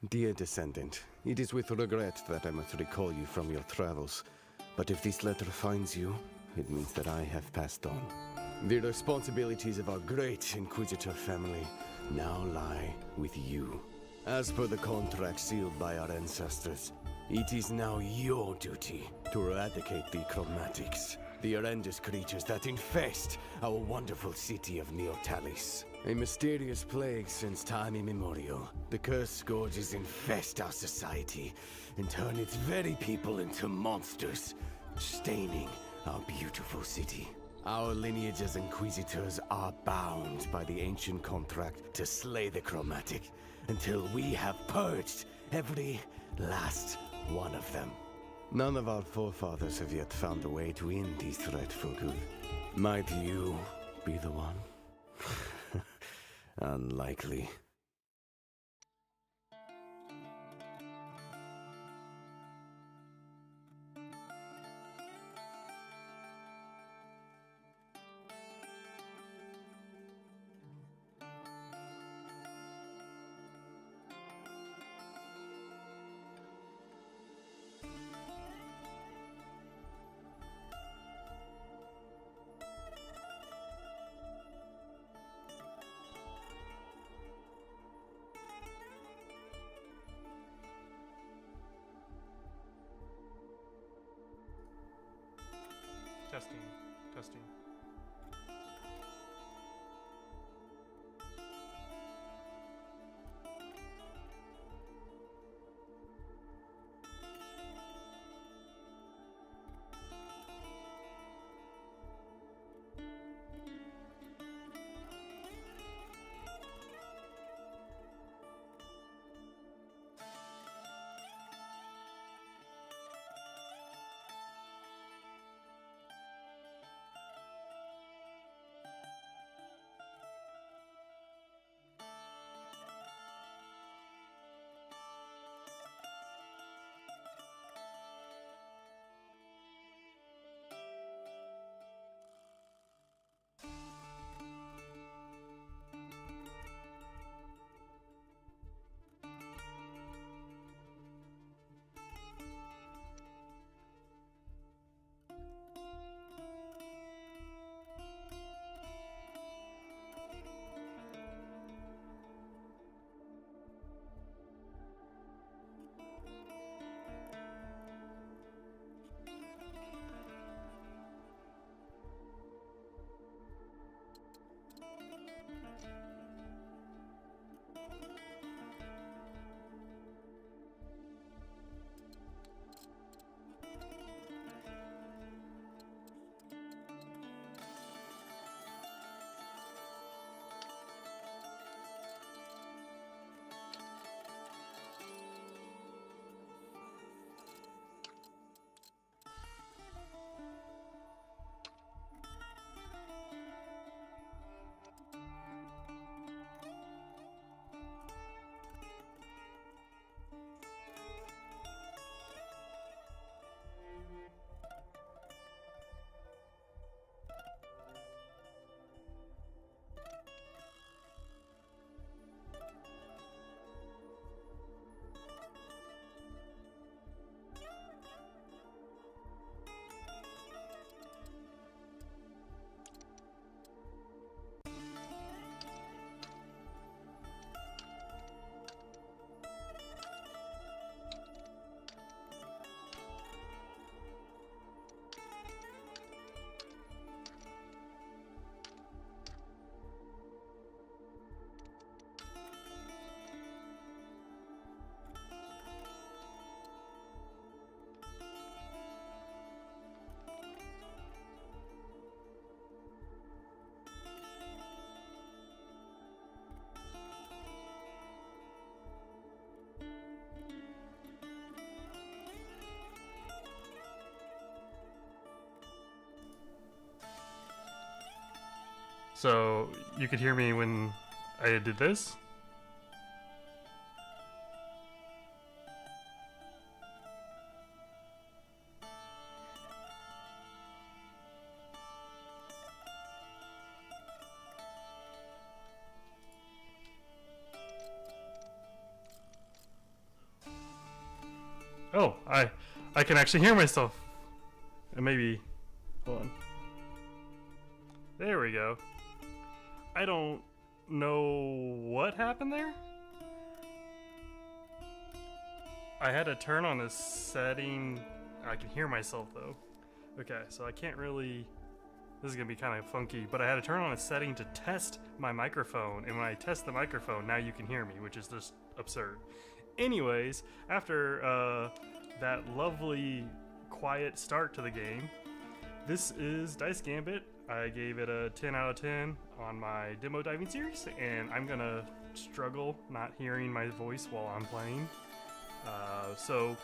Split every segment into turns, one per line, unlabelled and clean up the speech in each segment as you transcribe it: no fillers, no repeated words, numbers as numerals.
Dear descendant, it is with regret that I must recall you from your travels. But if this letter finds you, it means that I have passed on. The responsibilities of our great Inquisitor family now lie with you. As per the contract sealed by our ancestors, it is now your duty to eradicate the chromatics, the horrendous creatures that infest our wonderful city of Neotalis. A mysterious plague since time immemorial. The cursed scourges infest our society and turn its very people into monsters, staining our beautiful city. Our lineage as Inquisitors are bound by the ancient contract to slay the chromatic until we have purged every last one of them. None of our forefathers have yet found a way to end this threat for good. Might you be the one? Unlikely.
Testing. So you could hear me when I did this? Oh, I can actually hear myself. And maybe, hold on. There we go. I don't know what happened there. I had to turn on a setting. I can hear myself though. Okay, so I can't really. This is gonna be kind of funky, but I had to turn on a setting to test my microphone, and when I test the microphone, now you can hear me, which is just absurd. Anyways, after that lovely quiet start to the game, this is Dice Gambit. I gave it a 10 out of 10 on my demo diving series, and I'm gonna struggle not hearing my voice while I'm playing. So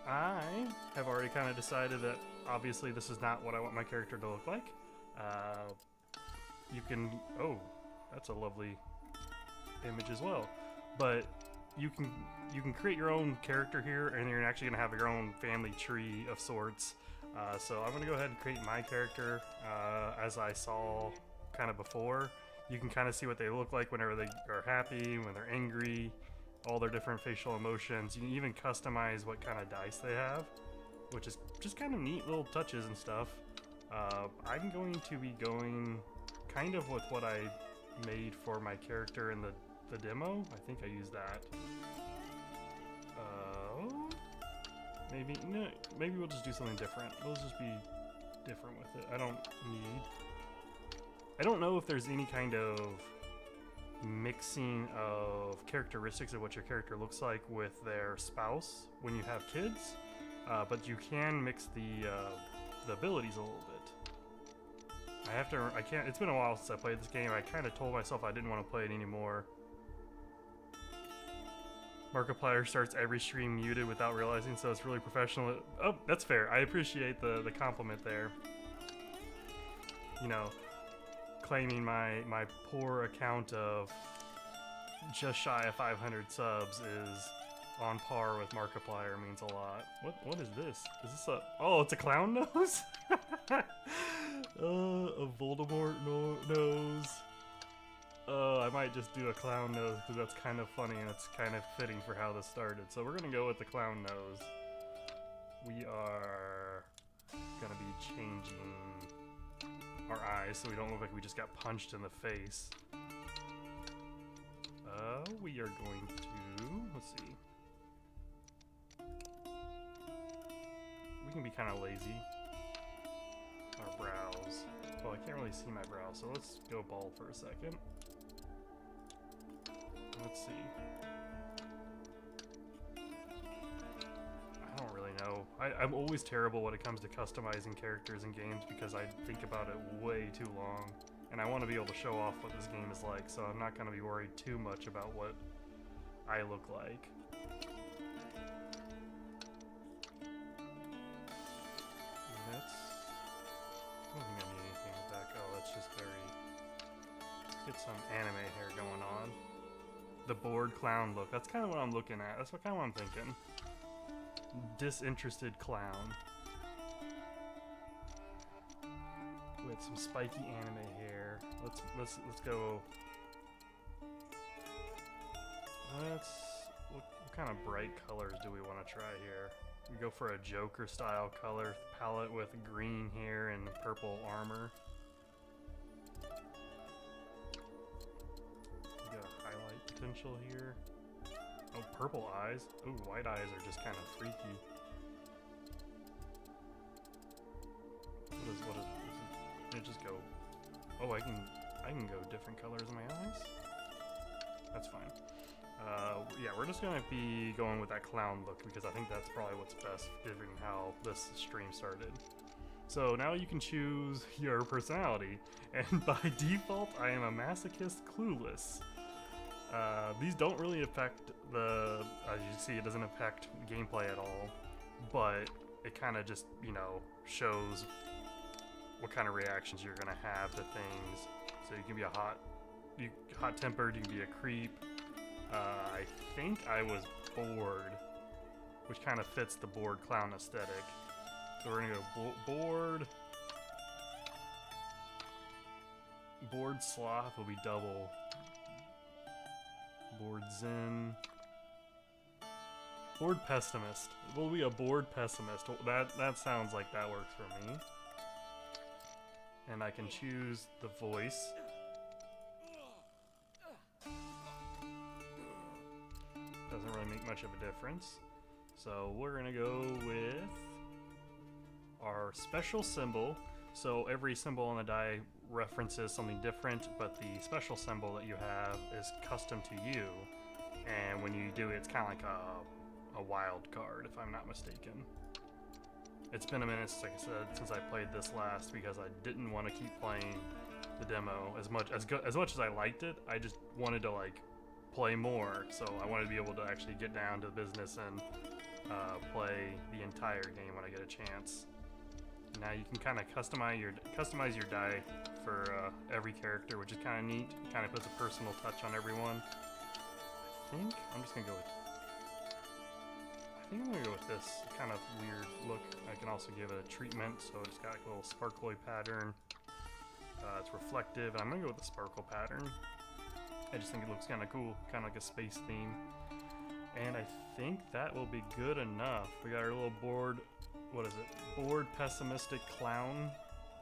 I have already kind of decided that obviously this is not what I want my character to look like. You can, oh, that's a lovely image as well. But you can create your own character here, and you're actually gonna have your own family tree of sorts. So I'm gonna go ahead and create my character as I saw kind of before. You can kind of see what they look like whenever they are happy, when they're angry, all their different facial emotions. You can even customize what kind of dice they have, which is just kind of neat little touches and stuff. I'm going to be going kind of with what I made for my character in the demo. I think I used that. Maybe we'll just do something different. We'll just be different with it. I don't know if there's any kind of mixing of characteristics of what your character looks like with their spouse when you have kids, but you can mix the abilities a little bit. I can't, it's been a while since I played this game. I kind of told myself I didn't want to play it anymore. Markiplier starts every stream muted without realizing, so it's really professional. Oh, that's fair. I appreciate the compliment there. You know, claiming my poor account of just shy of 500 subs is on par with Markiplier means a lot. What is this? Is this a... Oh, it's a clown nose? A Voldemort nose. I might just do a clown nose because that's kind of funny and it's kind of fitting for how this started. So we're gonna go with the clown nose. We are gonna be changing our eyes so we don't look like we just got punched in the face. We are going to, let's see. We can be kind of lazy. Our brows. Well, I can't really see my brows, so let's go bald for a second. Let's see. I don't really know. I'm always terrible when it comes to customizing characters in games because I think about it way too long. And I want to be able to show off what this game is like, so I'm not going to be worried too much about what I look like. I don't think I need anything back. Oh, that's just very... Let's get some anime hair going on. The bored clown look. That's kind of what I'm looking at. That's kind of what I'm thinking. Disinterested clown. With some spiky anime hair. Let's go. What kind of bright colors do we want to try here? We go for a Joker style color palette with green hair and purple armor. We got a highlight potential here. Oh, purple eyes. Ooh, white eyes are just kind of freaky. What is it? Just go. Oh, I can go different colors in my eyes. That's fine. Yeah, we're just gonna be going with that clown look because I think that's probably what's best given how this stream started. So now you can choose your personality, and by default, I am a masochist clueless. These don't really affect as you can see, it doesn't affect gameplay at all, but it kind of just, you know, shows what kind of reactions you're gonna have to things. So you can be hot-tempered, you can be a creep. I think I was bored, which kind of fits the bored clown aesthetic. So we're gonna go bored. Bored sloth will be double. Bored zen. Bored pessimist. We'll be a bored pessimist. That sounds like that works for me. And I can choose the voice. Doesn't really make much of a difference. So we're gonna go with our special symbol. So every symbol on the die references something different, but the special symbol that you have is custom to you. And when you do it, it's kind of like a wild card, if I'm not mistaken. It's been a minute, like I said, since I played this last because I didn't want to keep playing the demo as much as I liked it. I just wanted to like play more, so I wanted to be able to actually get down to business and play the entire game when I get a chance. Now you can kind of customize your die for every character, which is kind of neat. Kind of puts a personal touch on everyone. I think I'm just gonna go with. I think I'm gonna go with this kind of weird look. I can also give it a treatment, so it's got like a little sparkly pattern. It's reflective, and I'm gonna go with the sparkle pattern. I just think it looks kind of cool, kind of like a space theme. And I think that will be good enough. We got our little bored, bored pessimistic clown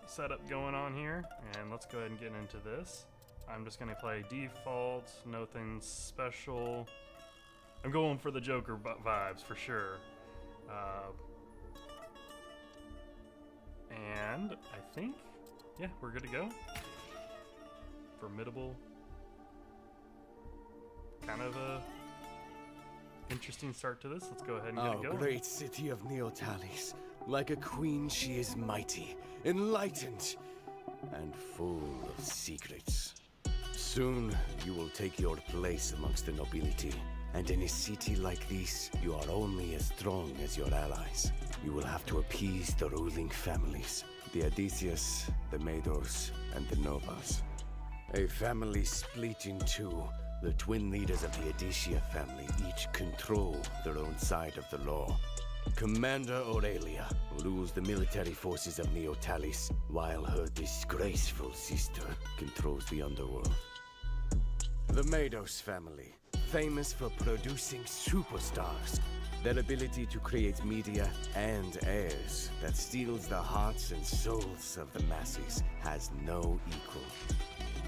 setup going on here. And let's go ahead and get into this. I'm just gonna play default, nothing special. I'm going for the Joker vibes for sure. And I think, yeah, we're good to go. Formidable. Kind of a interesting start to this. Let's go ahead and get it going.
Great city of Neotalis. Like a queen, she is mighty, enlightened, and full of secrets. Soon, you will take your place amongst the nobility. And in a city like this, you are only as strong as your allies. You will have to appease the ruling families. The Odysseus, the Medors, and the Novas. A family split in two. The twin leaders of the Odysseus family each control their own side of the law. Commander Aurelia rules the military forces of Neotalis, while her disgraceful sister controls the underworld. The Medors family, famous for producing superstars. Their ability to create media and heirs that steals the hearts and souls of the masses has no equal.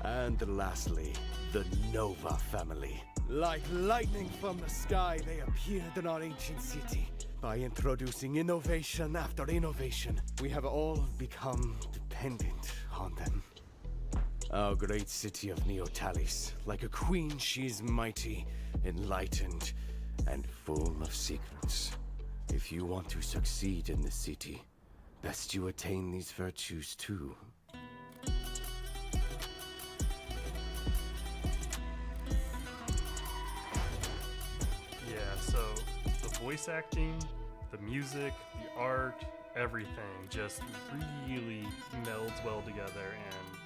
And lastly, the Nova family. Like lightning from the sky, they appeared in our ancient city. By introducing innovation after innovation, we have all become dependent on them. Our great city of Neotalis, like a queen, she is mighty, enlightened, and full of secrets. If you want to succeed in the city, best you attain these virtues too.
Yeah, so the voice acting, the music, the art, everything just really melds well together, and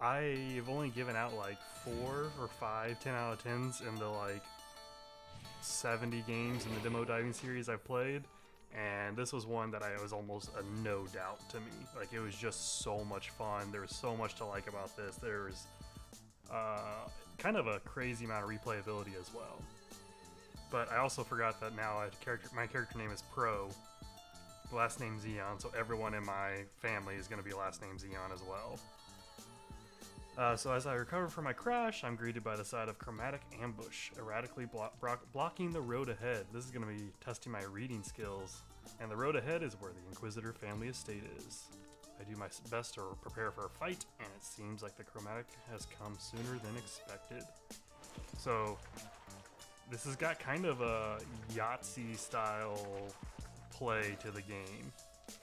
I've only given out like 4 or 5 10 out of 10s in the like 70 games in the demo diving series I've played, and this was one that I was almost a no doubt to me. Like, it was just so much fun. There was so much to like about this. There's kind of a crazy amount of replayability as well. But I also forgot that now my character name is Pro, last name Xeon, so everyone in my family is going to be last name Xeon as well. So as I recover from my crash, I'm greeted by the sight of chromatic ambush, erratically blocking the road ahead. This is going to be testing my reading skills, and the road ahead is where the Inquisitor family estate is. I do my best to prepare for a fight, and it seems like the chromatic has come sooner than expected. So this has got kind of a Yahtzee style play to the game.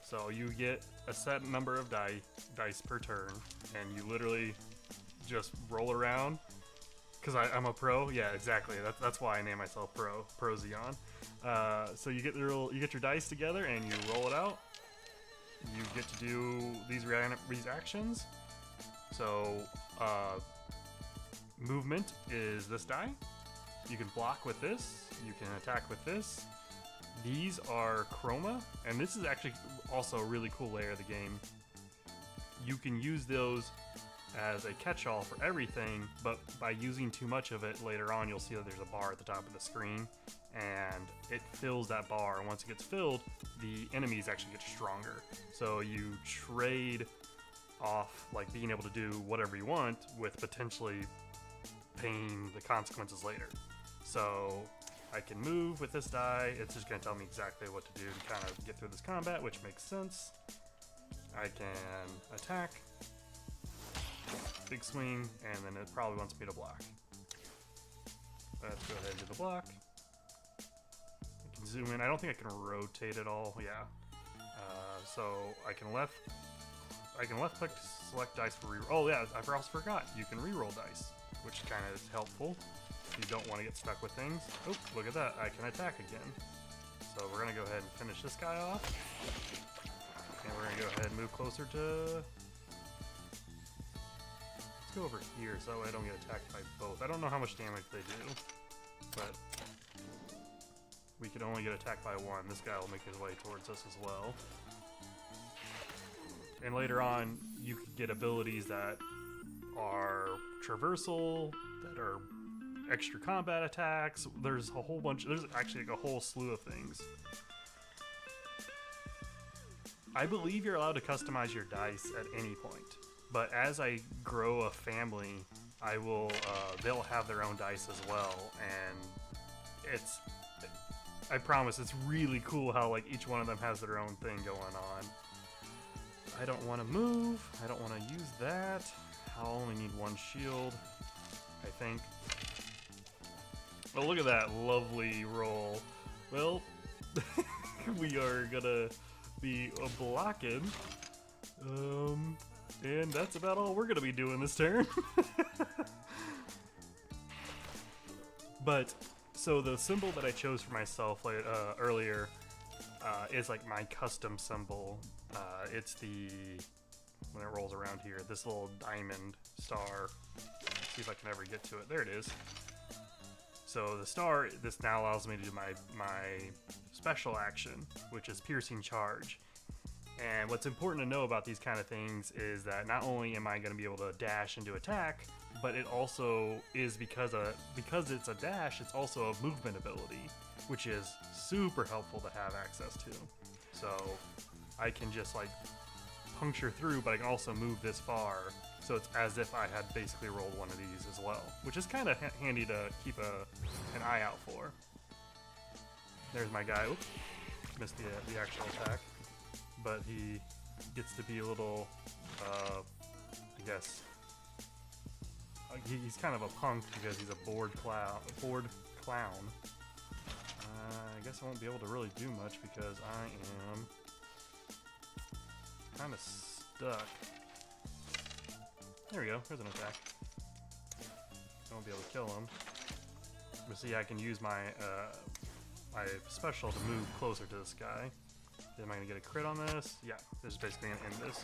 So you get a set number of dice per turn, and you literally just roll around. Because I'm a pro, yeah, exactly. That's why I name myself Pro Xeon. So you get your dice together and you roll it out. You get to do these actions. So movement is this die. You can block with this. You can attack with this. These are chroma, and this is actually also a really cool layer of the game. You can use those as a catch-all for everything, but by using too much of it later on, you'll see that there's a bar at the top of the screen, and it fills that bar, and once it gets filled, the enemies actually get stronger. So you trade off like being able to do whatever you want with potentially paying the consequences later. So I can move with this die. It's just going to tell me exactly what to do to kind of get through this combat, which makes sense. I can attack, big swing, and then it probably wants me to block. Let's go ahead and do the block. I can zoom in. I don't think I can rotate it all. Yeah. So I can left click to select dice for reroll. Oh yeah, I also forgot. You can reroll dice, which kind of is helpful if you don't want to get stuck with things. Oh, look at that. I can attack again. So we're going to go ahead and finish this guy off. And we're going to go ahead and move closer to... Let's go over here so that way I don't get attacked by both. I don't know how much damage they do, but we can only get attacked by one. This guy will make his way towards us as well. And later on, you can get abilities that are traversal, that are extra combat attacks. There's a whole bunch, there's actually like a whole slew of things. I believe you're allowed to customize your dice at any point, but as I grow a family, I will, they'll have their own dice as well, and it's, I promise, it's really cool how like each one of them has their own thing going on. I don't want to move. I don't want to use that. I'll only need one shield, I think. Oh, look at that lovely roll. Well, we are gonna be blocking. And that's about all we're gonna be doing this turn. But, so the symbol that I chose for myself earlier is like my custom symbol. It's the, when it rolls around here, this little diamond star. Let's see if I can ever get to it. There it is. So the star, this now allows me to do my special action, which is Piercing Charge. And what's important to know about these kind of things is that not only am I going to be able to dash and do attack, but it also is because it's a dash, it's also a movement ability, which is super helpful to have access to. So I can just like puncture through, but I can also move this far. So it's as if I had basically rolled one of these as well, which is kind of handy to keep an eye out for. There's my guy. Oops, missed the actual attack, but he gets to be a little, I guess, he's kind of a punk because he's a bored clown. I guess I won't be able to really do much because I am kind of stuck. There we go, there's an attack. I won't be able to kill him. But see, I can use my my special to move closer to this guy. Am I gonna get a crit on this? Yeah, this is basically gonna end this.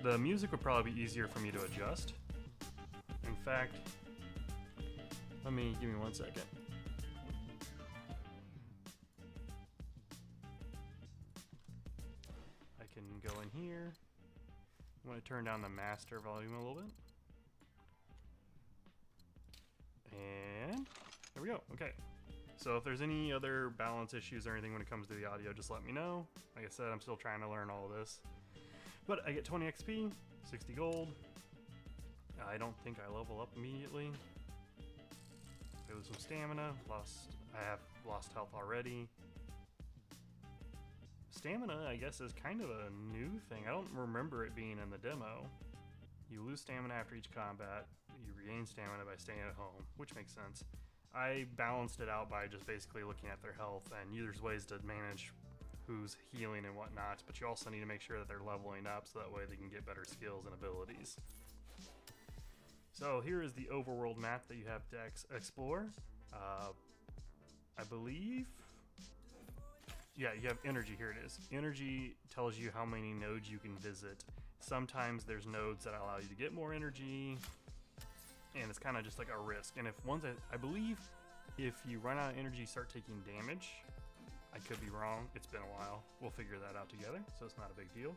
The music would probably be easier for me to adjust. In fact, give me 1 second. I can go in here. I'm going to turn down the master volume a little bit. And there we go. Okay. So if there's any other balance issues or anything when it comes to the audio, just let me know. Like I said, I'm still trying to learn all of this. But I get 20 XP, 60 gold. I don't think I level up immediately. I lose some stamina. I have lost health already. Stamina, I guess, is kind of a new thing. I don't remember it being in the demo. You lose stamina after each combat. You regain stamina by staying at home, which makes sense. I balanced it out by just basically looking at their health, and there's ways to manage who's healing and whatnot, but you also need to make sure that they're leveling up so that way they can get better skills and abilities. So here is the overworld map that you have to explore. I believe... Yeah, you have energy, here it is. Energy tells you how many nodes you can visit. Sometimes there's nodes that allow you to get more energy, and it's kind of just like a risk. And if I believe if you run out of energy, you start taking damage. I could be wrong, it's been a while. We'll figure that out together, so it's not a big deal.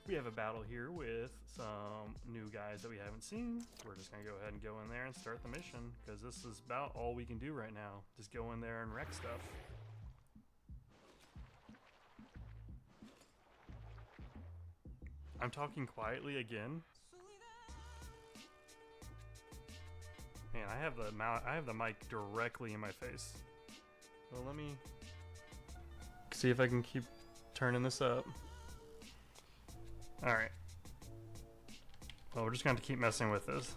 We have a battle here with some new guys that we haven't seen. We're just gonna go ahead and go in there and start the mission, because this is about all we can do right now. Just go in there and wreck stuff. I'm talking quietly again. Man, I have the mic directly in my face. Well, let me see if I can keep turning this up. Alright. Well, we're just going to keep messing with this.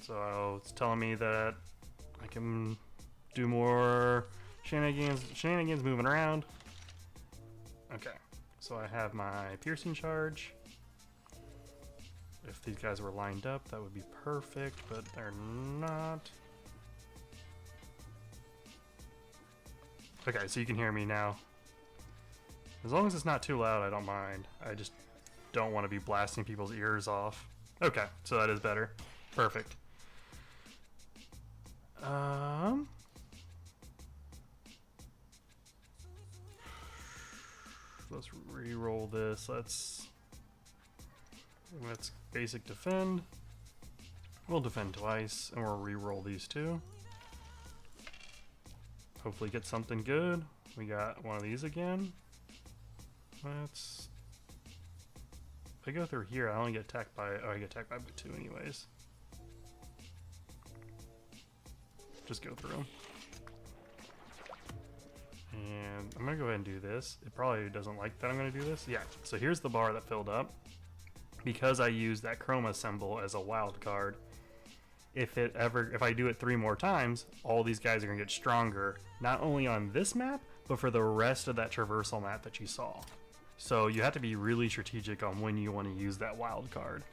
So it's telling me that I can do more shenanigans moving around. Okay. So I have my piercing charge. If these guys were lined up, that would be perfect, but they're not. Okay, so you can hear me now. As long as it's not too loud, I don't mind. I just don't want to be blasting people's ears off. Okay, so that is better. Perfect. Let's re-roll this. Let's basic defend. We'll defend twice, and we'll re-roll these two. Hopefully get something good. We got one of these again. Let's... If I go through here, I only get attacked by... Oh, I get attacked by 2 anyways. Just go through them. And I'm gonna go ahead and do this. It probably doesn't like that I'm gonna do this. Yeah, so here's the bar that filled up. Because I use that chroma symbol as a wild card, if I do it 3 more times, all these guys are gonna get stronger, not only on this map, but for the rest of that traversal map that you saw. So you have to be really strategic on when you want to use that wild card.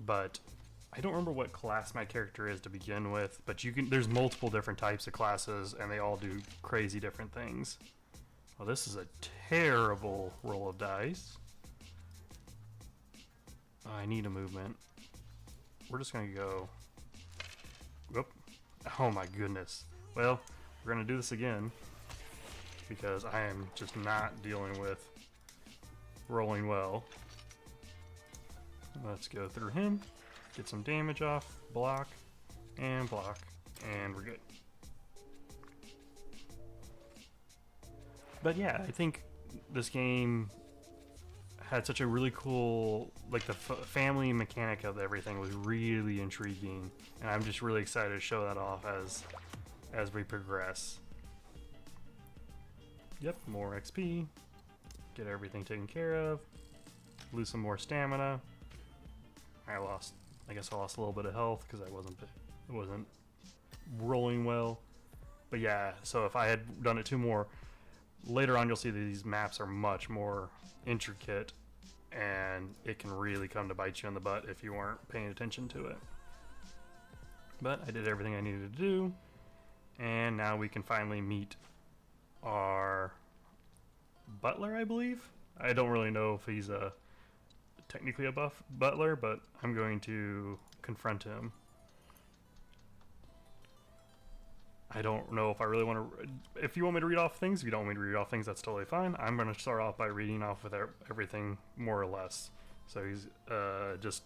But I don't remember what class my character is to begin with, but there's multiple different types of classes, and they all do crazy different things. Well, this is a terrible roll of dice. Oh, I need a movement. We're just gonna go... Whoop. Oh my goodness. Well, we're gonna do this again, because I am just not dealing with rolling well. Let's go through him, get some damage off, block, and we're good. But yeah, I think this game had such a really cool, like the family mechanic of everything was really intriguing, and I'm just really excited to show that off as we progress. Yep, more XP, get everything taken care of, lose some more stamina. I guess I lost a little bit of health because I wasn't rolling well. But yeah, so if I had done it 2 more, later on you'll see that these maps are much more intricate, and it can really come to bite you in the butt if you weren't paying attention to it. But I did everything I needed to do, and now we can finally meet our butler, I believe. I don't really know if he's technically a butler, but I'm going to confront him. I don't know if I really want to... If you want me to read off things, if you don't want me to read off things, that's totally fine. I'm going to start off by reading off with everything, more or less. So he's just...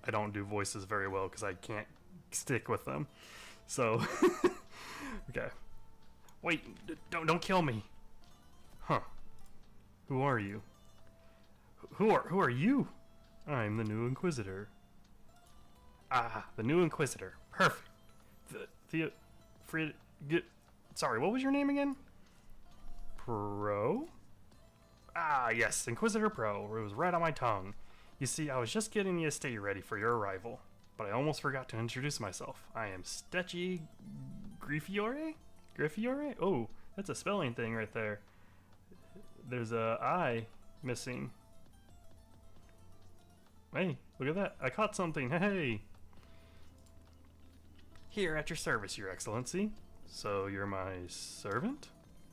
I don't do voices very well because I can't stick with them. So... Okay. Wait, don't kill me. Huh. Who are you? Who are you? I'm the new Inquisitor. Ah, the new Inquisitor. Perfect. Sorry, what was your name again? Pro? Ah, yes, Inquisitor Pro. It was right on my tongue. You see, I was just getting the estate ready for your arrival, but I almost forgot to introduce myself. I am Stetchy Griffiore? Griffiore? Oh, that's a spelling thing right there. There's a I missing. Hey, look at that. I caught something. Hey! Here at your service, Your Excellency. So you're my servant?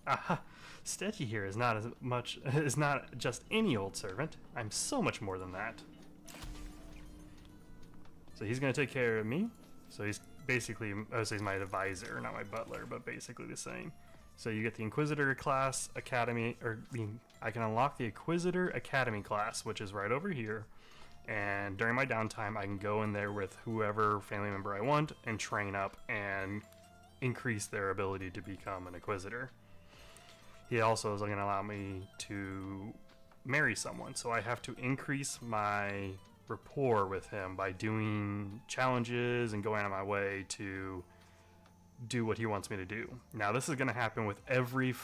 Aha! Stetchy here is not just any old servant. I'm so much more than that. So he's gonna take care of me. So he's basically, so he's my advisor, not my butler, but basically the same. So you get the Inquisitor class, Academy, or the I can unlock the Inquisitor Academy class, which is right over here. And during my downtime, I can go in there with whoever family member I want and train up and increase their ability to become an Inquisitor. He also is going to allow me to marry someone, so I have to increase my rapport with him by doing challenges and going out of my way to do what he wants me to do. Now, this is going to happen with every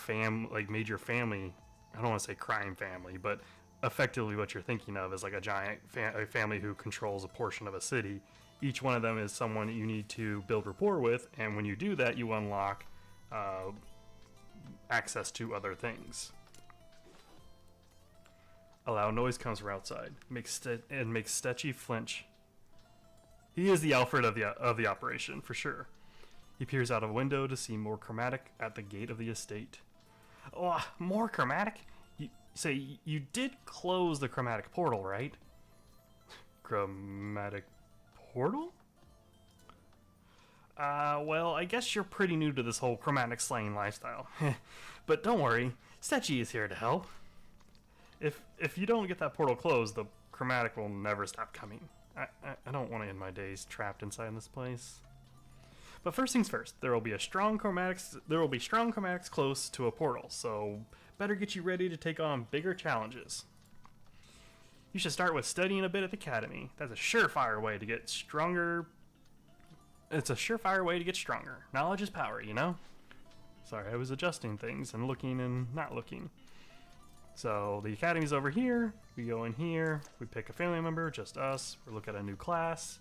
major family. I don't want to say crime family, but effectively what you're thinking of is like a giant a family who controls a portion of a city. Each one of them is someone you need to build rapport with, and when you do that, you unlock access to other things. A loud noise comes from outside, makes Stetchy flinch. He is the Alfred of the operation, for sure. He peers out of a window to see more chromatic at the gate of the estate. Oh, more chromatic? You did close the chromatic portal, right? Chromatic portal? Well, I guess you're pretty new to this whole chromatic slaying lifestyle. But don't worry, Stetchy is here to help. If you don't get that portal closed, the chromatic will never stop coming. I don't want to end my days trapped inside this place. But first things first, there will be strong chromatics close to a portal, so better get you ready to take on bigger challenges. You should start with studying a bit at the academy. That's a surefire way to get stronger. It's a surefire way to get stronger. Knowledge is power, you know? Sorry, I was adjusting things and looking and not looking. So the academy's over here. We go in here. We pick a family member, just us. We look at a new class.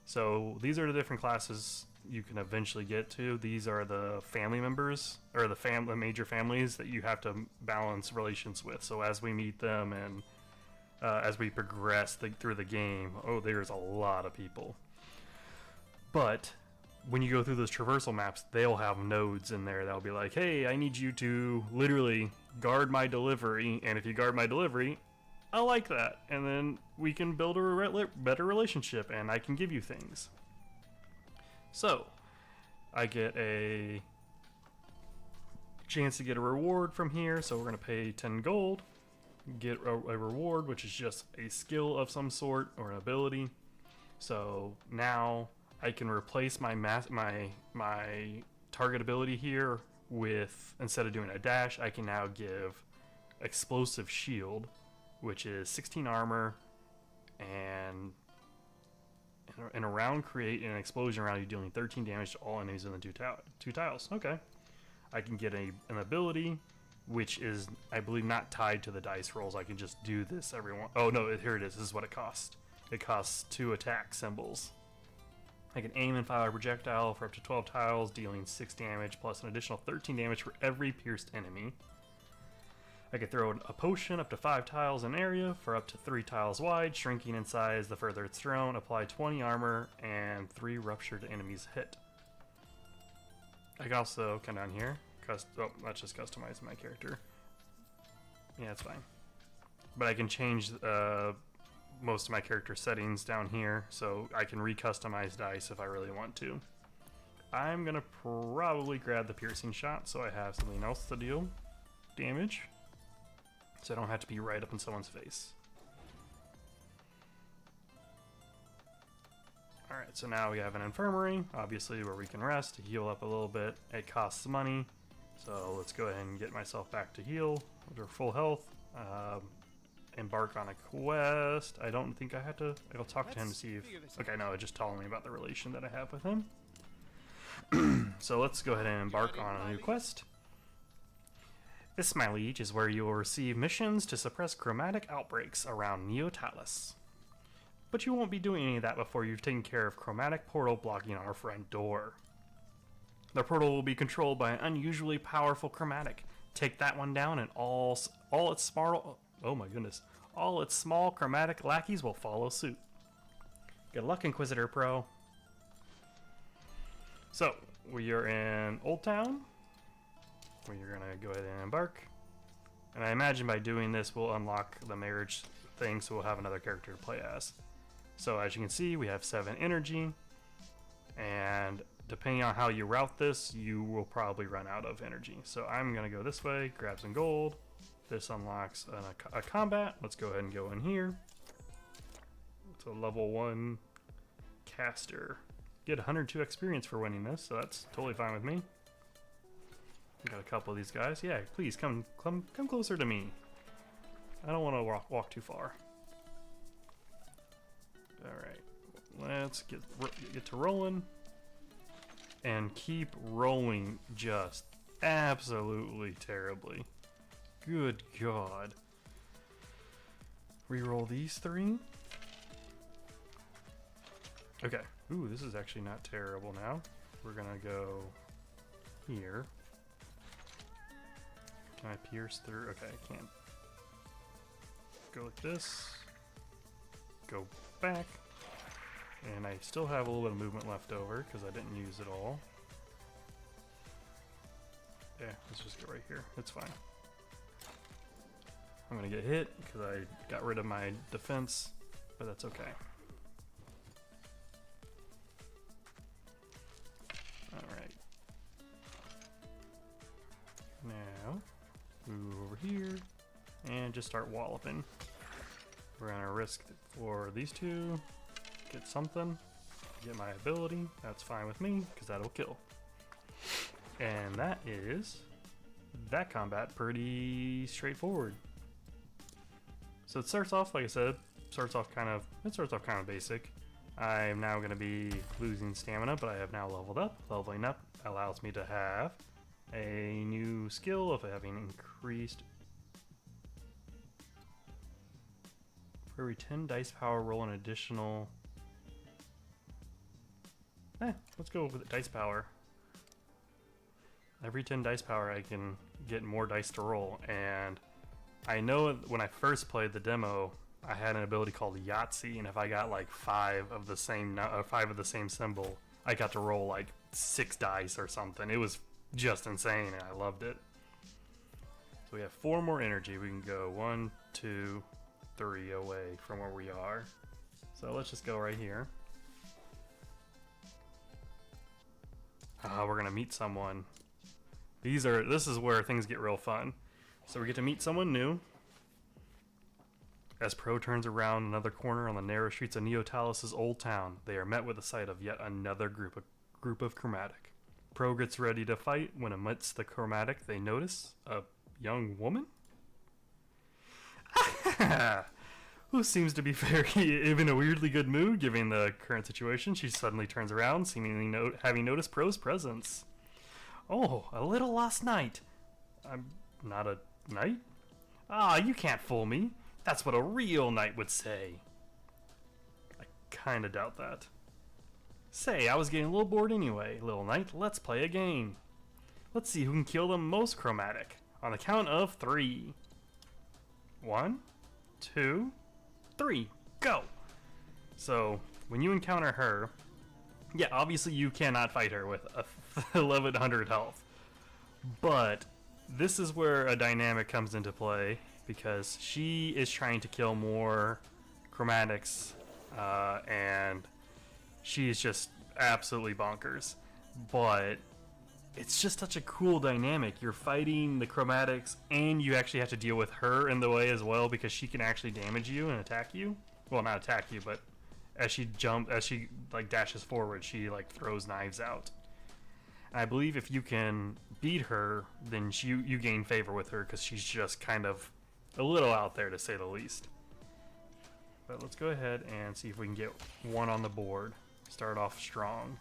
So these are the different classes you can eventually get to. These are the family members, or the major families that you have to balance relations with. So as we meet them and as we progress through the game, there's a lot of people. But when you go through those traversal maps, they'll have nodes in there that'll be like, hey, I need you to literally guard my delivery, and if you guard my delivery, I like that, and then we can build a better relationship, and I can give you things. So, I get a chance to get a reward from here, so we're going to pay 10 gold, get a reward, which is just a skill of some sort, or an ability. So, now I can replace my target ability here with, instead of doing a dash, I can now give explosive shield, which is 16 armor, and in a round create an explosion around you, dealing 13 damage to all enemies in the two tiles. Okay. I can get an ability, which is, I believe, not tied to the dice rolls. I can just do this every one. Oh no, here it is. This is what it costs. It costs 2 attack symbols. I can aim and fire a projectile for up to 12 tiles, dealing 6 damage plus an additional 13 damage for every pierced enemy. I can throw a potion up to 5 tiles in area for up to 3 tiles wide, shrinking in size the further it's thrown. Apply 20 armor and 3 ruptured enemies hit. I can also come down here. Let's just customize my character. Yeah, it's fine. But I can change most of my character settings down here, so I can recustomize dice if I really want to. I'm gonna probably grab the piercing shot so I have something else to deal damage, so I don't have to be right up in someone's face. Alright, so now we have an infirmary, obviously, where we can rest, heal up a little bit. It costs money, so let's go ahead and get myself back to heal, or full health. Embark on a quest. I don't think I have to. I'll talk to him to see if. Okay, no, it just told me about the relation that I have with him. So let's go ahead and embark on a new quest. This, my liege, is where you will receive missions to suppress chromatic outbreaks around Neotalis. But you won't be doing any of that before you've taken care of chromatic portal blocking our front door. The portal will be controlled by an unusually powerful chromatic. Take that one down, and all its small. Oh my goodness. All its small chromatic lackeys will follow suit. Good luck, Inquisitor Pro. So, we are in Old Town. We're gonna go ahead and embark. And I imagine by doing this, we'll unlock the marriage thing, so we'll have another character to play as. So, as you can see, we have 7 energy. And depending on how you route this, you will probably run out of energy. So, I'm gonna go this way, grab some gold, this unlocks a combat. Let's go ahead and go in here. It's a level 1 caster. Get 102 experience for winning this, so that's totally fine with me. Got a couple of these guys. Yeah, please come closer to me. I don't want to walk too far. All right, let's get to rolling and keep rolling just absolutely terribly. Good God. Reroll these 3. Okay. Ooh, this is actually not terrible now. We're gonna go here. Can I pierce through? Okay, I can't. Go like this. Go back. And I still have a little bit of movement left over because I didn't use it all. Yeah, let's just go right here. It's fine. I'm gonna get hit because I got rid of my defense, but that's okay. Alright. Now, move over here and just start walloping. We're gonna risk for these two, get something, get my ability. That's fine with me because that'll kill. And that is that combat. Pretty straightforward. So it starts off, like I said, starts off kind of basic. I'm now going to be losing stamina, but I have now leveled up. Leveling up allows me to have a new skill of having increased. For every 10 dice power, roll an additional. Let's go with dice power. Every 10 dice power, I can get more dice to roll. And I know when I first played the demo, I had an ability called Yahtzee, and if I got like 5 of the same symbol, I got to roll like 6 dice or something. It was just insane, and I loved it. So we have 4 more energy. We can go 1, 2, 3 away from where we are. So let's just go right here. We're gonna meet someone. This is where things get real fun. So we get to meet someone new. As Pro turns around another corner on the narrow streets of Neotalis' old town, they are met with the sight of yet another group of chromatic. Pro gets ready to fight when amidst the chromatic they notice a young woman who seems to be in a weirdly good mood given the current situation. She suddenly turns around, seemingly having noticed Pro's presence. Oh, a little lost knight. I'm not a knight? Ah, you can't fool me. That's what a real knight would say. I kinda doubt that. Say, I was getting a little bored anyway. Little knight, let's play a game. Let's see who can kill the most chromatic. On the count of 3. 1, 2, 3. Go! So, when you encounter her, yeah, obviously you cannot fight her with 1100 health. But this is where a dynamic comes into play, because she is trying to kill more chromatics, and she is just absolutely bonkers. But it's just such a cool dynamic. You're fighting the chromatics, and you actually have to deal with her in the way as well, because she can actually damage you and attack you. Well, not attack you, but as she like dashes forward, she like throws knives out. And I believe if you can beat her, then you gain favor with her, because she's just kind of a little out there, to say the least. But let's go ahead and see if we can get one on the board. Start off strong.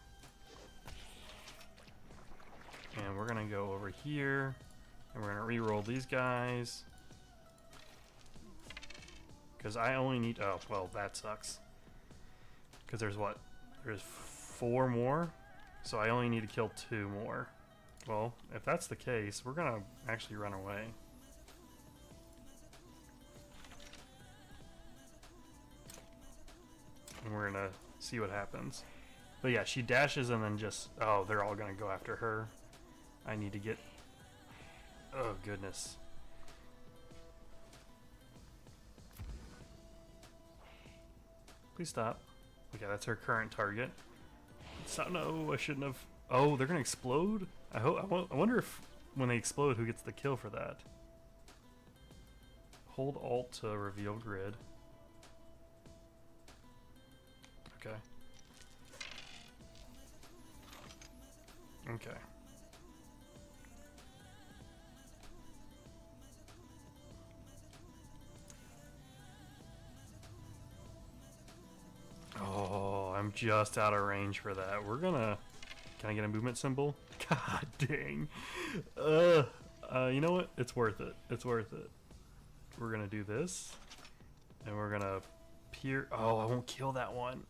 And we're gonna go over here, and we're gonna re-roll these guys. Because I only need, oh, well, that sucks. Because there's 4 more, so I only need to kill 2 more. Well, if that's the case, we're gonna actually run away. And we're gonna see what happens. But yeah, she dashes and then just, oh, they're all gonna go after her. I need to get, oh goodness. Please stop. Okay, that's her current target. So, no, I shouldn't have. Oh, they're gonna explode? I wonder if when they explode, who gets the kill for that? Hold Alt to reveal grid. Okay. Okay. Oh, I'm just out of range for that. We're gonna... Can I get a movement symbol? God dang. You know what? It's worth it. It's worth it. We're gonna do this. And we're gonna peer... Oh, I won't kill that one.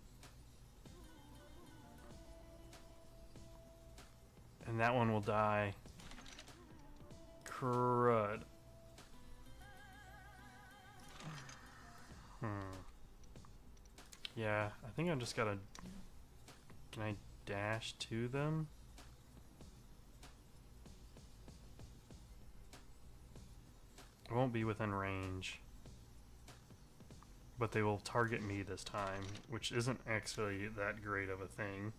And that one will die. Crud. Yeah, I think I just gotta... Can I dash to them? I won't be within range. But they will target me this time, which isn't actually that great of a thing.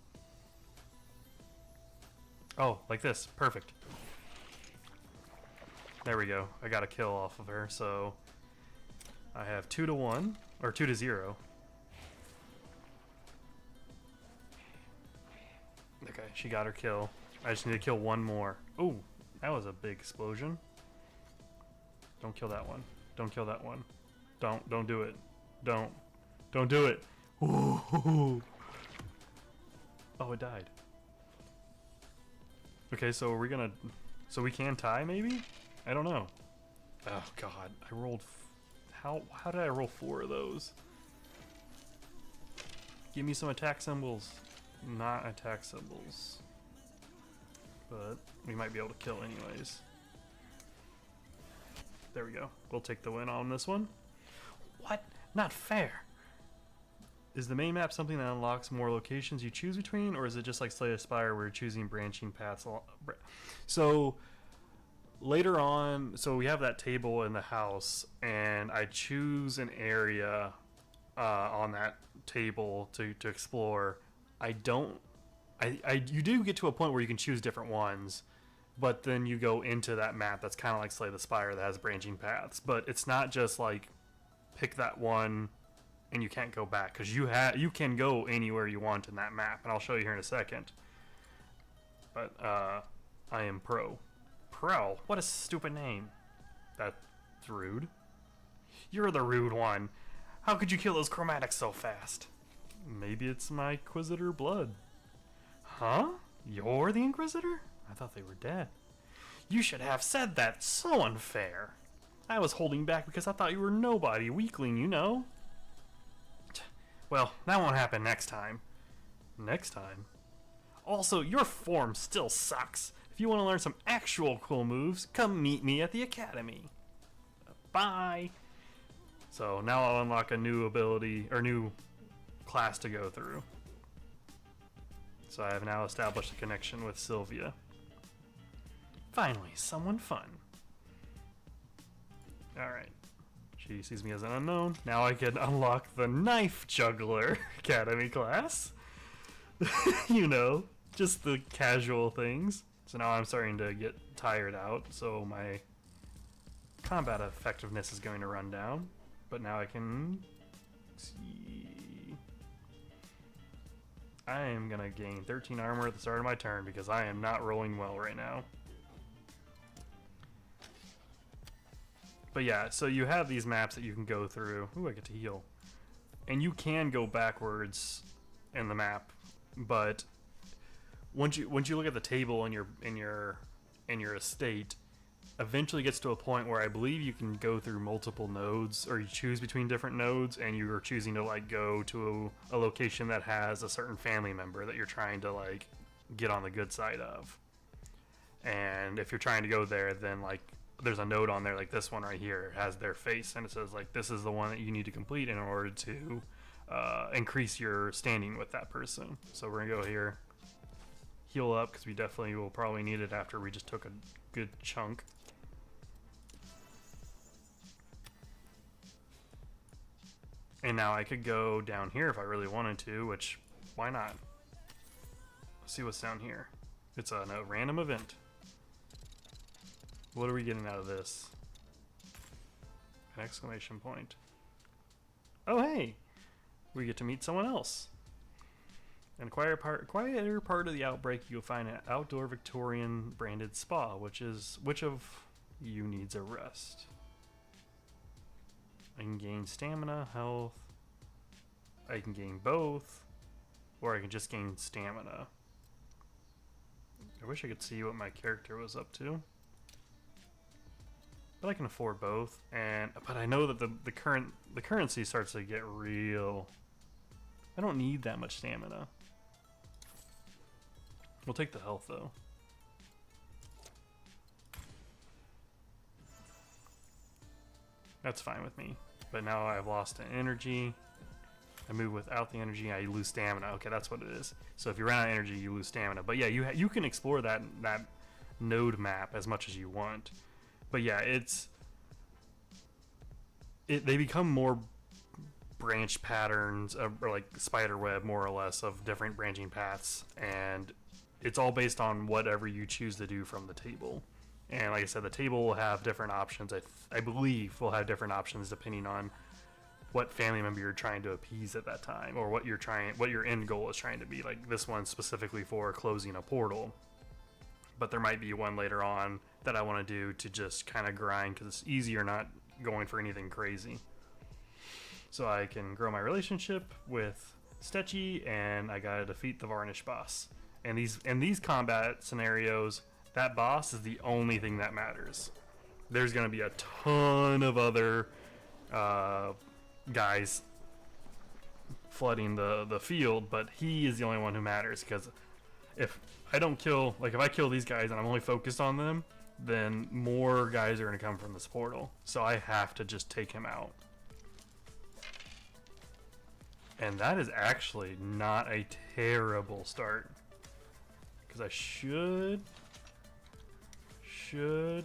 Oh, like this. Perfect. There we go. I got a kill off of her, so... I have 2 to 1, or 2 to 0. Okay, she got her kill. I just need to kill one more. Ooh, that was a big explosion. Don't kill that one. Don't kill that one. Don't do it. Don't do it. Ooh. Oh, it died. Okay, so are we gonna... So we can tie, maybe? I don't know. Oh, God. I rolled... How did I roll 4 of those? Give me some attack symbols. Not attack symbols. But we might be able to kill anyways. There we go. We'll take the win on this one. What? Not fair. Is the main map something that unlocks more locations you choose between, or is it just like Slay the Spire where you're choosing branching paths? So later on, so we have that table in the house, and I choose an area on that table to explore. You do get to a point where you can choose different ones, but then you go into that map that's kind of like Slay the Spire that has branching paths. But it's not just like pick that one and you can't go back, because you can go anywhere you want in that map, and I'll show you here in a second. But I am pro. Pro? What a stupid name. That's rude. You're the rude one. How could you kill those chromatics so fast? Maybe it's my Inquisitor blood. Huh? You're the Inquisitor? I thought they were dead. You should have said that. So unfair. I was holding back because I thought you were nobody, weakling, you know. Well, that won't happen next time. Next time? Also, your form still sucks. If you want to learn some actual cool moves, come meet me at the academy. Bye. So now I'll unlock a new ability, or new class to go through. So I have now established a connection with Sylvia. Finally, someone fun. Alright. She sees me as an unknown. Now I can unlock the Knife Juggler Academy class. You know, just the casual things. So now I'm starting to get tired out, so my combat effectiveness is going to run down. But now I can see. I am going to gain 13 armor at the start of my turn because I am not rolling well right now. But yeah, so you have these maps that you can go through. Ooh, I get to heal. And you can go backwards in the map, but once you look at the table in your estate, eventually gets to a point where I believe you can go through multiple nodes, or you choose between different nodes, and you are choosing to like go to a location that has a certain family member that you're trying to like get on the good side of. And if you're trying to go there, then like there's a node on there like this one right here, it has their face, and it says like this is the one that you need to complete in order to increase your standing with that person. So we're gonna go here, heal up, because we definitely will probably need it after we just took a good chunk. And now I could go down here if I really wanted to, which why not? Let's see what's down here. It's a random event. What are we getting out of this? An exclamation point. Oh, hey! We get to meet someone else. In a quieter part of the outbreak, you'll find an outdoor Victorian branded spa. Which of you needs a rest? I can gain stamina, health. I can gain both. Or I can just gain stamina. I wish I could see what my character was up to. But I can afford both, but I know that the currency starts to get real. I don't need that much stamina. We'll take the health though. That's fine with me. But now I've lost an energy. I move without the energy, I lose stamina. Okay, that's what it is. So if you run out of energy, you lose stamina. But yeah, you can explore that node map as much as you want. But yeah, they become more branch patterns, or like spider web, more or less, of different branching paths, and it's all based on whatever you choose to do from the table. And like I said, the table will have different options. I believe will have different options depending on what family member you're trying to appease at that time, or what your end goal is trying to be. Like this one specifically for closing a portal, but there might be one later on that I want to do to just kind of grind because it's easier, not going for anything crazy. So I can grow my relationship with Stetchy, and I gotta defeat the Varnish boss. And these combat scenarios, that boss is the only thing that matters. There's gonna be a ton of other guys flooding the field, but he is the only one who matters, because if I kill these guys and I'm only focused on them, then more guys are going to come from this portal. So I have to just take him out. And that is actually not a terrible start, because I should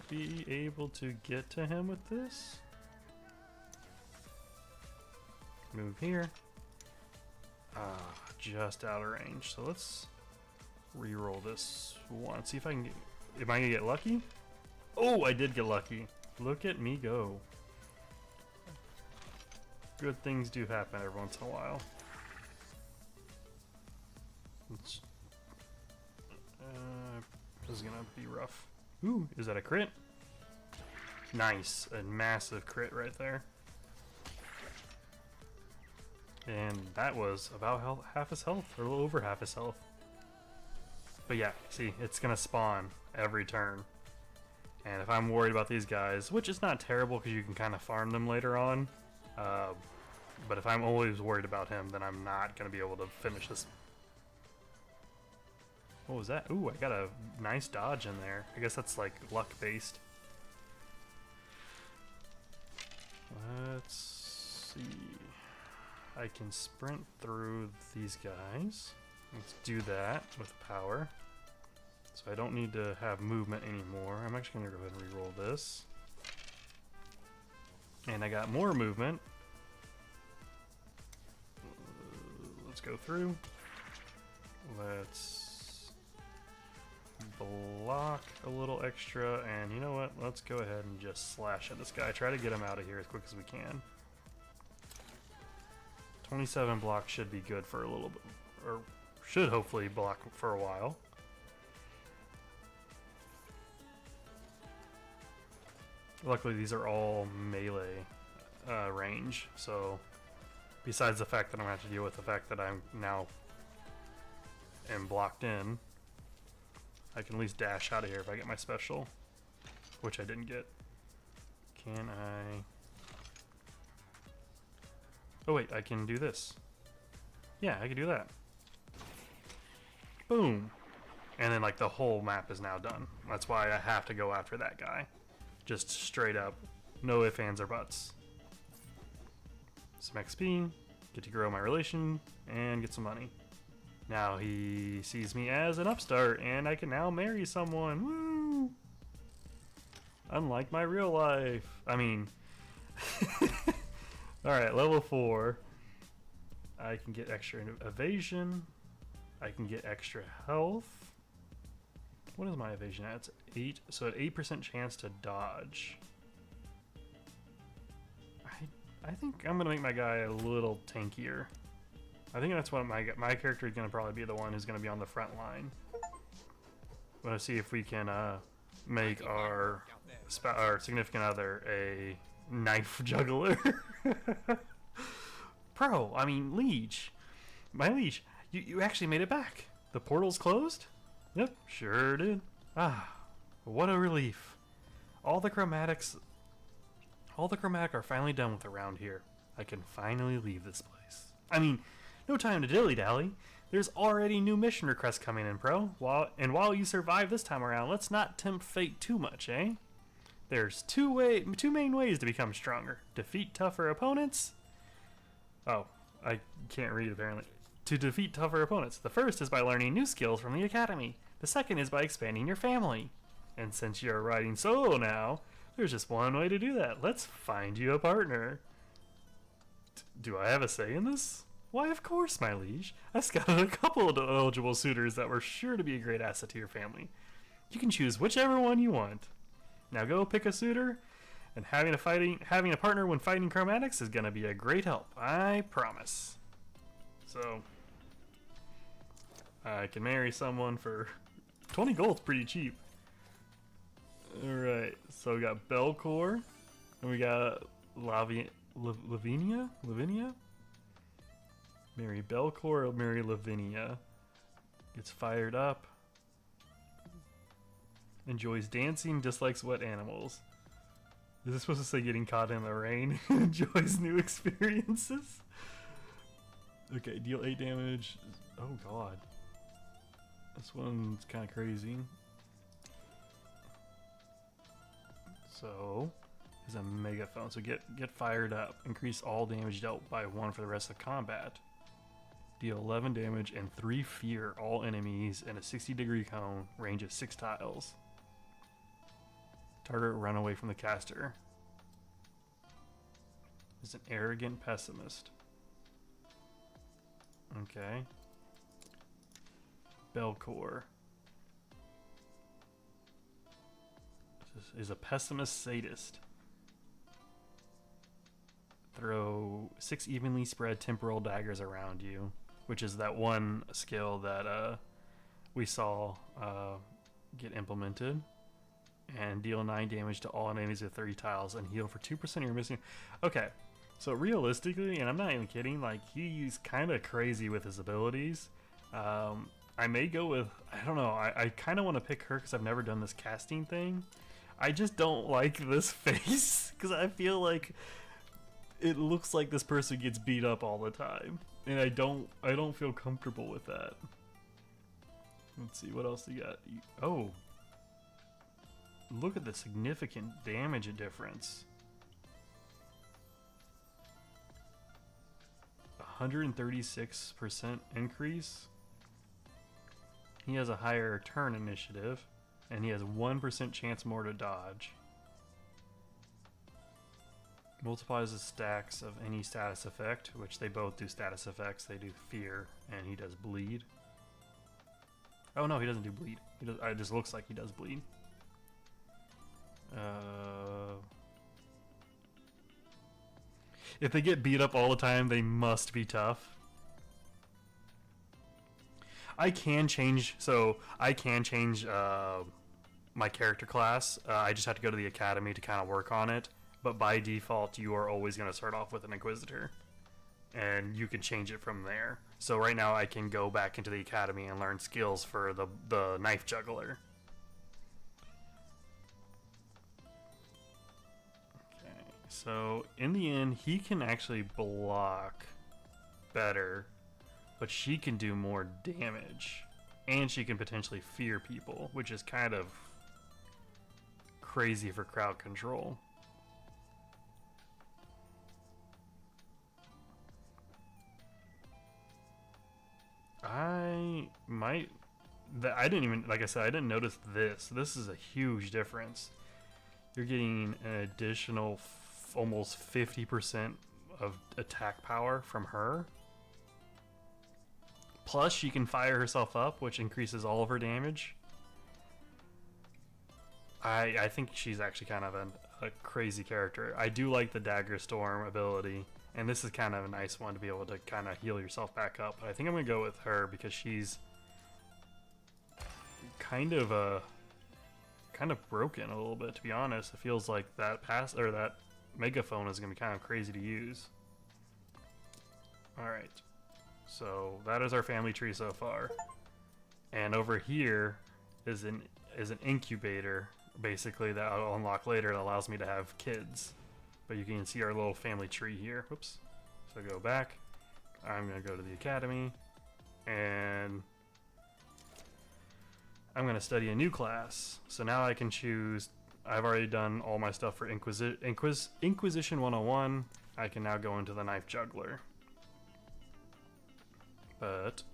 be able to get to him with this. Move here. Just out of range. So let's re-roll this one. See if I can get... Am I going to get lucky? Oh, I did get lucky. Look at me go. Good things do happen every once in a while. This is going to be rough. Ooh, is that a crit? Nice. A massive crit right there. And that was about half his health, or a little over half his health. But yeah, see, it's gonna spawn every turn. And if I'm worried about these guys, which is not terrible because you can kind of farm them later on, but if I'm always worried about him, then I'm not gonna be able to finish this. What was that? Ooh, I got a nice dodge in there. I guess that's like luck based. Let's see. I can sprint through these guys. Let's do that with power. So I don't need to have movement anymore. I'm actually going to go ahead and re-roll this. And I got more movement. Let's go through. Let's block a little extra. And you know what? Let's go ahead and just slash at this guy. Try to get him out of here as quick as we can. 27 blocks should be good for a little bit, or should hopefully block for a while. Luckily these are all melee range, so besides the fact that I'm going to have to deal with the fact that I'm now am blocked in, I can at least dash out of here if I get my special, which I didn't get. Can I... Oh wait, I can do this. Yeah, I can do that. Boom. And then like the whole map is now done. That's why I have to go after that guy. Just straight up. No ifs, ands, or buts. Some XP. Get to grow my relation. And get some money. Now he sees me as an upstart. And I can now marry someone. Woo! Unlike my real life. I mean... Alright, level 4. I can get extra evasion. I can get extra health. What is my evasion at? It's 8. So an 8% chance to dodge. I think I'm gonna make my guy a little tankier. I think that's what my character is gonna probably be the one who's gonna be on the front line. I'm gonna see if we can make our significant other a knife juggler. Bro, I mean, liege. My liege, you actually made it back. The portal's closed? Yep, sure did. Ah, what a relief. All the chromatic are finally done with around here. I can finally leave this place. I mean, no time to dilly-dally. There's already new mission requests coming in, bro. While you survive this time around, let's not tempt fate too much, eh? There's two main ways to become stronger. Defeat tougher opponents. Oh, I can't read apparently. To defeat tougher opponents. The first is by learning new skills from the academy. The second is by expanding your family. And since you're riding solo now, there's just one way to do that. Let's find you a partner. Do I have a say in this? Why, of course, my liege. I scouted a couple of eligible suitors that were sure to be a great asset to your family. You can choose whichever one you want. Now go pick a suitor, and having a partner when fighting chromatics is gonna be a great help. I promise. So I can marry someone for 20 gold's pretty cheap. Alright, so we got Belcor, and we got Lavinia? Marry Belcor or marry Lavinia. Gets fired up. Enjoys dancing, dislikes wet animals. Is this supposed to say getting caught in the rain? Enjoys new experiences. Okay, deal 8 damage. Oh god. This one's kind of crazy. So, is a megaphone. So get fired up. Increase all damage dealt by 1 for the rest of combat. Deal 11 damage and 3 fear all enemies in a 60-degree cone, range of 6 tiles. Target run away from the caster. Is an arrogant pessimist. Okay. Belcor. Is a pessimist sadist. Throw 6 evenly spread temporal daggers around you, which is that one skill that we saw get implemented. And deal 9 damage to all enemies with 30 tiles and heal for 2% of your missing. Okay, so realistically, and I'm not even kidding, like, he's kind of crazy with his abilities. I may go with, I don't know, I kind of want to pick her because I've never done this casting thing. I just don't like this face because I feel like it looks like this person gets beat up all the time, and I don't feel comfortable with that. Let's see what else you got. Oh, look at the significant damage difference. 136% increase. He has a higher turn initiative, and he has 1% chance more to dodge. Multiplies the stacks of any status effect, which they both do status effects. They do fear, and he does bleed. Oh no, he doesn't do bleed. It just looks like he does bleed. If they get beat up all the time, they must be tough. I can change, my character class. I just have to go to the academy to kind of work on it. But by default, you are always going to start off with an Inquisitor. And you can change it from there. So right now I can go back into the academy and learn skills for the knife juggler. Okay, so in the end, he can actually block better, but she can do more damage. And she can potentially fear people, which is kind of crazy for crowd control. I didn't even, like I said, I didn't notice this. This is a huge difference. You're getting an additional almost 50% of attack power from her. Plus, she can fire herself up, which increases all of her damage. I think she's actually kind of a crazy character. I do like the Dagger Storm ability, and this is kind of a nice one to be able to kind of heal yourself back up. But I think I'm gonna go with her because she's kind of broken a little bit, to be honest. It feels like that that megaphone is gonna be kind of crazy to use. All right, so that is our family tree so far, and over here is an incubator, basically, that I'll unlock later that allows me to have kids. But you can see our little family tree here. Whoops. So go back. I'm gonna go to the academy, and I'm gonna study a new class. So now I can choose. I've already done all my stuff for Inquisition 101. I can now go into the Knife Juggler. But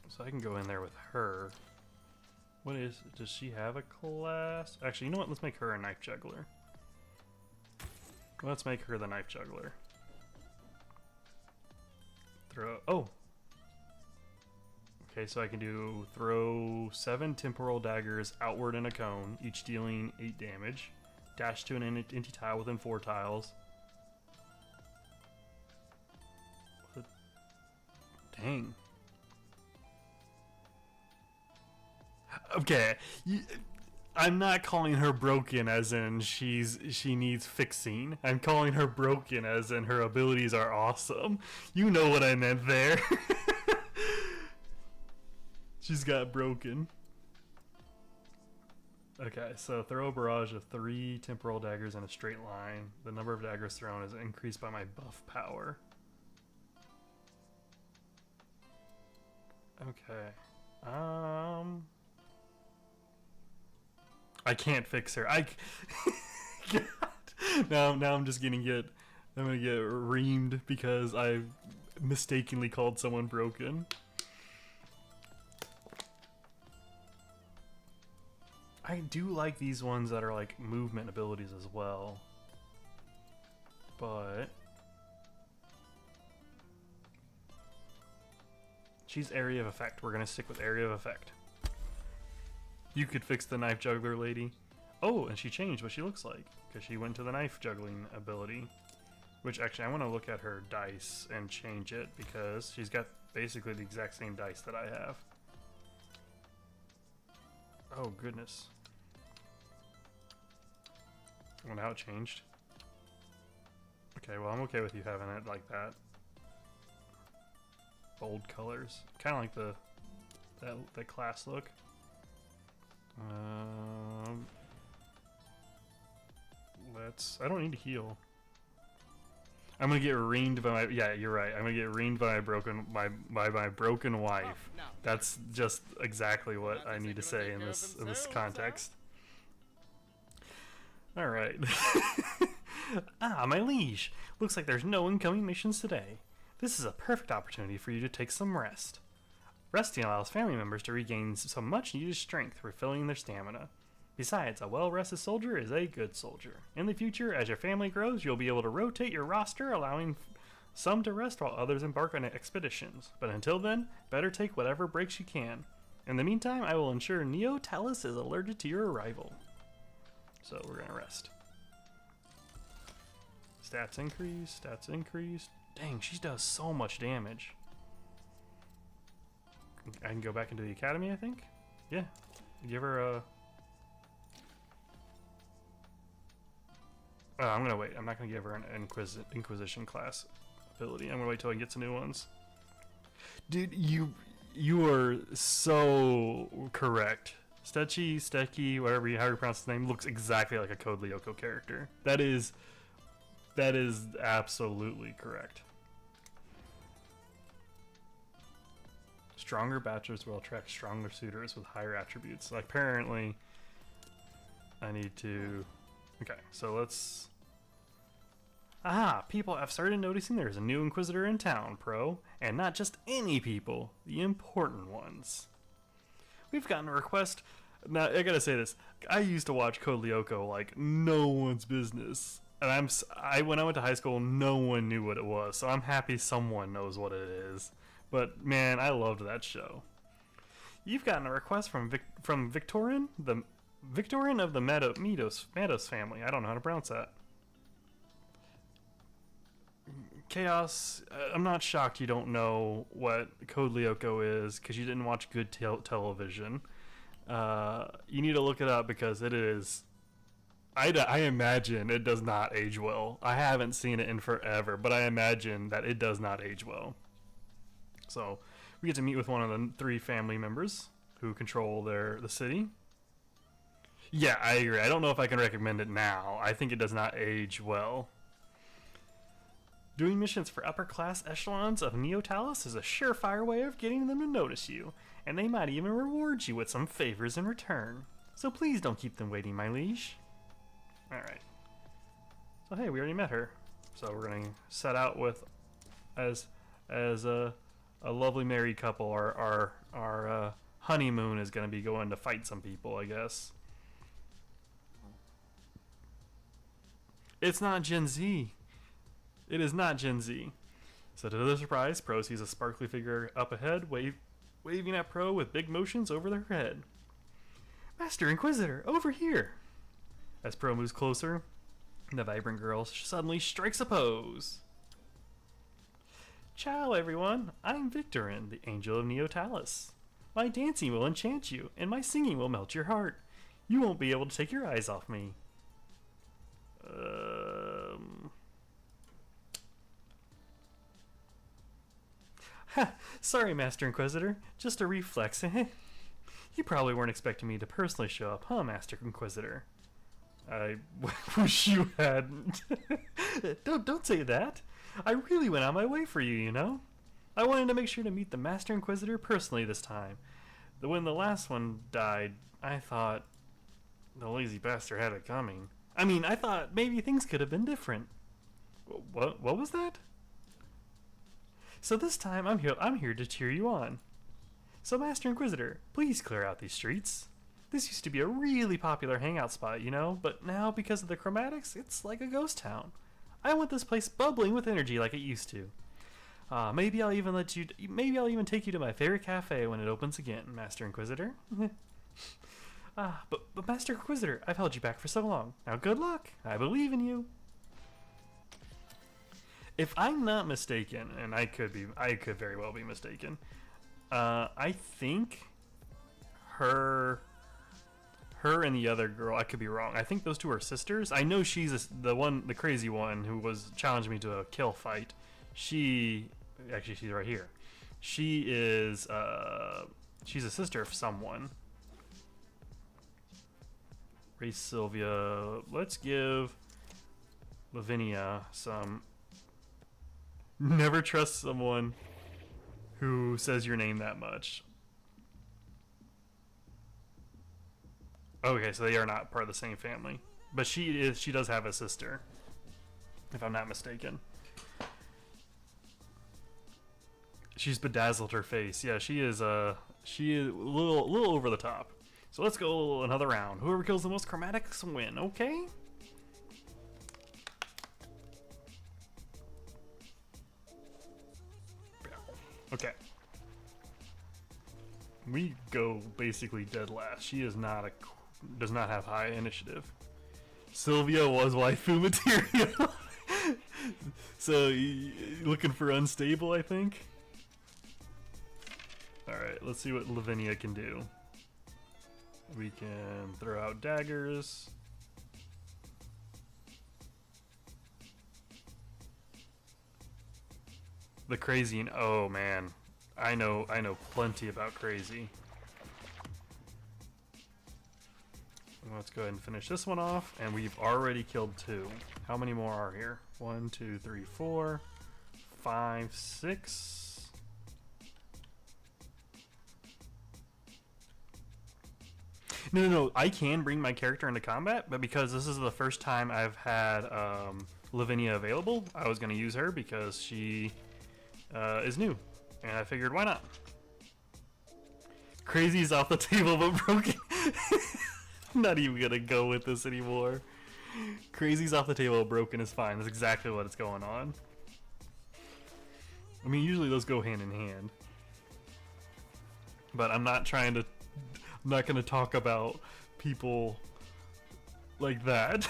so I can go in there with her. Does she have a class? Actually, you know what? Let's make her a Knife Juggler. Let's make her the Knife Juggler. Oh! Okay, so I can throw 7 temporal daggers outward in a cone, each dealing 8 damage. Dash to an empty tile within 4 tiles. Dang. Okay, I'm not calling her broken as in she needs fixing. I'm calling her broken as in her abilities are awesome. You know what I meant there. She's got broken. Okay, so throw a barrage of 3 temporal daggers in a straight line. The number of daggers thrown is increased by my buff power. Okay. I can't fix her. God. Now I'm just I'm gonna get reamed because I mistakenly called someone broken. I do like these ones that are like movement abilities as well. But she's area of effect. We're gonna stick with area of effect. You could fix the Knife Juggler lady. Oh, and she changed what she looks like because she went to the knife juggling ability. Which actually I want to look at her dice and change it because she's got basically the exact same dice that I have. Oh goodness. Well, now it changed. Okay, well I'm okay with you having it like that. Bold colors. Kind of like that class look. I don't need to heal. I'm gonna get reamed by my, yeah, you're right. I'm gonna get reamed by my broken wife. That's just exactly what I need to say in this context. All right. Ah, my liege. Looks like there's no incoming missions today. This is a perfect opportunity for you to take some rest. Resting allows family members to regain some much-needed strength, refilling their stamina. Besides, a well-rested soldier is a good soldier. In the future, as your family grows, you'll be able to rotate your roster, allowing some to rest while others embark on expeditions. But until then, better take whatever breaks you can. In the meantime, I will ensure Neo Talus is alerted to your arrival. So we're gonna rest. Stats increase, stats increase. Dang, she does so much damage. I can go back into the academy, I think? Yeah. Give her a... Oh, I'm gonna wait. I'm not gonna give her an Inquisition class ability. I'm gonna wait till I get some new ones. Dude, you are so correct. Steki, whatever how you pronounce his name, looks exactly like a Code Lyoko character. That is absolutely correct. Stronger bachelors will attract stronger suitors with higher attributes. Like, apparently, I need to... Okay, so let's... Aha! People have started noticing there's a new Inquisitor in town, Pro. And not just any people, the important ones. We've gotten a request... Now, I gotta say this. I used to watch Code Lyoko like no one's business. And when I went to high school, no one knew what it was. So I'm happy someone knows what it is. But man, I loved that show. You've gotten a request from Victorin, the Victorian of the Meadows family. I don't know how to pronounce that. Chaos. I'm not shocked you don't know what Code Lyoko is because you didn't watch good television. You need to look it up because it is. I imagine it does not age well. I haven't seen it in forever, but I imagine that it does not age well. So we get to meet with one of the 3 family members who control the city. Yeah, I agree. I don't know if I can recommend it now. I think it does not age well. Doing missions for upper class echelons of Neotalis is a surefire way of getting them to notice you, and they might even reward you with some favors in return. So please don't keep them waiting, my liege. Alright. So hey, we already met her. So we're gonna set out with as a lovely married couple. Our honeymoon is gonna be going to fight some people, I guess. It's not Gen Z. It is not Gen Z. So to their surprise, Pro sees a sparkly figure up ahead, waving at Pro with big motions over their head. Master Inquisitor, over here! As Pro moves closer, the vibrant girl suddenly strikes a pose. Ciao everyone, I'm Victorin, the Angel of Neotalis. My dancing will enchant you, and my singing will melt your heart. You won't be able to take your eyes off me. Ha! Sorry, Master Inquisitor. Just a reflex, eh? You probably weren't expecting me to personally show up, huh, Master Inquisitor? I wish you hadn't. Don't say that. I really went out my way for you, you know? I wanted to make sure to meet the Master Inquisitor personally this time. When the last one died, I thought the lazy bastard had it coming. I mean, I thought maybe things could have been different. What was that? So this time I'm here to cheer you on. So Master Inquisitor, please clear out these streets. This used to be a really popular hangout spot, you know, but now because of the chromatics, it's like a ghost town. I want this place bubbling with energy like it used to. Maybe I'll even take you to my favorite cafe when it opens again, Master Inquisitor. But Master Inquisitor, I've held you back for so long. Now good luck. I believe in you. If I'm not mistaken, and I could very well be mistaken, I think her and the other girl, I could be wrong. I think those 2 are sisters. I know she's the crazy one who was challenging me to a kill fight. She's right here. She's a sister of someone. Race Sylvia. Let's give Lavinia some. Never trust someone who says your name that much. Okay, so they are not part of the same family, but she does have a sister, if I'm not mistaken. She's bedazzled her face. Yeah, she is a little over the top. So let's go another round. Whoever kills the most chromatics win, okay? Okay. We go basically dead last. She is does not have high initiative. Sylvia was waifu material. So looking for unstable, I think. All right, let's see what Lavinia can do. We can throw out daggers. The crazy, and oh man, I know plenty about crazy. Let's go ahead and finish this one off, and we've already killed 2. How many more are here? 1, 2, 3, 4, 5, 6. No. I can bring my character into combat, but because this is the first time I've had Lavinia available, I was going to use her because she is new, and I figured why not. Crazy's off the table but broken. I'm not even gonna go with this anymore. Crazy's off the table, broken is fine. That's exactly what is going on. I mean, usually those go hand in hand, but I'm not gonna talk about people like that.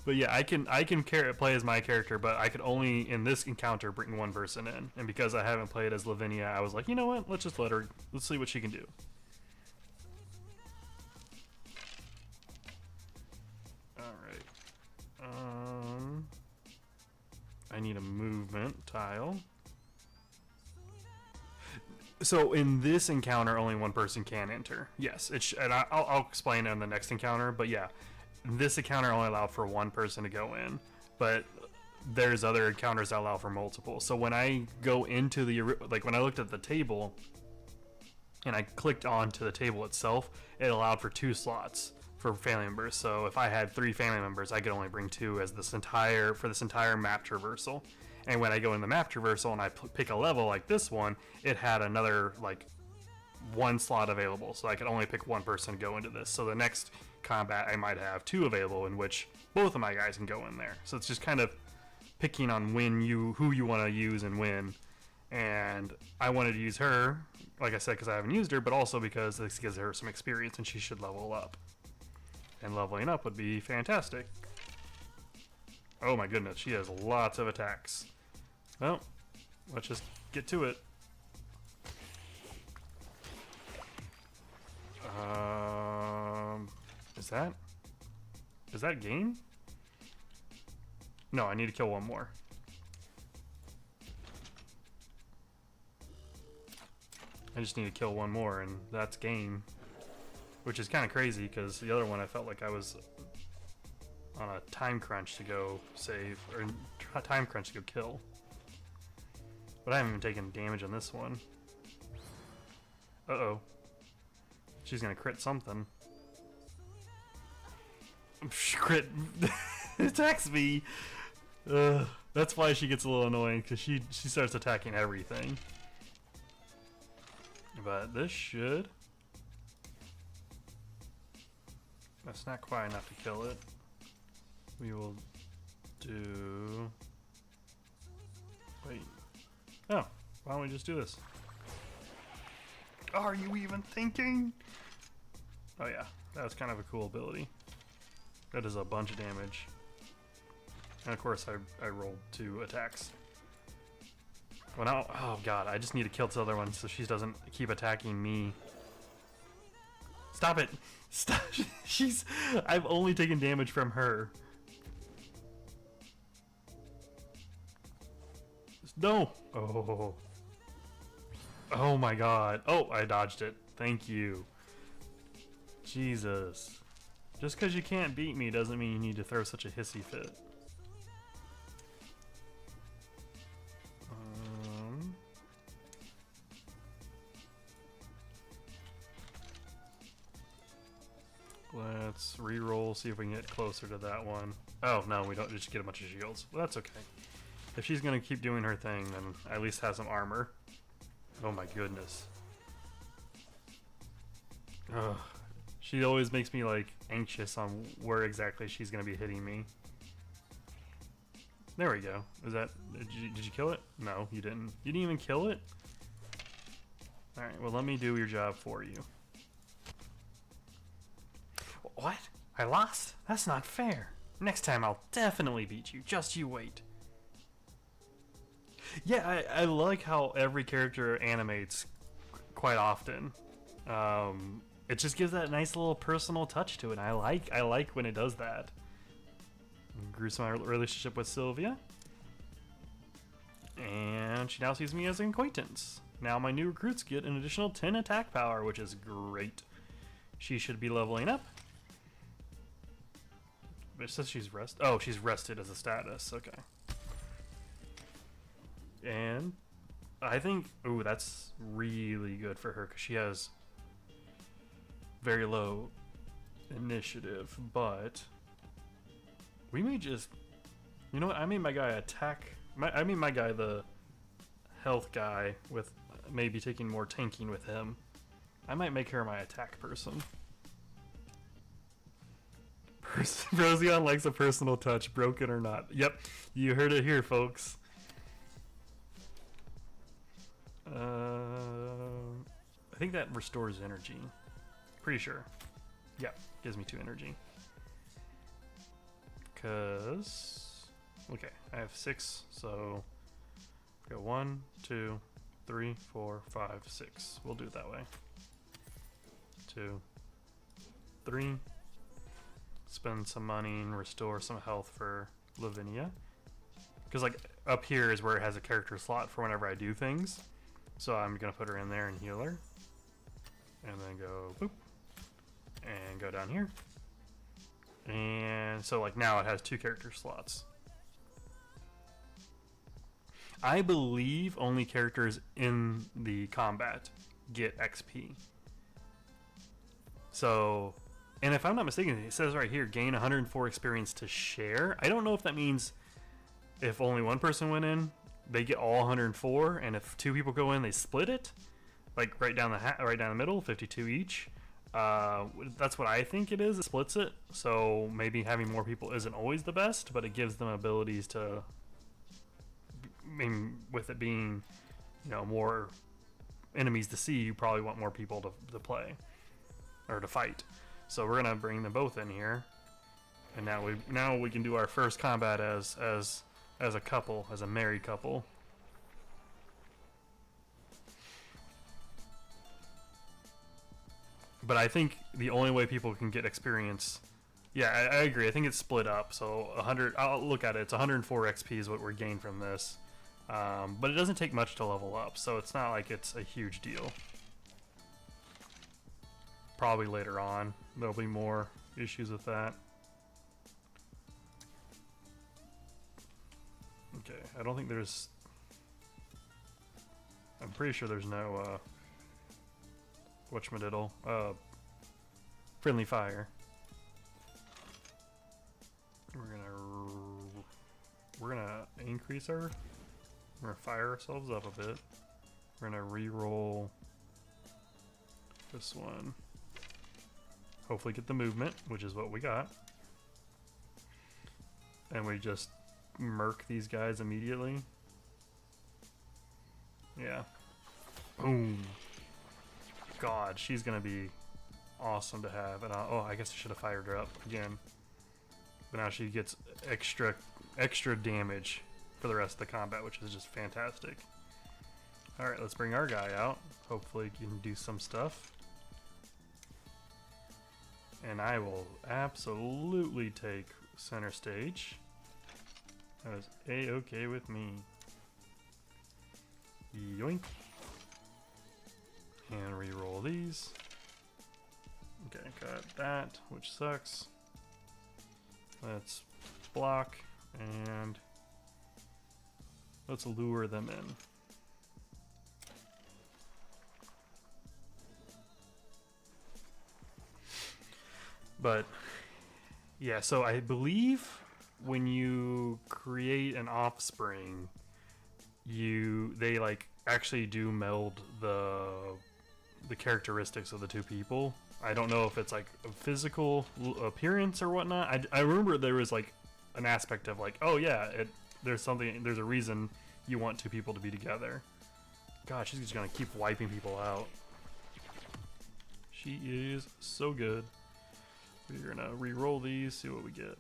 But yeah, I can play as my character, but I could only in this encounter bring one person in. And because I haven't played as Lavinia, I was like, you know what? Let's just let's see what she can do. All right. I need a movement tile. So in this encounter, only one person can enter. Yes, and I'll explain it in the next encounter. But yeah, this encounter only allowed for one person to go in, but there's other encounters that allow for multiple. So when I go into when I looked at the table and I clicked onto the table itself, it allowed for 2 slots for family members. So if I had 3 family members, I could only bring 2 as this entire map traversal. And when I go in the map traversal and I pick a level like this one, it had another 1 slot available, so I could only pick one person to go into this. So the next combat I might have 2 available in which both of my guys can go in there. So it's just kind of picking on who you want to use and when. And I wanted to use her, like I said, because I haven't used her, but also because this gives her some experience and she should level up. And leveling up would be fantastic. Oh my goodness, she has lots of attacks. Well, let's just get to it. Is that game? No, I need to kill one more. I just need to kill one more, and that's game. Which is kind of crazy, because the other one I felt like I was on a time crunch to go save, or a time crunch to go kill. But I haven't even taken damage on this one. Uh-oh. She's gonna crit something. Crit attacks me. That's why she gets a little annoying, because she starts attacking everything. But this should. That's not quite enough to kill it. We will do. Wait. Oh, why don't we just do this? Are you even thinking? Oh yeah, that's kind of a cool ability. That does a bunch of damage. And of course I rolled 2 attacks. Well now, oh god, I just need to kill this other one so she doesn't keep attacking me. Stop it! Stop! I've only taken damage from her. No! Oh. Oh my god. Oh, I dodged it. Thank you. Jesus. Just because you can't beat me doesn't mean you need to throw such a hissy fit. Let's re-roll, see if we can get closer to that one. Oh, no, we don't just get a bunch of shields. Well, that's okay. If she's going to keep doing her thing, then I at least have some armor. Oh my goodness. Ugh. She always makes me, anxious on where exactly she's going to be hitting me. There we go. Is that... Did you kill it? No, you didn't. You didn't even kill it? Alright, well, let me do your job for you. What? I lost? That's not fair. Next time I'll definitely beat you. Just you wait. Yeah, I like how every character animates quite often. It just gives that nice little personal touch to it. I like when it does that. Grew my relationship with Sylvia. And she now sees me as an acquaintance. Now my new recruits get an additional 10 attack power, which is great. She should be leveling up. It says she's rested. Oh, she's rested as a status. Okay. And I think, ooh, that's really good for her because she has very low initiative. But we may just, you know what? I made my guy attack. I made my guy the health guy with maybe taking more tanking with him. I might make her my attack person. Roseon likes a personal touch, broken or not. Yep, you heard it here, folks. I think that restores energy. Pretty sure. Yeah, gives me 2 energy. Cause okay, I have 6, so go 1, 2, 3, 4, 5, 6. We'll do it that way. 2, 3. Spend some money and restore some health for Lavinia. Because like up here is where it has a character slot for whenever I do things. So I'm gonna put her in there and heal her. And then go boop. And go down here. And so like now it has 2 character slots. I believe only characters in the combat get XP. So, and if I'm not mistaken, it says right here, gain 104 experience to share. I don't know if that means if only one person went in, they get all 104, and if 2 people go in, they split it, like right down the middle, 52 each. That's what I think it is. It splits it, so maybe having more people isn't always the best, but it gives them abilities to. I mean, with it being, you know, more enemies to see, you probably want more people to play or to fight. So we're gonna bring them both in here, and now we can do our first combat as a couple, as a married couple. But I think the only way people can get experience, yeah, I agree. I think it's split up. So 100. I'll look at it. It's 104 XP is what we're gained from this. But it doesn't take much to level up, so it's not like it's a huge deal. Probably later on there'll be more issues with that. Okay, I don't think there's. I'm pretty sure there's no whatchamadiddle, friendly fire. We're gonna increase our. We're gonna fire ourselves up a bit. We're gonna re-roll this one. Hopefully get the movement, which is what we got. And we just murk these guys immediately. Yeah. Boom. God, she's gonna be awesome to have. And oh, I guess I should have fired her up again. But now she gets extra damage for the rest of the combat, which is just fantastic. Alright, let's bring our guy out. Hopefully he can do some stuff. And I will absolutely take center stage. That is A-okay with me. Yoink. And re-roll these. Okay, got that, which sucks. Let's block and let's lure them in. But yeah, so I believe when you create an offspring, they like actually do meld the characteristics of the 2 people. I don't know if it's like a physical appearance or whatnot. I remember there was like an aspect of like, oh yeah, there's a reason you want 2 people to be together. God, she's just gonna keep wiping people out. She is so good. We're gonna re-roll these, see what we get.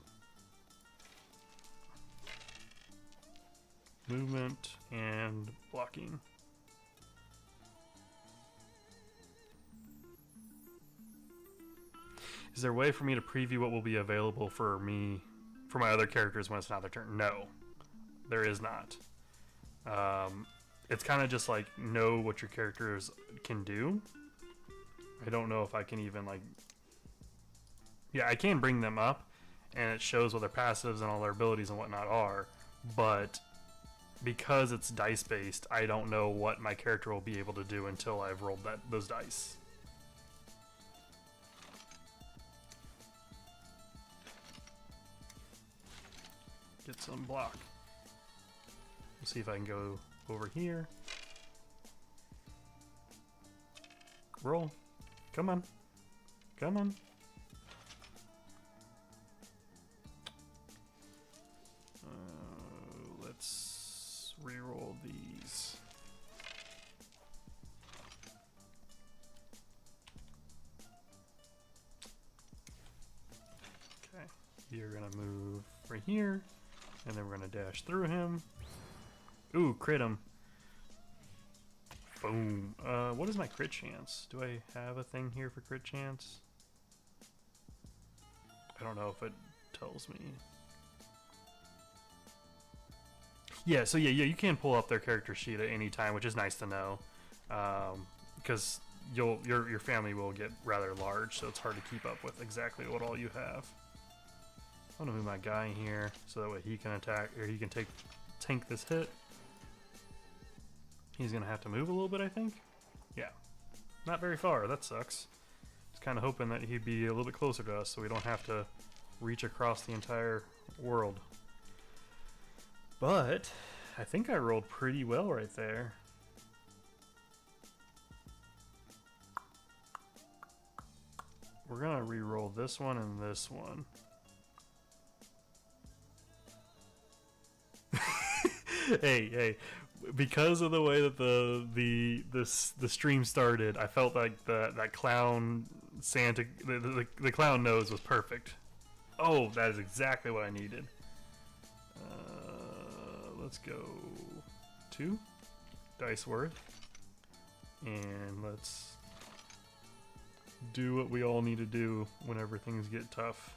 Movement and blocking. Is there a way for me to preview what will be available for me, for my other characters when it's not their turn? No, there is not. It's kind of just like know what your characters can do. I don't know if I can even like. Yeah, I can bring them up, and it shows what their passives and all their abilities and whatnot are, but because it's dice based, I don't know what my character will be able to do until I've rolled those dice. Get some block. Let's see if I can go over here. Roll. Come on. Come on. Let's re-roll these. You're gonna move right here, and then we're gonna dash through him. Ooh, crit him. Boom. What is my crit chance? Do I have a thing here for crit chance? I don't know if it tells me. Yeah, so yeah, you can pull up their character sheet at any time, which is nice to know, because your family will get rather large, so it's hard to keep up with exactly what all you have. I'm gonna move my guy here so that way he can attack, or he can tank this hit. He's gonna have to move a little bit, I think. Yeah, not very far. That sucks. Just kind of hoping that he'd be a little bit closer to us, so we don't have to reach across the entire world. But I think I rolled pretty well right there. We're gonna re-roll this one and this one. Hey, because of the way that the stream started, I felt like that clown Santa, the clown nose was perfect. Oh, that is exactly what I needed. Let's go 2 dice worth, and let's do what we all need to do whenever things get tough.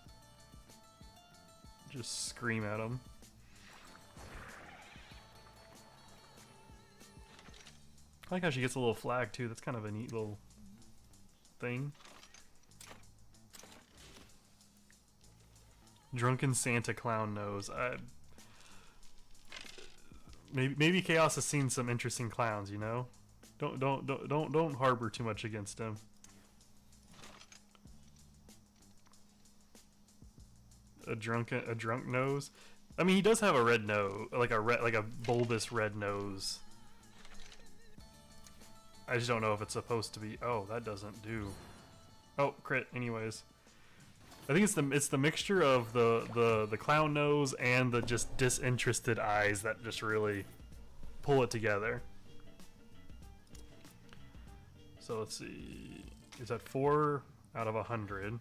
Just scream at them. I like how she gets a little flag too. That's kind of a neat little thing. Drunken Santa clown nose. Maybe Chaos has seen some interesting clowns, you know? Don't harbor too much against him. A drunk nose. I mean, he does have a red nose, like a bulbous red nose. I just don't know if it's supposed to be. Oh, that doesn't do. Oh, crit. Anyways, I think it's the mixture of the clown nose and the just disinterested eyes that just really pull it together. So let's see. Is that 4 out of 100?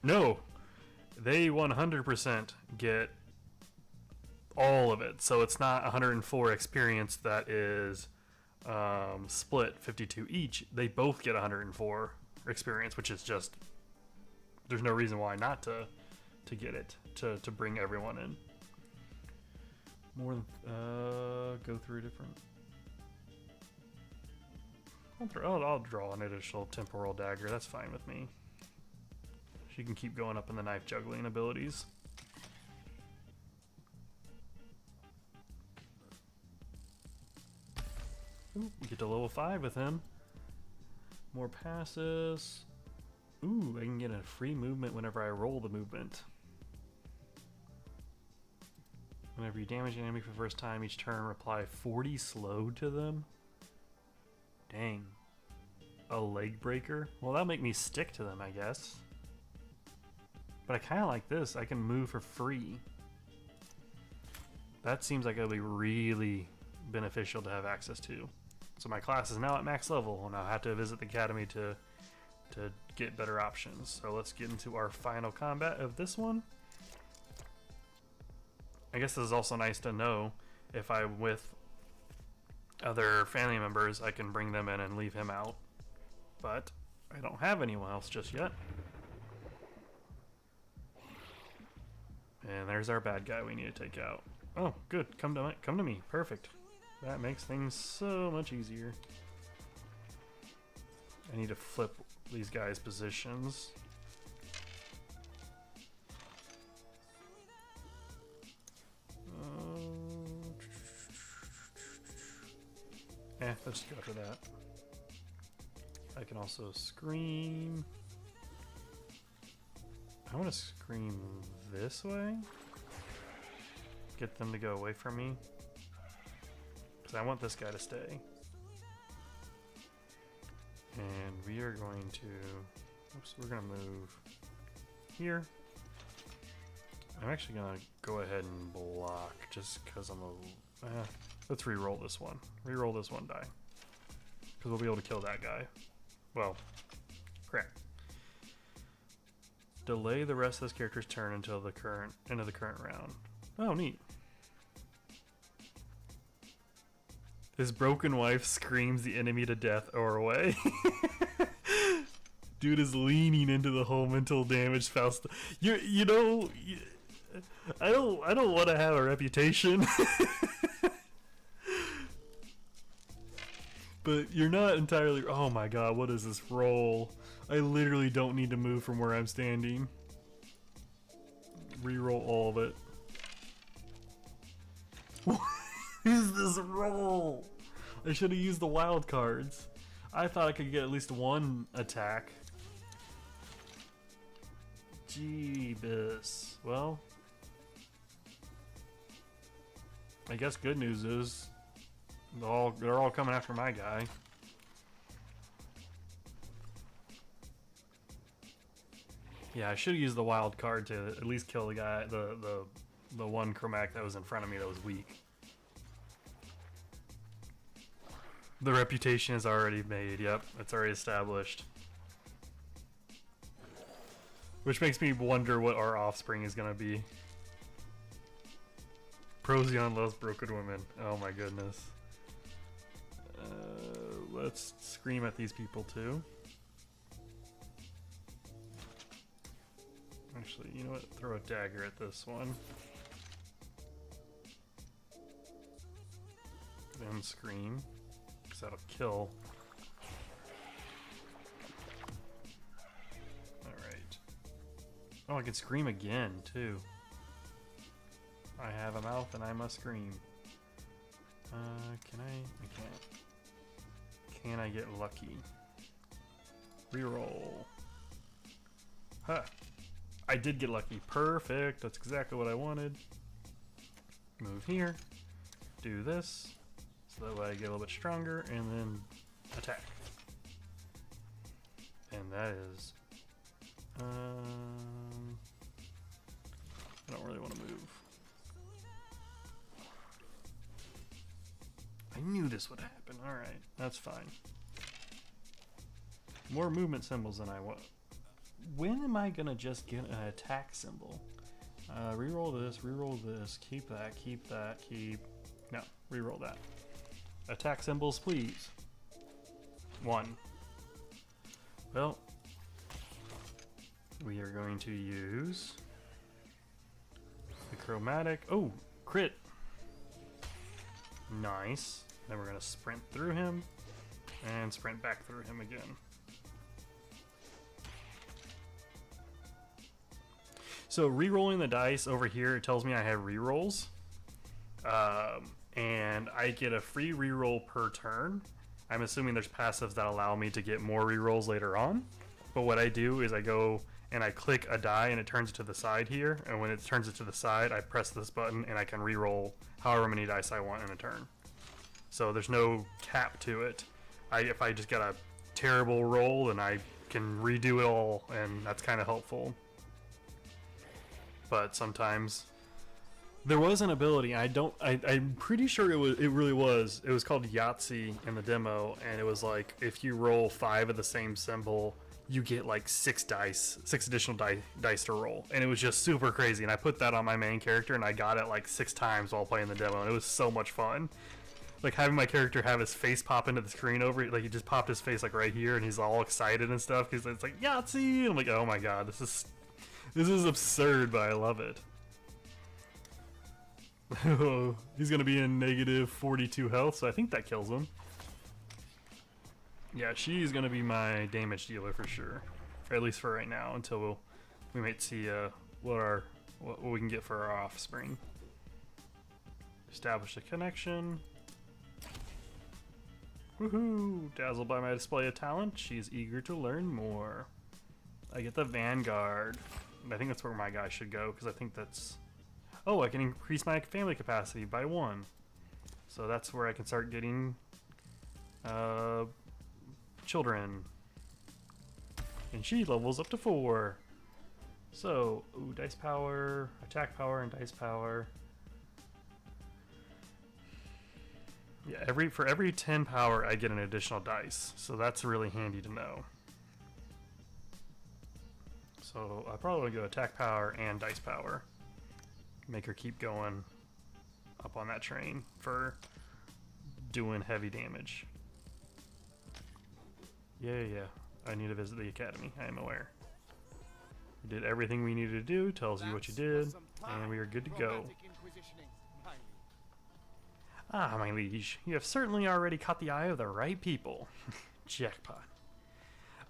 No, they 100% get all of it. So it's not 104 experience that is split 52 each. They both get 104 experience, which is just, there's no reason why not to get it, to bring everyone in. More than go through different. I'll draw an additional temporal dagger. That's fine with me. She can keep going up in the knife juggling abilities. Ooh, we get to level 5 with him. More passes. Ooh, I can get a free movement whenever I roll the movement. Whenever you damage an enemy for the first time each turn, apply 40 slow to them. Dang. A leg breaker? Well, that'll make me stick to them, I guess. But I kind of like this. I can move for free. That seems like it'll be really beneficial to have access to. So my class is now at max level, and I'll have to visit the academy to get better options. So let's get into our final combat of this one. I guess this is also nice to know if I'm with other family members, I can bring them in and leave him out. But I don't have anyone else just yet. And there's our bad guy we need to take out. Oh, good. Come to me. Perfect. That makes things so much easier. I need to flip these guys' positions. Let's go for that. I can also scream. I want to scream this way. Get them to go away from me. Because I want this guy to stay. And we are going to... Oops, we're going to move here. I'm actually going to go ahead and block just because I'm a... let's re-roll this one. Re-roll this one die. Because we'll be able to kill that guy. Well, crap. Delay the rest of this character's turn until the end of the current round. Oh, neat. His broken wife screams the enemy to death or away. Dude is leaning into the whole mental damage Faust. You know, I don't want to have a reputation. But you're not entirely. Oh my god, what is this roll? I literally don't need to move from where I'm standing. Reroll all of it. What is this roll? I should have used the wild cards. I thought I could get at least one attack. Jeebus. Well, I guess good news is they're all coming after my guy. Yeah, I should have used the wild card to at least kill the guy, the one chromatic that was in front of me that was weak. The reputation is already made. Yep, it's already established. Which makes me wonder what our offspring is gonna be. Procyon loves broken women. Oh my goodness. Let's scream at these people too. Actually, you know what? Throw a dagger at this one. Then scream, because that'll kill. Alright. Oh, I can scream again, too. I have a mouth and I must scream. Can I can't. Can I get lucky? Reroll. Huh. I did get lucky. Perfect. That's exactly what I wanted. Move here. Do this. So that way I get a little bit stronger. And then attack. And that is... I don't really want to move. I knew this would happen. Alright. That's fine. More movement symbols than I want. When am I gonna just get an attack symbol? Reroll this, keep that, keep... No, reroll that. Attack symbols, please. 1. Well, we are going to use the chromatic. Oh, crit. Nice. Then we're gonna sprint through him and sprint back through him again. So re-rolling the dice over here, it tells me I have re-rolls. And I get a free re-roll per turn. I'm assuming there's passives that allow me to get more re-rolls later on. But what I do is I go and I click a die and it turns it to the side here. And when it turns it to the side, I press this button and I can re-roll however many dice I want in a turn. So there's no cap to it. If I just get a terrible roll, then I can redo it all, and that's kind of helpful. But sometimes there was an ability. I'm pretty sure it really was. It was called Yahtzee in the demo, and it was like if you roll 5 of the same symbol, you get like 6 additional dice to roll, and it was just super crazy. And I put that on my main character, and I got it like 6 times while playing the demo, and it was so much fun. Like having my character have his face pop into the screen over, like he just popped his face like right here, and he's all excited and stuff because it's like Yahtzee. And I'm like, oh my god, this is absurd, but I love it. Oh, he's gonna be in negative 42 health, so I think that kills him. Yeah, she's gonna be my damage dealer for sure, or at least for right now, until we might see what we can get for our offspring. Establish a connection. Woohoo! Dazzled by my display of talent, she's eager to learn more. I get the Vanguard. I think that's where my guy should go, because I think that's... Oh, I can increase my family capacity by 1. So that's where I can start getting children. And she levels up to 4. So, ooh, dice power, attack power, and dice power. Yeah, for every 10 power, I get an additional dice. So that's really handy to know. So I probably would go attack power and dice power. Make her keep going up on that train for doing heavy damage. Yeah. I need to visit the academy. I am aware. We did everything we needed to do. Tells you what you did, and we are good to go. Ah, my liege, you have certainly already caught the eye of the right people. Jackpot.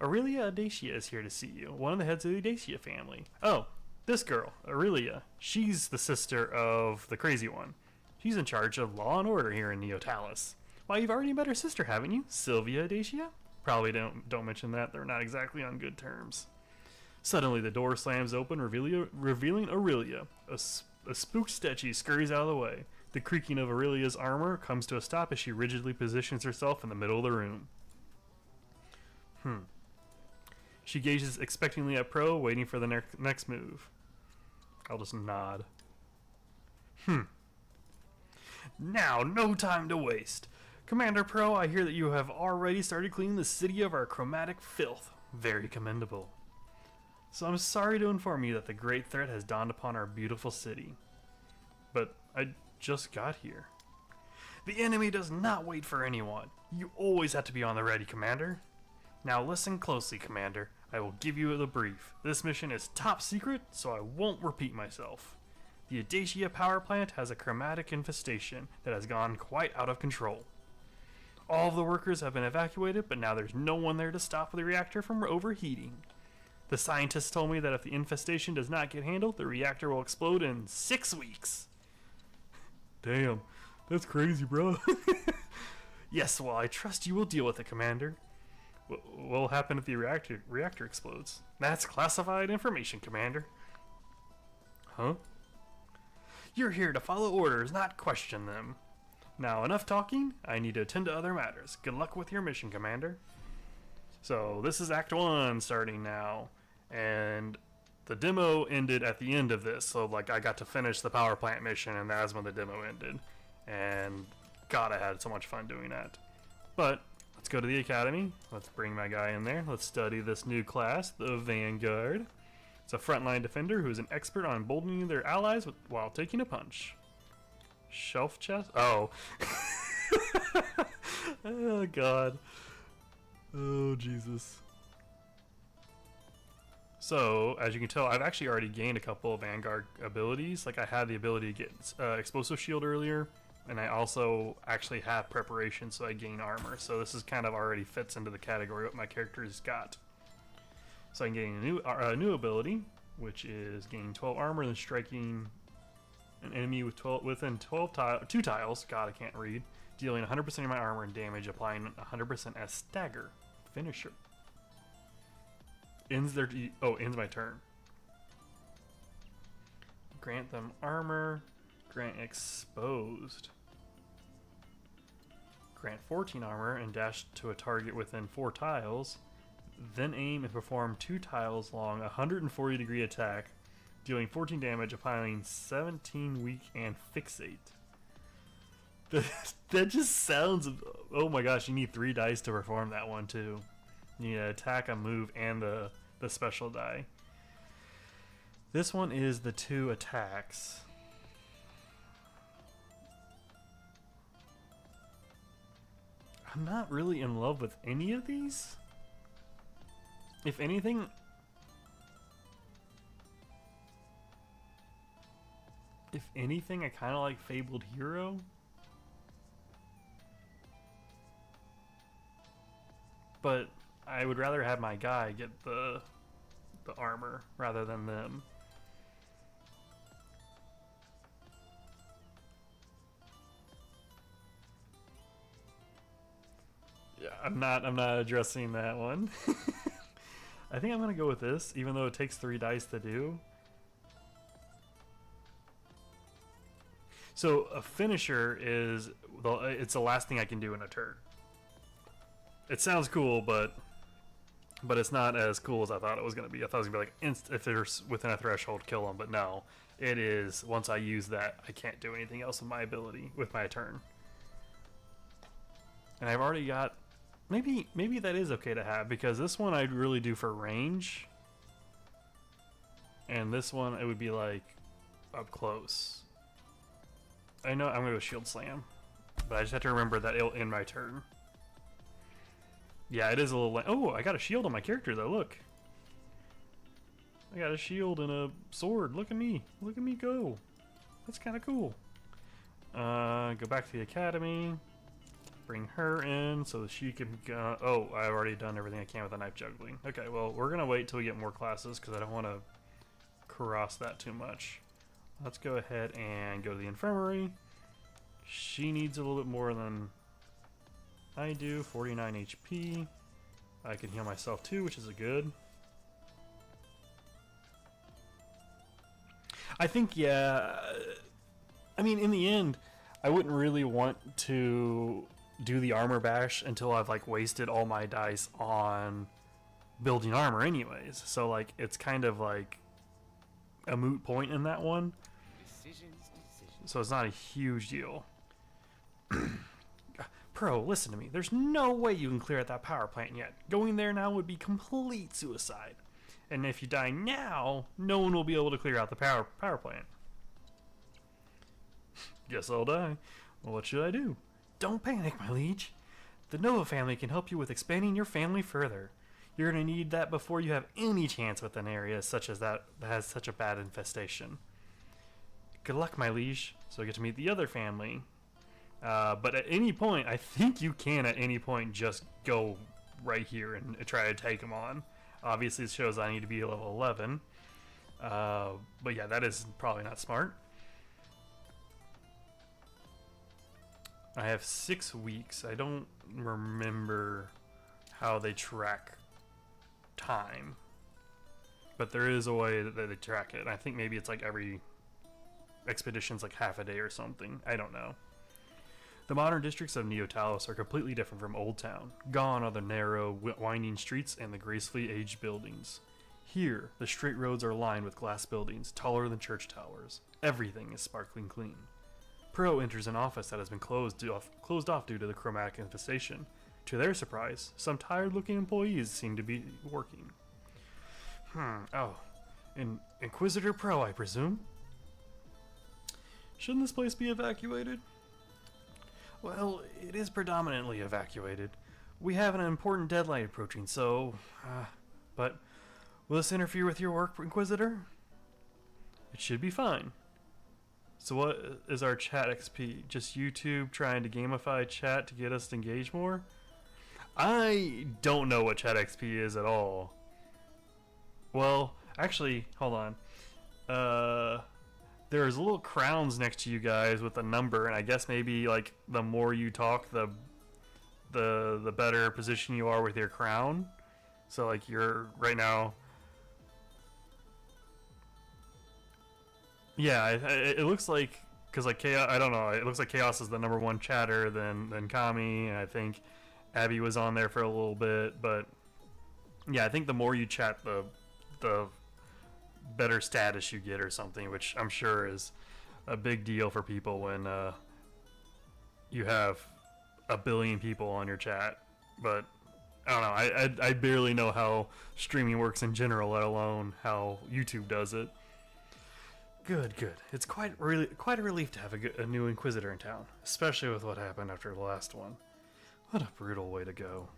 Aurelia Audacia is here to see you, one of the heads of the Audacia family. Oh, this girl, Aurelia. She's the sister of the crazy one. She's in charge of law and order here in Neotalis. Why, you've already met her sister, haven't you? Sylvia Audacia? Probably don't mention that. They're not exactly on good terms. Suddenly, the door slams open, revealing Aurelia. A spooked statue scurries out of the way. The creaking of Aurelia's armor comes to a stop as she rigidly positions herself in the middle of the room. She gazes expectantly at Pro, waiting for the next move. I'll just nod. Now, no time to waste. Commander Pro, I hear that you have already started cleaning the city of our chromatic filth. Very commendable. So I'm sorry to inform you that the great threat has dawned upon our beautiful city. But I just got here. The enemy does not wait for anyone. You always have to be on the ready, Commander. Now listen closely, Commander. I will give you the brief. This mission is top secret, so I won't repeat myself. The Audacia power plant has a chromatic infestation that has gone quite out of control. All of the workers have been evacuated, but now there's no one there to stop the reactor from overheating. The scientists told me that if the infestation does not get handled, the reactor will explode in 6 weeks. Damn, that's crazy, bro. Yes, well, I trust you will deal with it, Commander. What will happen if the reactor explodes? That's classified information, Commander. Huh? You're here to follow orders, not question them. Now, enough talking. I need to attend to other matters. Good luck with your mission, Commander. So, this is Act 1 starting now. And the demo ended at the end of this. So, like, I got to finish the power plant mission, and that's when the demo ended. And, God, I had so much fun doing that. But, let's go to the academy. Let's bring my guy in there. Let's study this new class, the Vanguard. It's a frontline defender who is an expert on emboldening their allies while taking a punch. Shelf chest? Oh. Oh, God. Oh, Jesus. So, as you can tell, I've actually already gained a couple of Vanguard abilities. Like, I had the ability to get Explosive Shield earlier, and I also actually have Preparation, so I gain armor. So this is kind of already fits into the category what my character's got. So I can gain a new ability, which is gaining 12 armor and striking an enemy within 2 tiles. God, I can't read. Dealing 100% of my armor and damage, applying 100% as stagger. Finisher. Ends my turn. Grant them armor. Grant exposed. Grant 14 armor and dash to a target within 4 tiles. Then aim and perform 2 tiles long 140-degree attack, dealing 14 damage, applying 17 weak and fixate. That just sounds... Oh my gosh, you need 3 dice to perform that one too. You need to attack, a move, and the special die. This one is the 2 attacks. I'm not really in love with any of these. If anything... I kind of like Fabled Hero. But I would rather have my guy get the armor rather than them. Yeah, I'm not addressing that one. I think I'm gonna go with this, even though it takes 3 dice to do. So a finisher is it's the last thing I can do in a turn. It sounds cool, but it's not as cool as I thought it was gonna be. I thought it was gonna be like if they're within a threshold, kill them. But no, it is once I use that, I can't do anything else with my ability with my turn. And I've already got. Maybe that is okay to have, because this one I'd really do for range. And this one, it would be like up close. I know I'm gonna go shield slam, but I just have to remember that it'll end my turn. Yeah, it is a little. Oh, I got a shield on my character though. Look, I got a shield and a sword. Look at me. Look at me go. That's kind of cool. Go back to the academy. Bring her in so that she can go. Oh, I've already done everything I can with the knife juggling. Okay, well, we're gonna wait till we get more classes because I don't want to cross that too much. Let's go ahead and go to the infirmary. She needs a little bit more than I do. 49 HP. I can heal myself too, which is a good. I think, yeah. I mean, in the end, I wouldn't really want to do the armor bash until I've like wasted all my dice on building armor anyways. So like it's kind of like a moot point in that one. So it's not a huge deal. Pro, listen to me. There's no way you can clear out that power plant yet. Going there now would be complete suicide. And if you die now, no one will be able to clear out the power plant. Guess I'll die. Well, what should I do? Don't panic, my liege. The Nova family can help you with expanding your family further. You're going to need that before you have any chance with an area such as that has such a bad infestation. Good luck, my liege. So I get to meet the other family. But at any point, I think you can at any point just go right here and try to take them on. Obviously, it shows I need to be level 11. But yeah, that is probably not smart. I have 6 weeks. I don't remember how they track time. But there is a way that they track it. And I think maybe it's like every expedition's like half a day or something. I don't know. The modern districts of Neo-Talos are completely different from Old Town. Gone are the narrow, winding streets and the gracefully aged buildings. Here, the straight roads are lined with glass buildings, taller than church towers. Everything is sparkling clean. Pro enters an office that has been closed off due to the chromatic infestation. To their surprise, some tired-looking employees seem to be working. Oh. Inquisitor Pro, I presume? Shouldn't this place be evacuated? Well, it is predominantly evacuated. We have an important deadline approaching, so... but will this interfere with your work, Inquisitor? It should be fine. So what is our chat XP? Just YouTube trying to gamify chat to get us to engage more? I don't know what chat XP is at all. Well, actually, hold on. There's little crowns next to you guys with a number, and I guess maybe like the more you talk, the better position you are with your crown. So like you're right now. Yeah, it looks like, because like Chaos, I don't know, it looks like Chaos is the #1 chatter, then Kami, and I think Abby was on there for a little bit, but yeah, I think the more you chat, the better status you get or something, which I'm sure is a big deal for people when you have 1 billion people on your chat. But I don't know, I barely know how streaming works in general, let alone how YouTube does it. Good. It's quite a relief to have a new Inquisitor in town, especially with what happened after the last one. What a brutal way to go.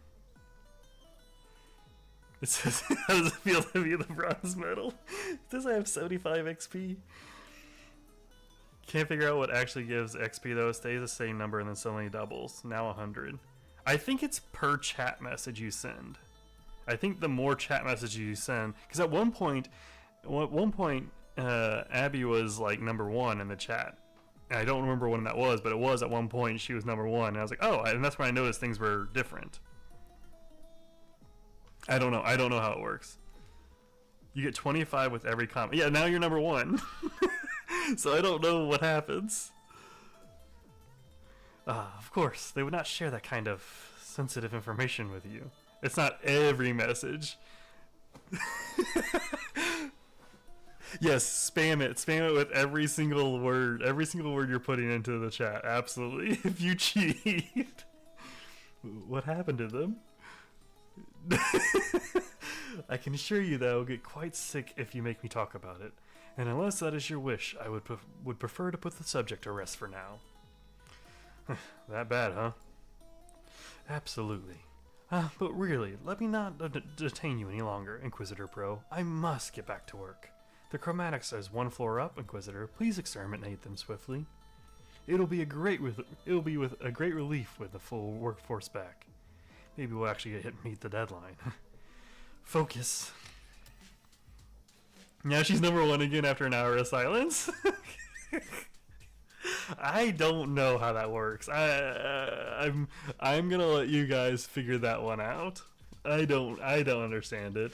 It says, how does it feel to be the bronze medal? It says I have 75 XP. Can't figure out what actually gives XP though. It stays the same number and then suddenly doubles. Now 100. I think it's per chat message you send. I think the more chat messages you send, because at one point, Abby was like #1 in the chat. And I don't remember when that was, but it was at one point she was #1. And I was like, oh, and that's when I noticed things were different. I don't know how it works. You get 25 with every comment. Yeah, now you're #1. So I don't know what happens. Of course, they would not share that kind of sensitive information with you. It's not every message. Yes, spam it. Spam it with every single word. Every single word you're putting into the chat. Absolutely. If you cheat. What happened to them? I can assure you that I will get quite sick if you make me talk about it. And unless that is your wish, I would prefer to put the subject to rest for now. That bad, huh? Absolutely. But really, let me not detain you any longer, Inquisitor Pro. I must get back to work. The chromatics is one floor up, Inquisitor. Please exterminate them swiftly. It'll be with a great relief with the full workforce back. Maybe we'll actually meet the deadline. Focus. Now she's number 1 again after an hour of silence. I don't know how that works. I'm gonna let you guys figure that one out. I don't understand it.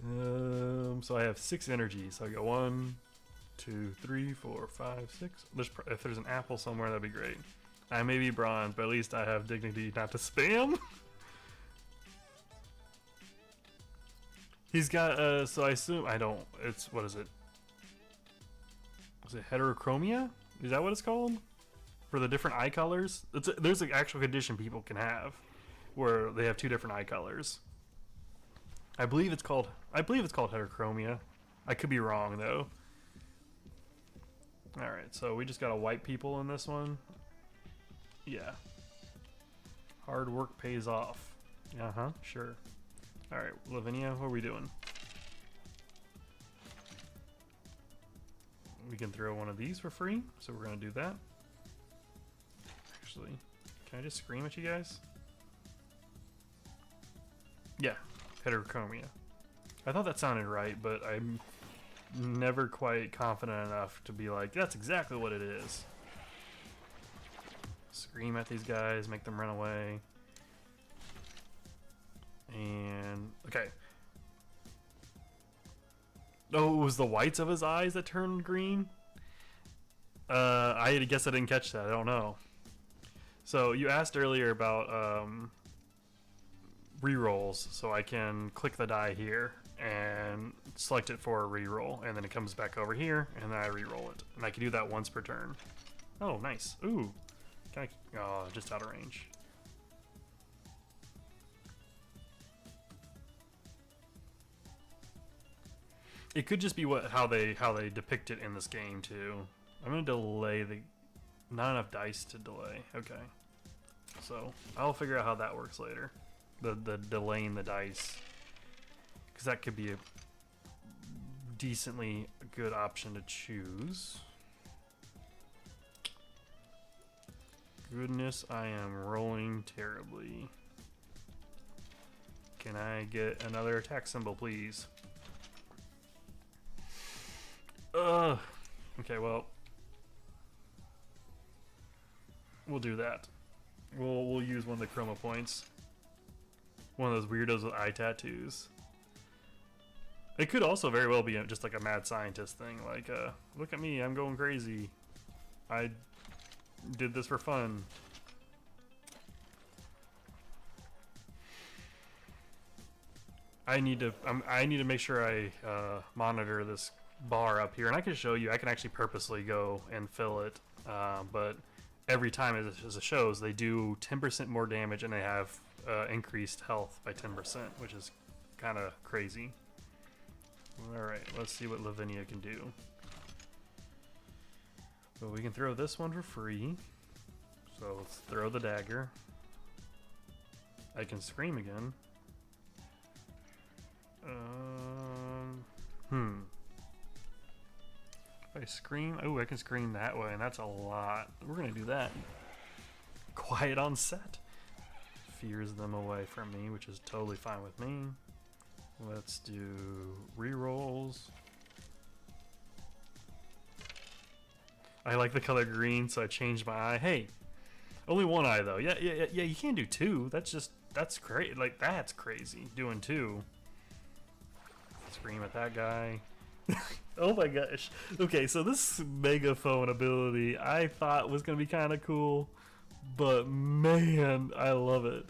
So I have 6 energies. So I got 1, 2, 3, 4, 5, 6. If there's an apple somewhere, that'd be great. I may be bronze, but at least I have dignity not to spam. He's got, so I assume, what is it? Is it heterochromia? Is that what it's called? For the different eye colors? There's an actual condition people can have where they have 2 different eye colors. I believe it's called heterochromia. I could be wrong though. Alright, so we just got a white people in this one. Yeah. Hard work pays off. Uh-huh, sure. Alright, Lavinia, what are we doing? We can throw one of these for free, so we're gonna do that. Actually, can I just scream at you guys? Yeah, heterochromia. I thought that sounded right, but I'm never quite confident enough to be like, that's exactly what it is. Scream at these guys, make them run away. And, okay. Oh, it was the whites of his eyes that turned green? I guess I didn't catch that, I don't know. So, you asked earlier about, rerolls, so I can click the die here and select it for a reroll, and then it comes back over here, and then I reroll it. And I can do that once per turn. Oh, nice. Ooh. Can I, oh, just out of range. It could just be how they depict it in this game too. I'm gonna delay not enough dice to delay. Okay, so I'll figure out how that works later. The delaying the dice, because that could be a decently good option to choose. Goodness, I am rolling terribly. Can I get another attack symbol, please? Okay, well, we'll do that. We'll use one of the chroma points. One of those weirdos with eye tattoos. It could also very well be just like a mad scientist thing, like, look at me, I'm going crazy. I did this for fun. I need to make sure I monitor this bar up here, and I can show you. I can actually purposely go and fill it, but every time as it shows, they do 10% more damage, and they have increased health by 10%, which is kind of crazy. All right, let's see what Lavinia can do. So we can throw this one for free. So let's throw the dagger. I can scream again. If I scream, oh, I can scream that way, and that's a lot. We're gonna do that. Quiet on set. Fears them away from me, which is totally fine with me. Let's do rerolls. I like the color green, so I changed my eye. Hey, only one eye though. Yeah. You can't do 2. That's great. Like, that's crazy. Doing 2. Scream at that guy. Oh my gosh. Okay, so this megaphone ability I thought was gonna be kind of cool, but man, I love it.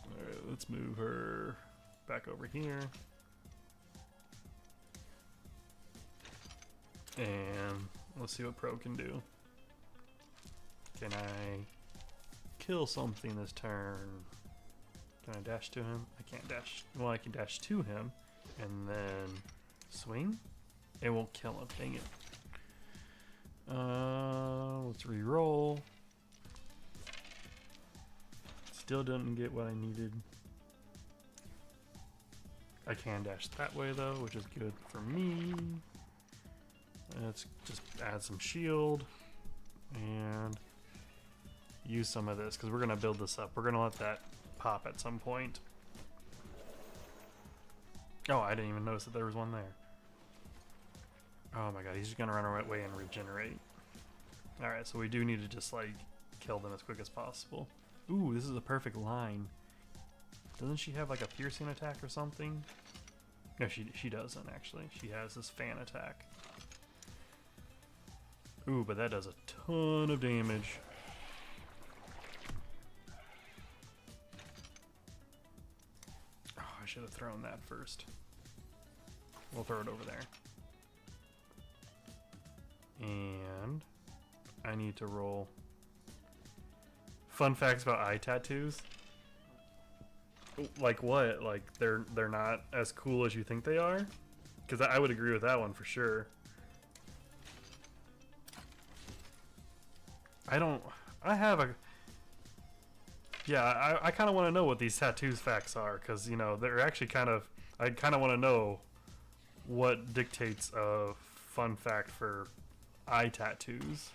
All right, let's move her back over here. And let's see what Pro can do. Can I kill something this turn? Can I dash to him? I can't dash. Well, I can dash to him and then swing. It won't kill him. Dang it. Let's re-roll. Still didn't get what I needed. I can dash that way though, which is good for me. Let's just add some shield and use some of this because we're gonna build this up. We're gonna let that pop at some point. Oh, I didn't even notice that there was one there. Oh my god, he's just gonna run away and regenerate. Alright, so we do need to just like kill them as quick as possible. Ooh, this is a perfect line. Doesn't she have like a piercing attack or something? No, she doesn't actually. She has this fan attack. Ooh, but that does a ton of damage. Oh, I should have thrown that first. We'll throw it over there. And I need to roll. Fun facts about eye tattoos. Like what? Like they're not as cool as you think they are? Because I would agree with that one for sure. I have a... Yeah, I kind of want to know what these tattoos facts are, because, you know, they're actually kind of... I kind of want to know what dictates a fun fact for eye tattoos.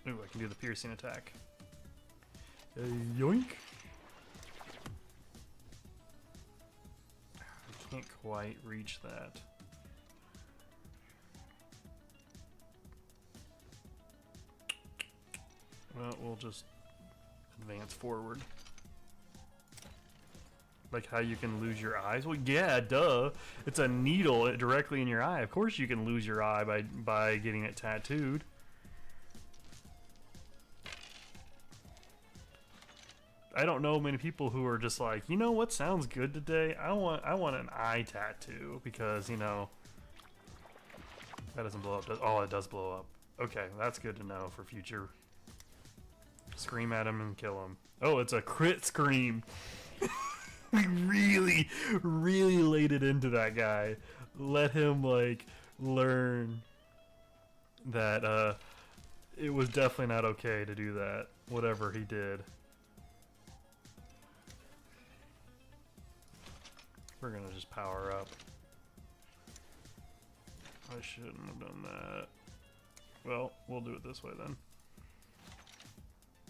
Ooh, I can do the piercing attack. Yoink! I can't quite reach that. Well, we'll just advance forward. Like how you can lose your eyes? Well, yeah, duh. It's a needle directly in your eye. Of course you can lose your eye by getting it tattooed. I don't know many people who are just like, you know what sounds good today? I want an eye tattoo because, you know, that doesn't blow up. Oh, it does blow up. Okay, that's good to know for future. Scream at him and kill him. Oh, it's a crit scream. We really, really laid it into that guy. Let him like learn that it was definitely not okay to do that. Whatever he did. We're gonna just power up. I shouldn't have done that. Well, we'll do it this way then.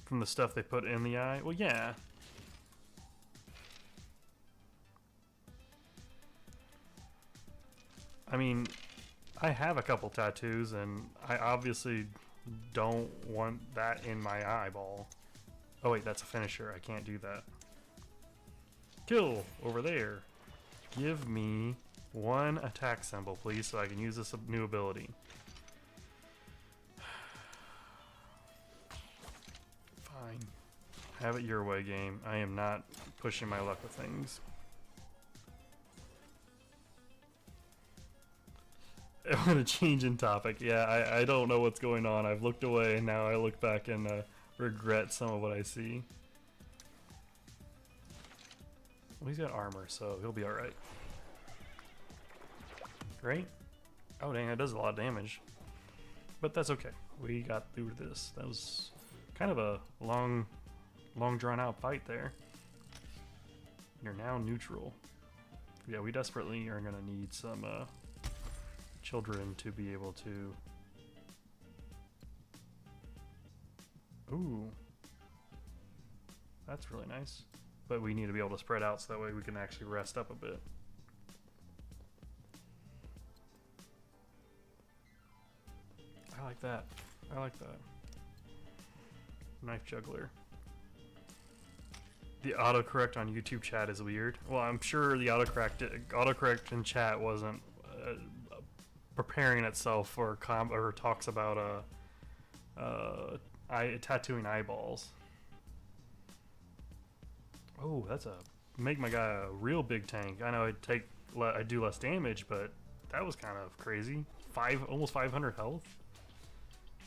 From the stuff they put in the eye? Well, yeah. I mean, I have a couple tattoos, and I obviously don't want that in my eyeball. Oh wait, that's a finisher. I can't do that. Kill over there. Give me one attack symbol, please, so I can use this new ability. Fine. Have it your way, game. I am not pushing my luck with things. I'm gonna change in topic. Yeah, I don't know what's going on. I've looked away, and now I look back and regret some of what I see. Well, he's got armor, so he'll be alright. Right? Oh dang, that does a lot of damage. But that's okay. We got through this. That was kind of a long drawn out fight there. You're now neutral. Yeah, we desperately are gonna need some children to be able to... Ooh. That's really nice. But we need to be able to spread out so that way we can actually rest up a bit. I like that. I like that. Knife juggler. The autocorrect on YouTube chat is weird. Well, I'm sure the autocorrect in chat wasn't preparing itself for or talks about tattooing eyeballs. Oh, that's a make my guy a real big tank. I know I do less damage, but that was kind of crazy. Almost 500 health.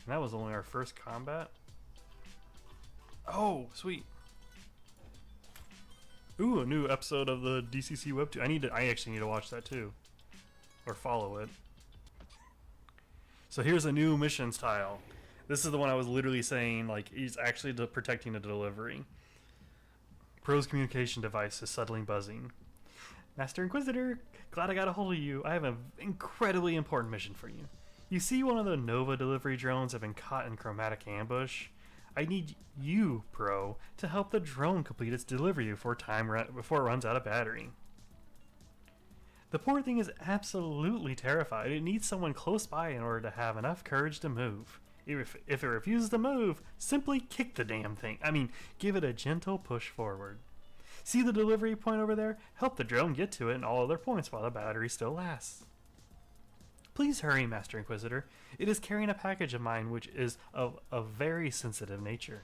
And that was only our first combat. Oh, sweet. Ooh, a new episode of the DCC Webtoon. I actually need to watch that too. Or follow it. So here's a new mission style. This is the one I was literally saying, like, he's actually protecting the delivery. Pro's communication device is suddenly buzzing. Master Inquisitor, glad I got a hold of you. I have an incredibly important mission for you. You see one of the Nova delivery drones have been caught in chromatic ambush? I need you, Pro, to help the drone complete its delivery before it runs out of battery. The poor thing is absolutely terrified. It needs someone close by in order to have enough courage to move. If it refuses to move, simply kick the damn thing. I mean, give it a gentle push forward. See the delivery point over there? Help the drone get to it and all other points while the battery still lasts. Please hurry, Master Inquisitor. It is carrying a package of mine which is of a very sensitive nature.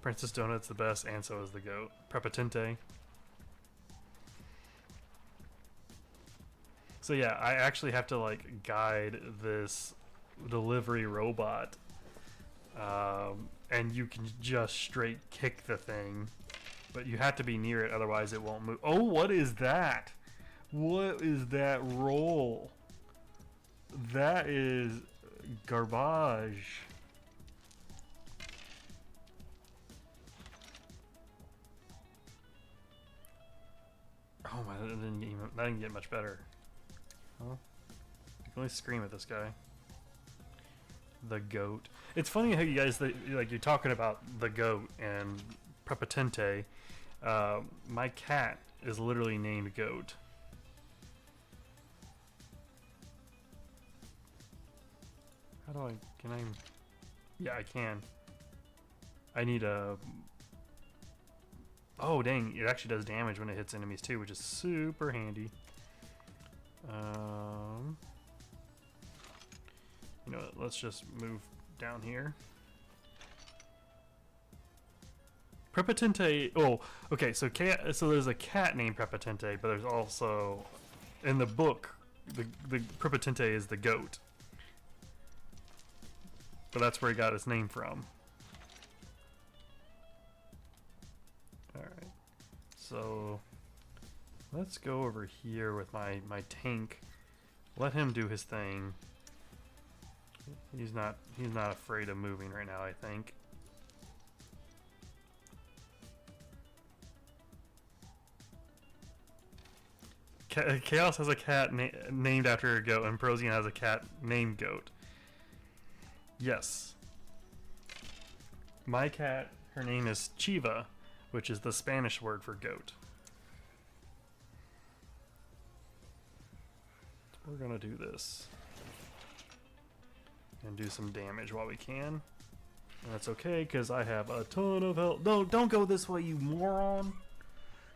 Princess Donut's the best, and so is the goat. Prepotente. So yeah, I actually have to like guide this delivery robot. And you can just straight kick the thing. But you have to be near it, otherwise it won't move. Oh, what is that? What is that roll? That is garbage. Oh my, that didn't get much better. Huh? You can only scream at this guy. The goat. It's funny how you guys, like, you're talking about the goat and Prepotente. My cat is literally named Goat. How do can I? Yeah, I can. I need a... Oh, dang, it actually does damage when it hits enemies too, which is super handy. You know what, let's just move down here. Prepotente. Oh, okay. So there's a cat named Prepotente, but there's also in the book the Prepotente is the goat. But that's where he got his name from. All right. So let's go over here with my tank. Let him do his thing. He's not afraid of moving right now, I think. Chaos has a cat named after a goat, and Prosian has a cat named Goat. Yes. My cat, her name is Chiva, which is the Spanish word for goat. We're gonna do this. And do some damage while we can. And that's okay, because I have a ton of health. No, don't go this way, you moron!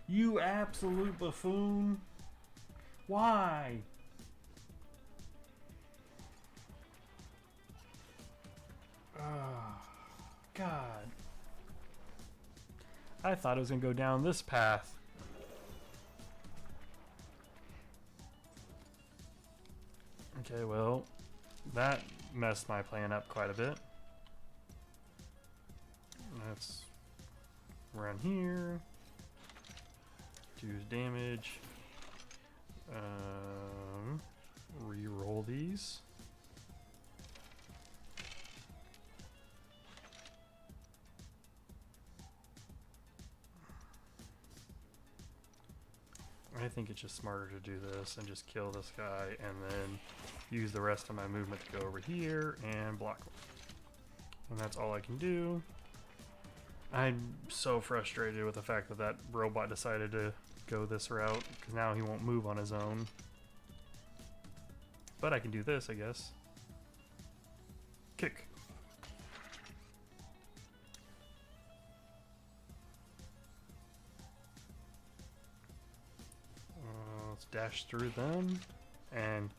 You absolute buffoon! Why? Oh, God. I thought it was gonna go down this path. Okay, well, that messed my plan up quite a bit. Let's run here. Do damage. Re-roll these. I think it's just smarter to do this and just kill this guy and then use the rest of my movement to go over here and block him. And that's all I can do. I'm so frustrated with the fact that that robot decided to go this route, because now he won't move on his own. But I can do this, I guess. Kick. Let's dash through them. And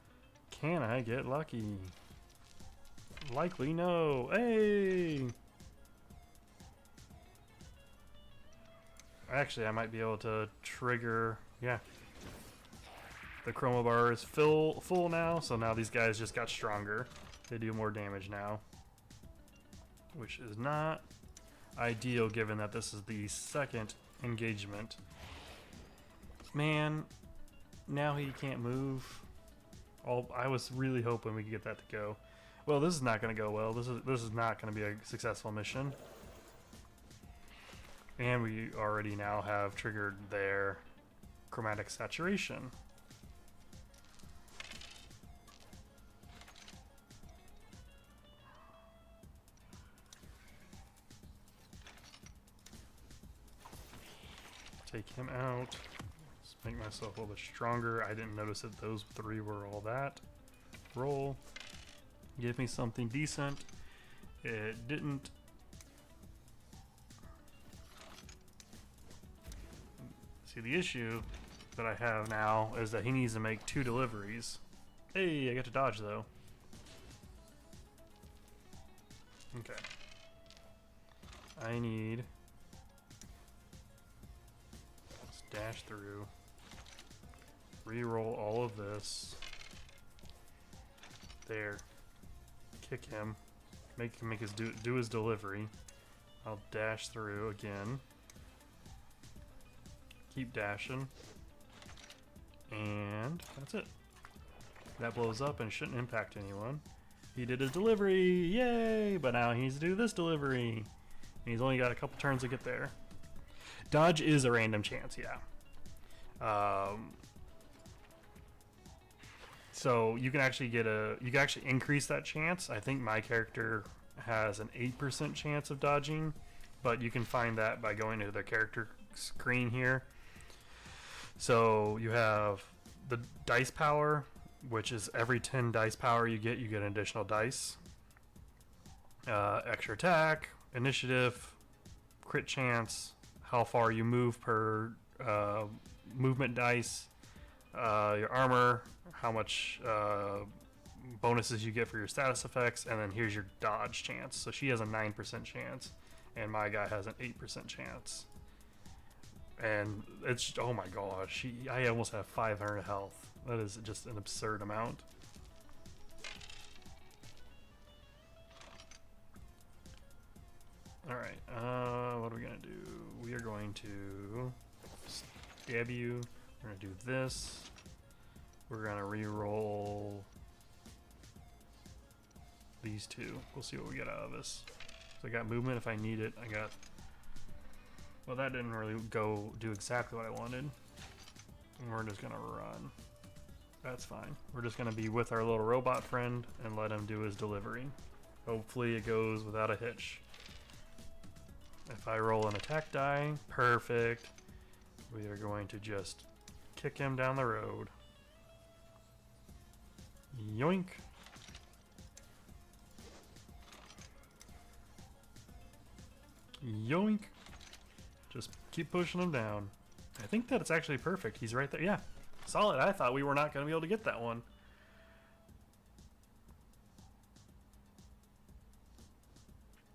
can I get lucky? Likely no. Hey! Actually, I might be able to trigger... Yeah. The chroma bar is full now, so now these guys just got stronger. They do more damage now, which is not ideal given that this is the second engagement. Man, now he can't move. I was really hoping we could get that to go. Well, this is not going to go well. This is not going to be a successful mission. And we already now have triggered their chromatic saturation. Take him out. Let's make myself a little bit stronger. I didn't notice that those three were all that. Roll. Give me something decent. It didn't. See, the issue that I have now is that he needs to make 2 deliveries. Hey, I get to dodge though. Okay. I need... Let's dash through. Reroll all of this. There. Kick him. Make him do his delivery. I'll dash through again. Keep dashing. And that's it. That blows up and shouldn't impact anyone. He did his delivery, yay! But now he needs to do this delivery. And he's only got a couple turns to get there. Dodge is a random chance, yeah. So you can actually increase that chance. I think my character has an 8% chance of dodging, but you can find that by going to the character screen here. So you have the dice power, which is every 10 dice power you get an additional dice. Extra attack, initiative, crit chance, how far you move per movement dice, your armor, how much bonuses you get for your status effects, and then here's your dodge chance. So she has a 9% chance, and my guy has an 8% chance. And it's, oh my gosh, I almost have 500 health. That is just an absurd amount. Alright, what are we gonna do? We are going to stab you. We're gonna do this. We're gonna re-roll these 2. We'll see what we get out of this. So I got movement if I need it. I got... Well, that didn't really do exactly what I wanted. And we're just gonna run. That's fine. We're just gonna be with our little robot friend and let him do his delivery. Hopefully it goes without a hitch. If I roll an attack die, perfect. We are going to just kick him down the road. Yoink. Yoink. Just keep pushing him down. I think that it's actually perfect. He's right there. Yeah. Solid. I thought we were not going to be able to get that one.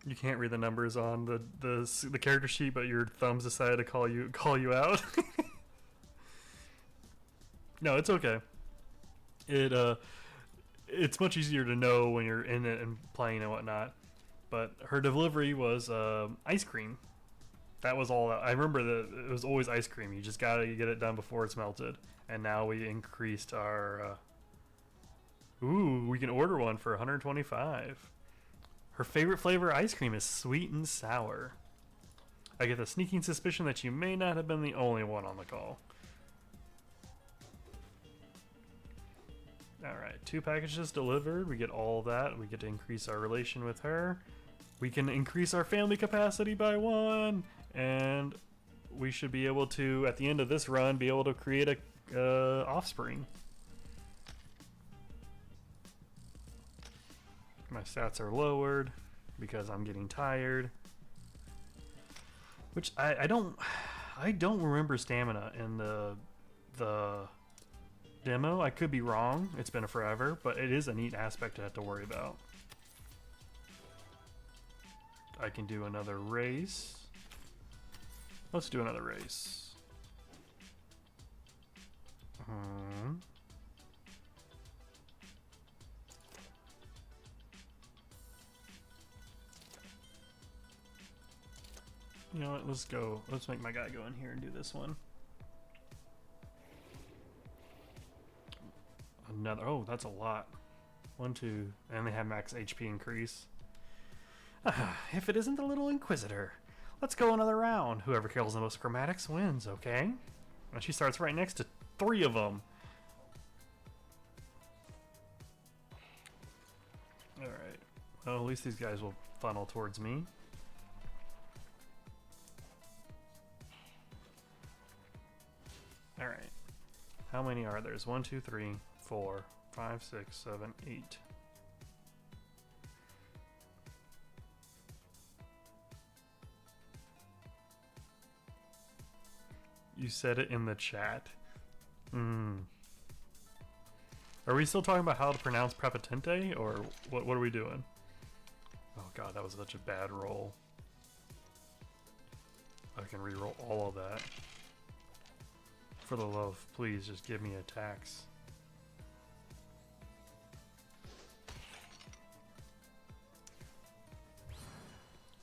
You can't read the numbers on the character sheet, but your thumbs decided to call you out. No, it's okay. It's much easier to know when you're in it and playing and whatnot. But her delivery was ice cream. That was all. I remember that it was always ice cream. You just gotta get it done before it's melted. And now we increased our. Ooh, we can order one for 125. Her favorite flavor ice cream is sweet and sour. I get the sneaking suspicion that you may not have been the only one on the call. Alright, 2 packages delivered. We get all that. We get to increase our relation with her. We can increase our family capacity by 1. And we should be able to, at the end of this run, be able to create a offspring. My stats are lowered because I'm getting tired. Which I don't remember stamina in the demo. I could be wrong. It's been forever, but it is a neat aspect to have to worry about. I can do another race. Let's do another race. You know what? Let's go. Let's make my guy go in here and do this one. Another. Oh, that's a lot. 1, 2, and they have max HP increase. If it isn't the little Inquisitor. Let's go another round. Whoever kills the most chromatics wins, okay? And she starts right next to 3 of them. Alright. Well, at least these guys will funnel towards me. Alright. How many are there? There's 1, 2, 3, 4, 5, 6, 7, 8. You said it in the chat. Are we still talking about how to pronounce prepotente, or what are we doing? Oh god, that was such a bad roll. I can re-roll all of that. For the love, please just give me attacks.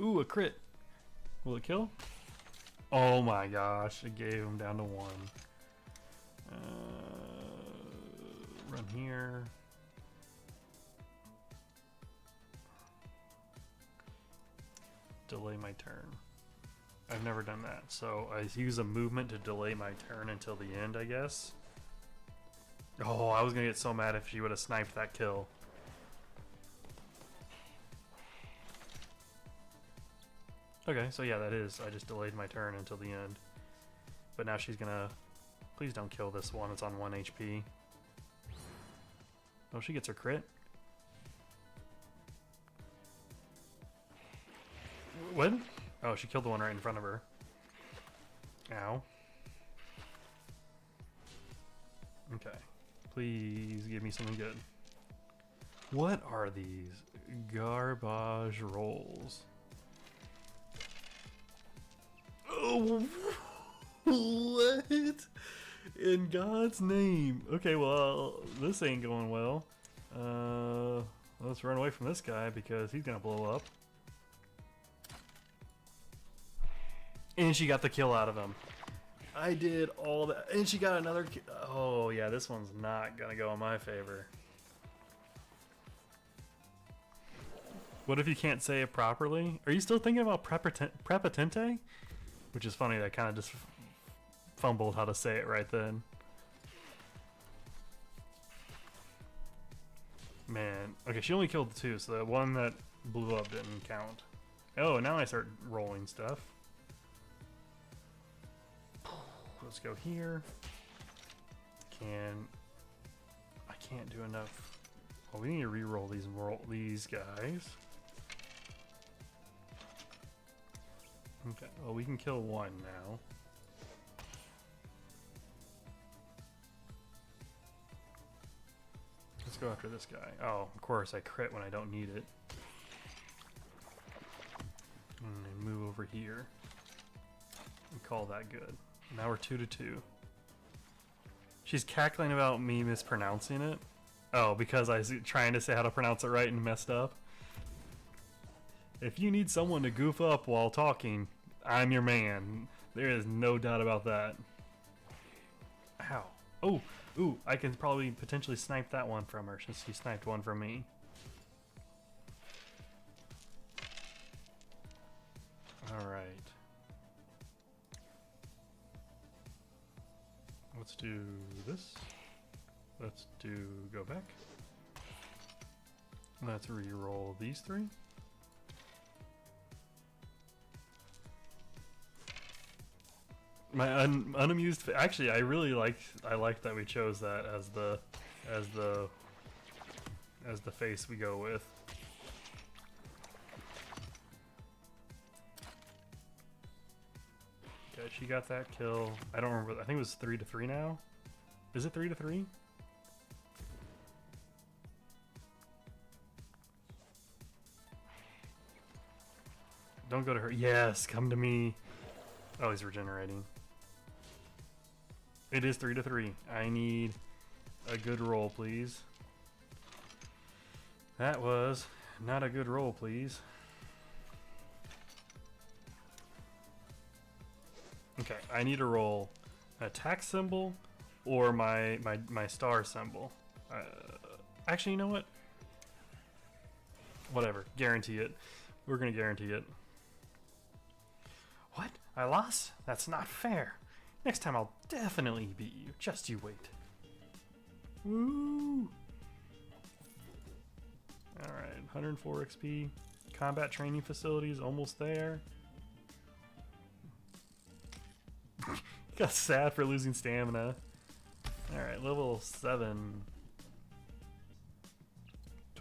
Ooh, a crit. Will it kill? Oh my gosh, it gave him down to 1. Run here. Delay my turn. I've never done that, so I use a movement to delay my turn until the end, I guess. Oh, I was gonna get so mad if she would have sniped that kill. Okay, so yeah, that is. I just delayed my turn until the end. But now she's gonna... Please don't kill this one, it's on 1 HP. Oh, she gets her crit. What? Oh, she killed the one right in front of her. Ow. Okay. Please give me something good. What are these garbage rolls? Oh, what? In God's name. Okay, well, this ain't going well. Let's run away from this guy because he's gonna blow up. And she got the kill out of him. I did all that. And she got another kill. Oh, yeah, this one's not gonna go in my favor. What if you can't say it properly? Are you still thinking about prepotente? Which is funny, I kind of just fumbled how to say it right then. Man. Okay, she only killed 2, so the one that blew up didn't count. Oh, now I start rolling stuff. Let's go here. I can't do enough. Well, we need to re-roll these guys. Okay, well, we can kill 1 now. Let's go after this guy. Oh, of course, I crit when I don't need it. And move over here. And call that good. Now we're 2 to 2. She's cackling about me mispronouncing it. Oh, because I was trying to say how to pronounce it right and messed up. If you need someone to goof up while talking, I'm your man. There is no doubt about that. Ow. Oh, ooh, I can probably potentially snipe that one from her since she sniped one from me. Alright. Let's do this. Let's do go back. Let's re-roll these 3. My unamused. Actually, I really like that we chose that as the face we go with. Okay, she got that kill. I don't remember. I think it was 3 to 3 now. Is it 3 to 3? Don't go to her. Yes, come to me. Oh, he's regenerating. It is 3 to 3. I need a good roll, please. That was not a good roll, please. Okay, I need to roll an attack symbol or my star symbol. Actually, you know what? Whatever. Guarantee it. We're gonna guarantee it. What? I lost? That's not fair. Next time I'll definitely beat you. Just you wait. Woo! Alright, 104 XP. Combat training facilities almost there. Got sad for losing stamina. Alright, level 7.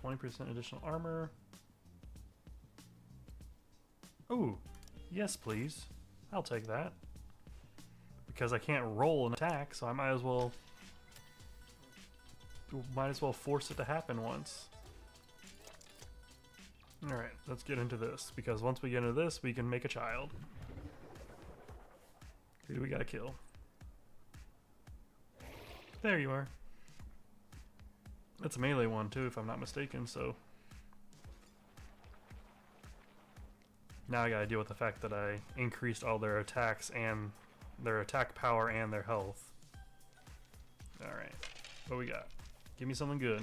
20% additional armor. Ooh, yes please. I'll take that. Because I can't roll an attack, so I might as well force it to happen once. Alright, let's get into this, because once we get into this, we can make a child. Who do we gotta kill? There you are. That's a melee one too, if I'm not mistaken, so... Now I gotta deal with the fact that I increased all their attacks and their attack power and their health. Alright, what we got? Give me something good.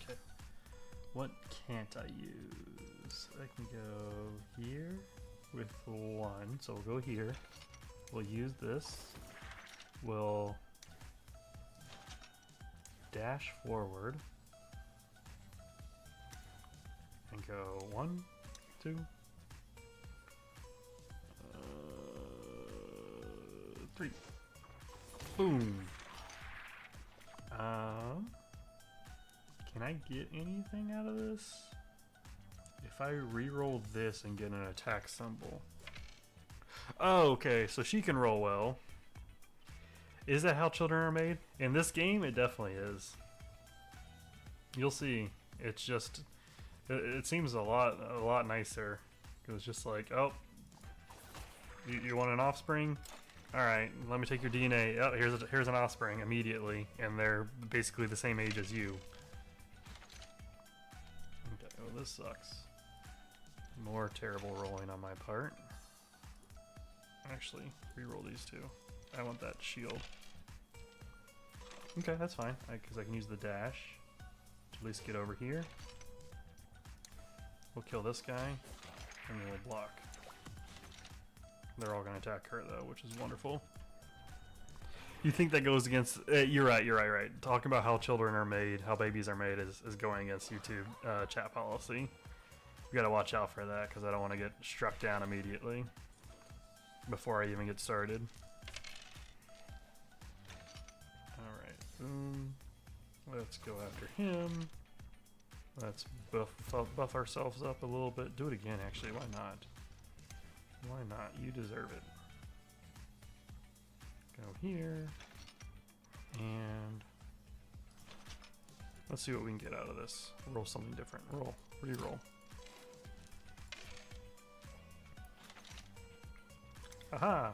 Okay. What can't I use? I can go here with 1, so we'll go here. We'll use this. We'll dash forward and go 1, 2, 3. Boom. Can I get anything out of this? If I re-roll this and get an attack symbol. Oh, okay, so she can roll well. Is that how children are made? In this game, it definitely is. You'll see. It's just, it seems a lot nicer. Cause it's just like, oh, you want an offspring? All right, let me take your DNA. Oh, here's an offspring immediately, and they're basically the same age as you. Okay, oh, this sucks. More terrible rolling on my part. Actually, re-roll these two. I want that shield. Okay, that's fine, because I can use the dash to at least get over here. We'll kill this guy, and then we'll block. They're all going to attack her, though, which is wonderful. You think that goes against... you're right. Talking about how children are made, how babies are made is going against YouTube chat policy. You gotta watch out for that, because I don't want to get struck down immediately before I even get started. Alright, boom. Let's go after him. Let's buff ourselves up a little bit. Do it again, actually. Why not? Why not? You deserve it. Go here. And let's see what we can get out of this. Roll something different. Roll. Reroll. Aha!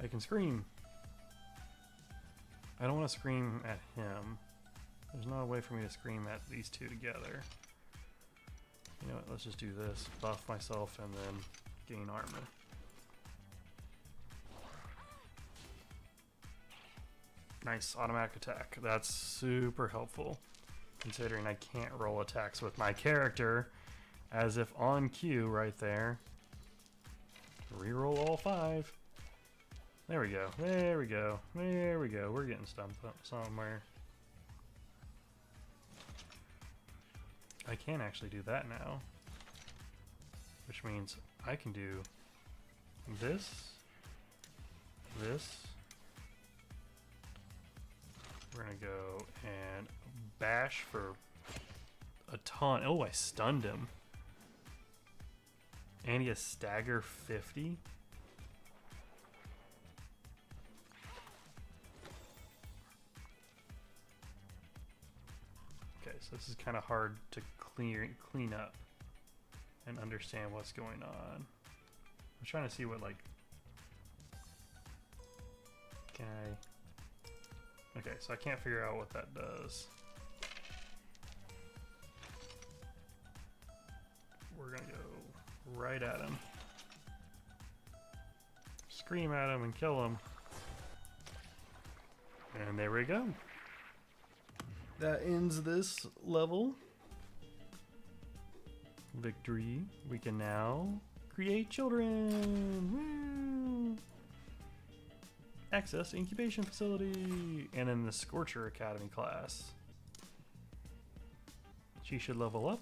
I can scream. I don't want to scream at him. There's no way for me to scream at these two together. You know what, let's just do this. Buff myself and then gain armor. Nice, automatic attack. That's super helpful, considering I can't roll attacks with my character, as if on cue right there. Reroll all 5. There we go. There we go. There we go. We're getting stumped up somewhere. I can actually do that now, which means I can do this, this. We're gonna go and bash for a ton. Oh, I stunned him. And he has stagger 50. Okay, so this is kind of hard to clean up and understand what's going on. I'm trying to see what, like, can I... Okay, so I can't figure out what that does. right at him. Scream at him and kill him. And there we go. That ends this level. Victory. We can now create children. Woo! Access incubation facility. And in the Scorcher Academy class. She should level up.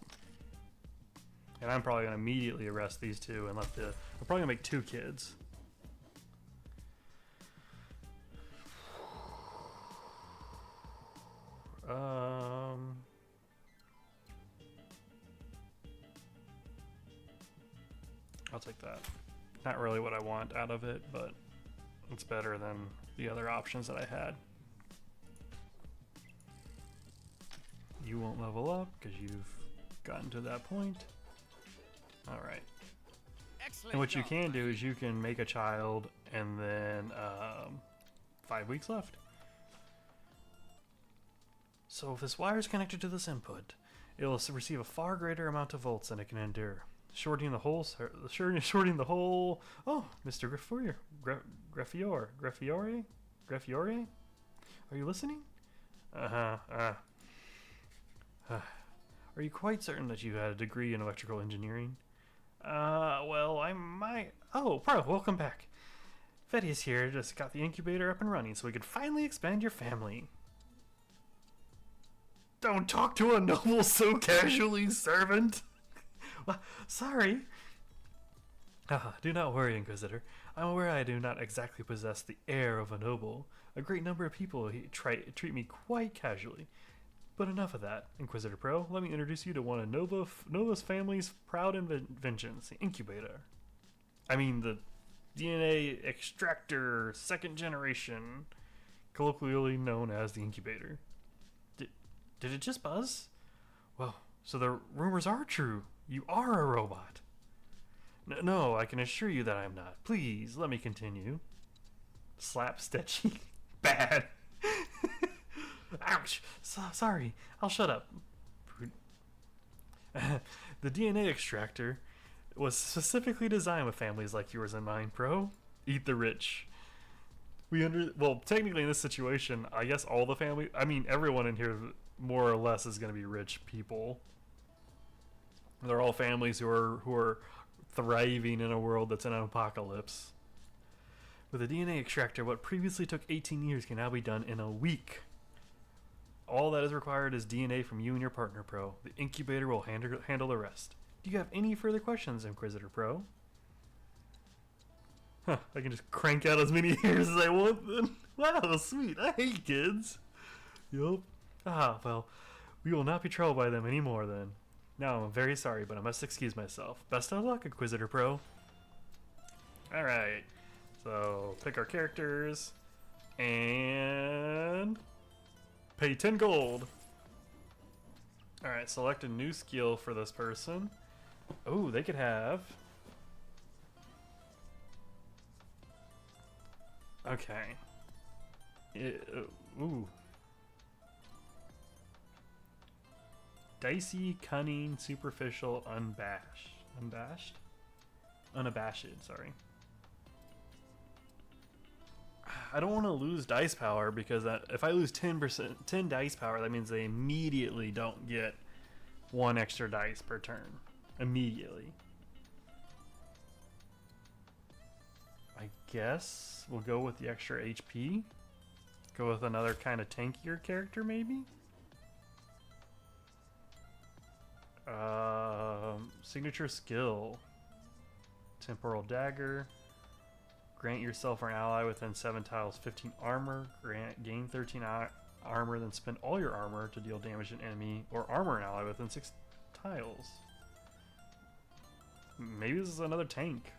And I'm probably going to immediately arrest these two and let the... I'm probably going to make 2 kids. I'll take that. Not really what I want out of it, but it's better than the other options that I had. You won't level up because you've gotten to that point. Alright. And what you can do is you can make a child and then 5 weeks left. So if this wire is connected to this input, it will receive a far greater amount of volts than it can endure. Shorting the whole. Oh, Mr. Graffiore? Are you listening? Are you quite certain that you had a degree in electrical engineering? Well, I might. Oh, Pro, welcome back. Fetty's here, just got the incubator up and running so we could finally expand your family. Don't talk to a noble so casually, servant. Well, sorry. Do not worry, Inquisitor. I'm aware I do not exactly possess the air of a noble. A great number of people treat me quite casually. But enough of that, Inquisitor Pro. Let me introduce you to one of Nova's family's proud inventions, the incubator. I mean, the DNA extractor, 2nd generation, colloquially known as the incubator. Did it just buzz? Well, so the rumors are true. You are a robot. No, I can assure you that I'm not. Please, let me continue. Slap Stetchy. Bad. Ouch. Sorry. I'll shut up. The DNA extractor was specifically designed with families like yours in mind, Pro. Eat the rich. Well, technically in this situation, I guess all the family... I mean, everyone in here more or less is going to be rich people. They're all families who are thriving in a world that's in an apocalypse. With a DNA extractor, what previously took 18 years can now be done in a week. All that is required is DNA from you and your partner, Pro. The incubator will handle the rest. Do you have any further questions, Inquisitor Pro? Huh, I can just crank out as many hairs as I want then. Wow, sweet. I hate kids. Yup. Well, we will not be troubled by them anymore then. Now, I'm very sorry, but I must excuse myself. Best of luck, Inquisitor Pro. Alright. So, pick our characters. And... pay 10 gold. Alright, select a new skill for this person. Oh, they could have... Okay. Ooh. Dicey, cunning, superficial, unabashed, sorry. I don't want to lose dice power because if I lose 10 dice power, that means they immediately don't get 1 extra dice per turn. Immediately. I guess we'll go with the extra HP. Go with another kind of tankier character, maybe? Signature skill. Temporal Dagger. Grant yourself or an ally within 7 tiles 15 armor. Gain 13 armor, then spend all your armor to deal damage to an enemy, or armor an ally within 6 tiles. Maybe this is another tank.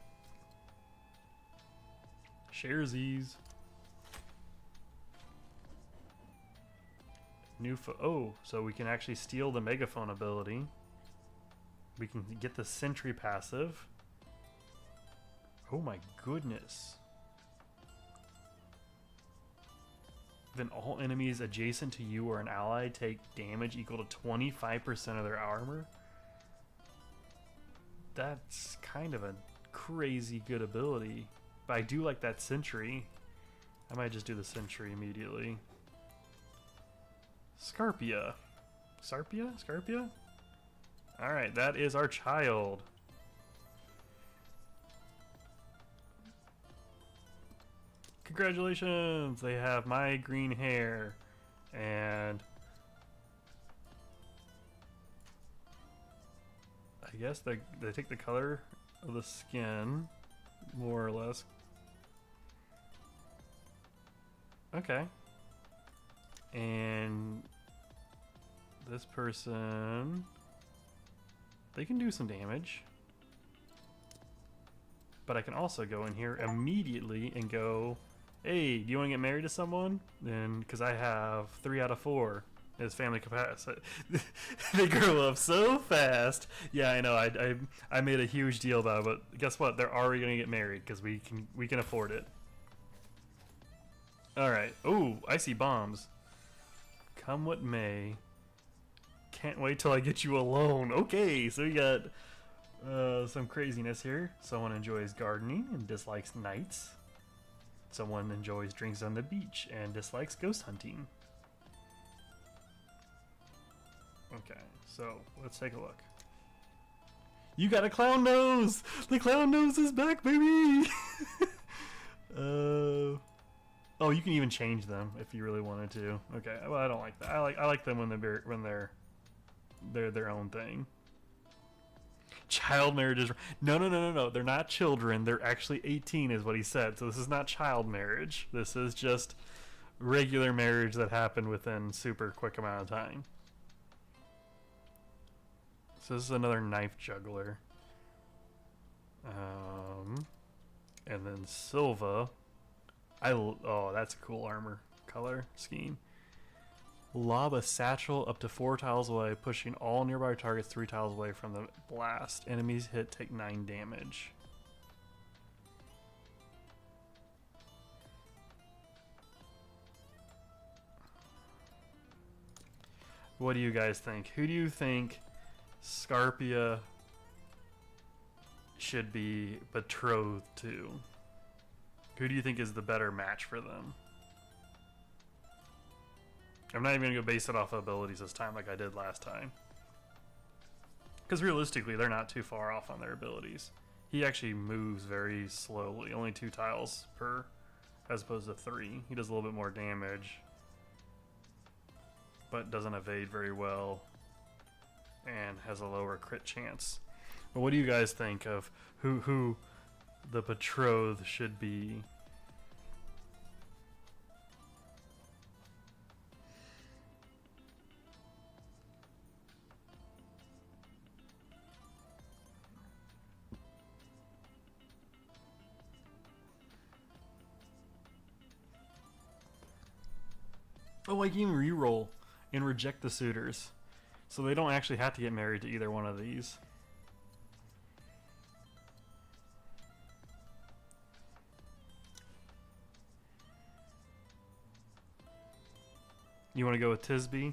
Sharesies. So we can actually steal the megaphone ability. We can get the sentry passive. Oh my goodness. Then all enemies adjacent to you or an ally take damage equal to 25% of their armor. that's kind of a crazy good ability. But I do like that sentry. I might just do the sentry immediately. Scarpia. Sarpia? Scarpia? Alright, that is our child. Congratulations! They have my green hair. And I guess they take the color of the skin, more or less. Okay. And this person, they can do some damage. But I can also go in here immediately and go, hey, do you want to get married to someone? Then, because I have 3 out of 4 as family capacity. They grow up so fast. Yeah, I know. I made a huge deal about it, but guess what? They're already gonna get married because we can afford it. All right. Oh, I see bombs. Come what may. Can't wait till I get you alone. Okay, so we got some craziness here. Someone enjoys gardening and dislikes nights. Someone enjoys drinks on the beach and dislikes ghost hunting. Okay, so let's take a look. You got a clown nose! The clown nose is back, baby! Oh, you can even change them if you really wanted to. Okay, well, I don't like that. I like them when they're their own thing. Child marriages. No. They're not children. They're actually 18 is what he said. So this is not child marriage. This is just regular marriage that happened within super quick amount of time. So this is another knife juggler. And then Silva. Oh, that's a cool armor color scheme. Lob a satchel up to 4 tiles away, pushing all nearby targets 3 tiles away from the blast. Enemies hit take 9 damage. What do you guys think? Who do you think Scarpia should be betrothed to? Who do you think is the better match for them? I'm not even going to go base it off of abilities this time like I did last time. Because realistically, they're not too far off on their abilities. He actually moves very slowly, only 2 tiles per, as opposed to 3. He does a little bit more damage, but doesn't evade very well, and has a lower crit chance. But what do you guys think of who the betrothed should be? Oh, I can even reroll and reject the suitors. So they don't actually have to get married to either one of these. You want to go with Tisby?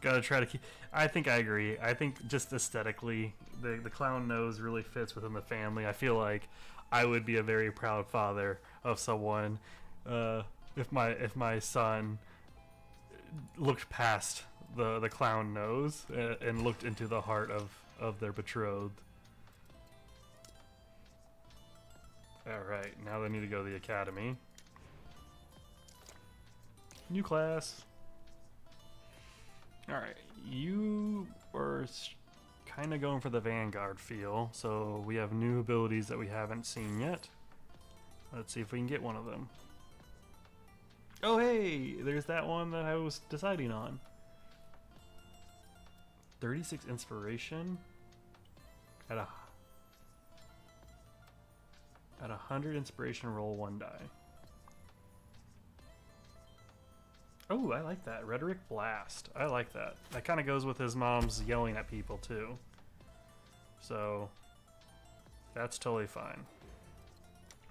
Gotta try to keep... I think I agree. I think just aesthetically, the clown nose really fits within the family. I feel like I would be a very proud father of someone if my son looked past the clown nose and looked into the heart of their betrothed. Alright, now they need to go to the academy. New class. Alright, you are kind of going for the Vanguard feel, so we have new abilities that we haven't seen yet. Let's see if we can get one of them. Oh hey, there's that one that I was deciding on. 36 inspiration at 100 inspiration, roll 1 die. Oh, I like that. Rhetoric Blast. I like that. That kind of goes with his mom's yelling at people, too. So, that's totally fine.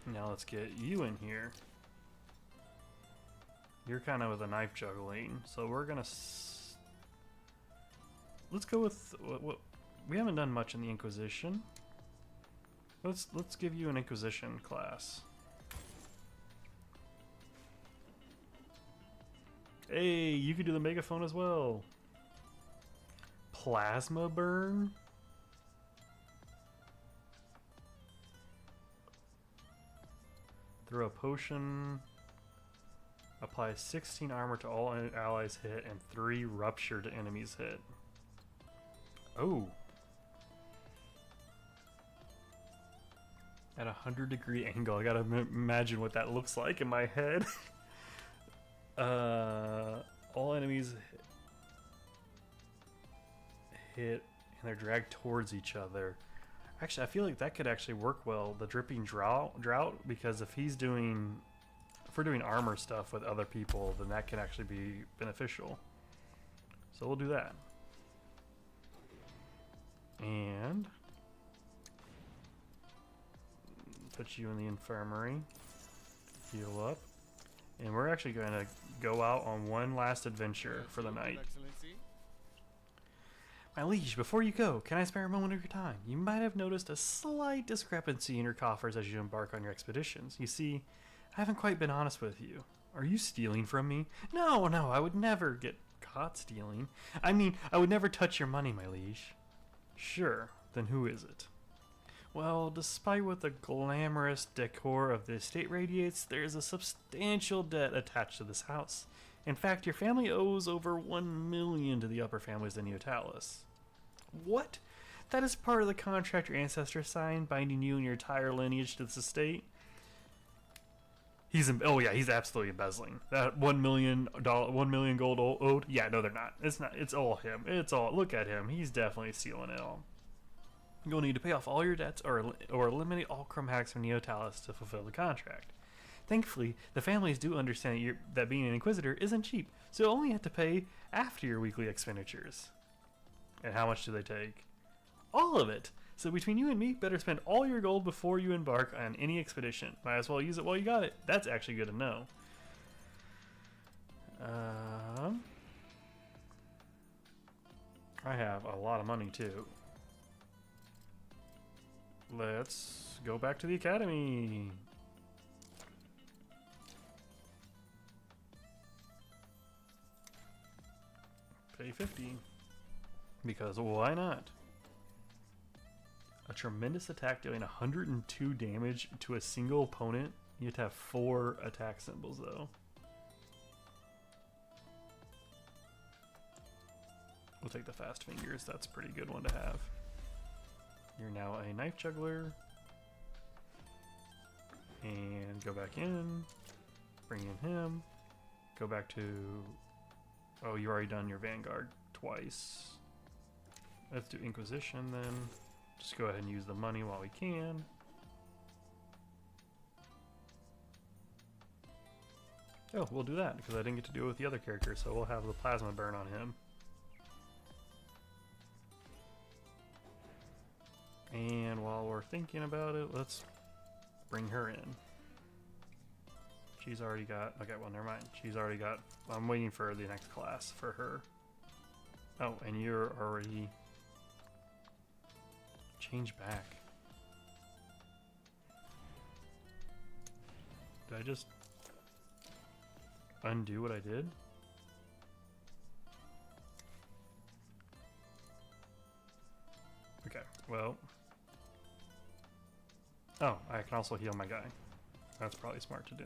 Now let's get you in here. You're kind of with a knife juggling, so we're gonna let's go with what we haven't done much in the Inquisition. Let's give you an Inquisition class. Hey, you could do the megaphone as well. Plasma burn. Throw a potion. Apply 16 armor to all allies hit and 3 rupture to enemies hit. Oh. At a 100-degree angle. I gotta imagine what that looks like in my head. All enemies hit and they're dragged towards each other. Actually, I feel like that could actually work well. The dripping drought, because if we're doing armor stuff with other people, then that can actually be beneficial. So we'll do that. And put you in the infirmary. Heal up. And we're actually going to go out on one last adventure for the night. My liege, before you go, can I spare a moment of your time? You might have noticed a slight discrepancy in your coffers as you embark on your expeditions. You see, I haven't quite been honest with you. Are you stealing from me? No, I would never get caught stealing. I mean, I would never touch your money, my liege. Sure, then who is it? Well, despite what the glamorous decor of the estate radiates, there is a substantial debt attached to this house. In fact, your family owes over 1 million to the upper families in Neotalis. What? That is part of the contract your ancestors signed, binding you and your entire lineage to this estate? He's absolutely embezzling. That $1 million gold owed? Yeah, no, they're not. It's not. It's all him. Look at him. He's definitely stealing it all. You'll need to pay off all your debts or eliminate all chromatics from Neotalis to fulfill the contract. Thankfully, the families do understand that being an Inquisitor isn't cheap, so you'll only have to pay after your weekly expenditures. And how much do they take? All of it! So between you and me, better spend all your gold before you embark on any expedition. Might as well use it while you got it. That's actually good to know. I have a lot of money too. Let's go back to the academy. Pay 50. Because why not? A tremendous attack dealing 102 damage to a single opponent. You have to have 4 attack symbols though. We'll take the fast fingers. That's a pretty good one to have. You're now a knife juggler. And go back in. Bring in him. Go back to... Oh, you already done your Vanguard twice. Let's do Inquisition then. Just go ahead and use the money while we can. Oh, we'll do that because I didn't get to do it with the other characters, so we'll have the plasma burn on him. And while we're thinking about it, let's bring her in. She's already got... Okay, well, never mind. She's already got... I'm waiting for the next class for her. Oh, and you're already... Change back. Did I just undo what I did? Okay, well... Oh, I can also heal my guy. That's probably smart to do.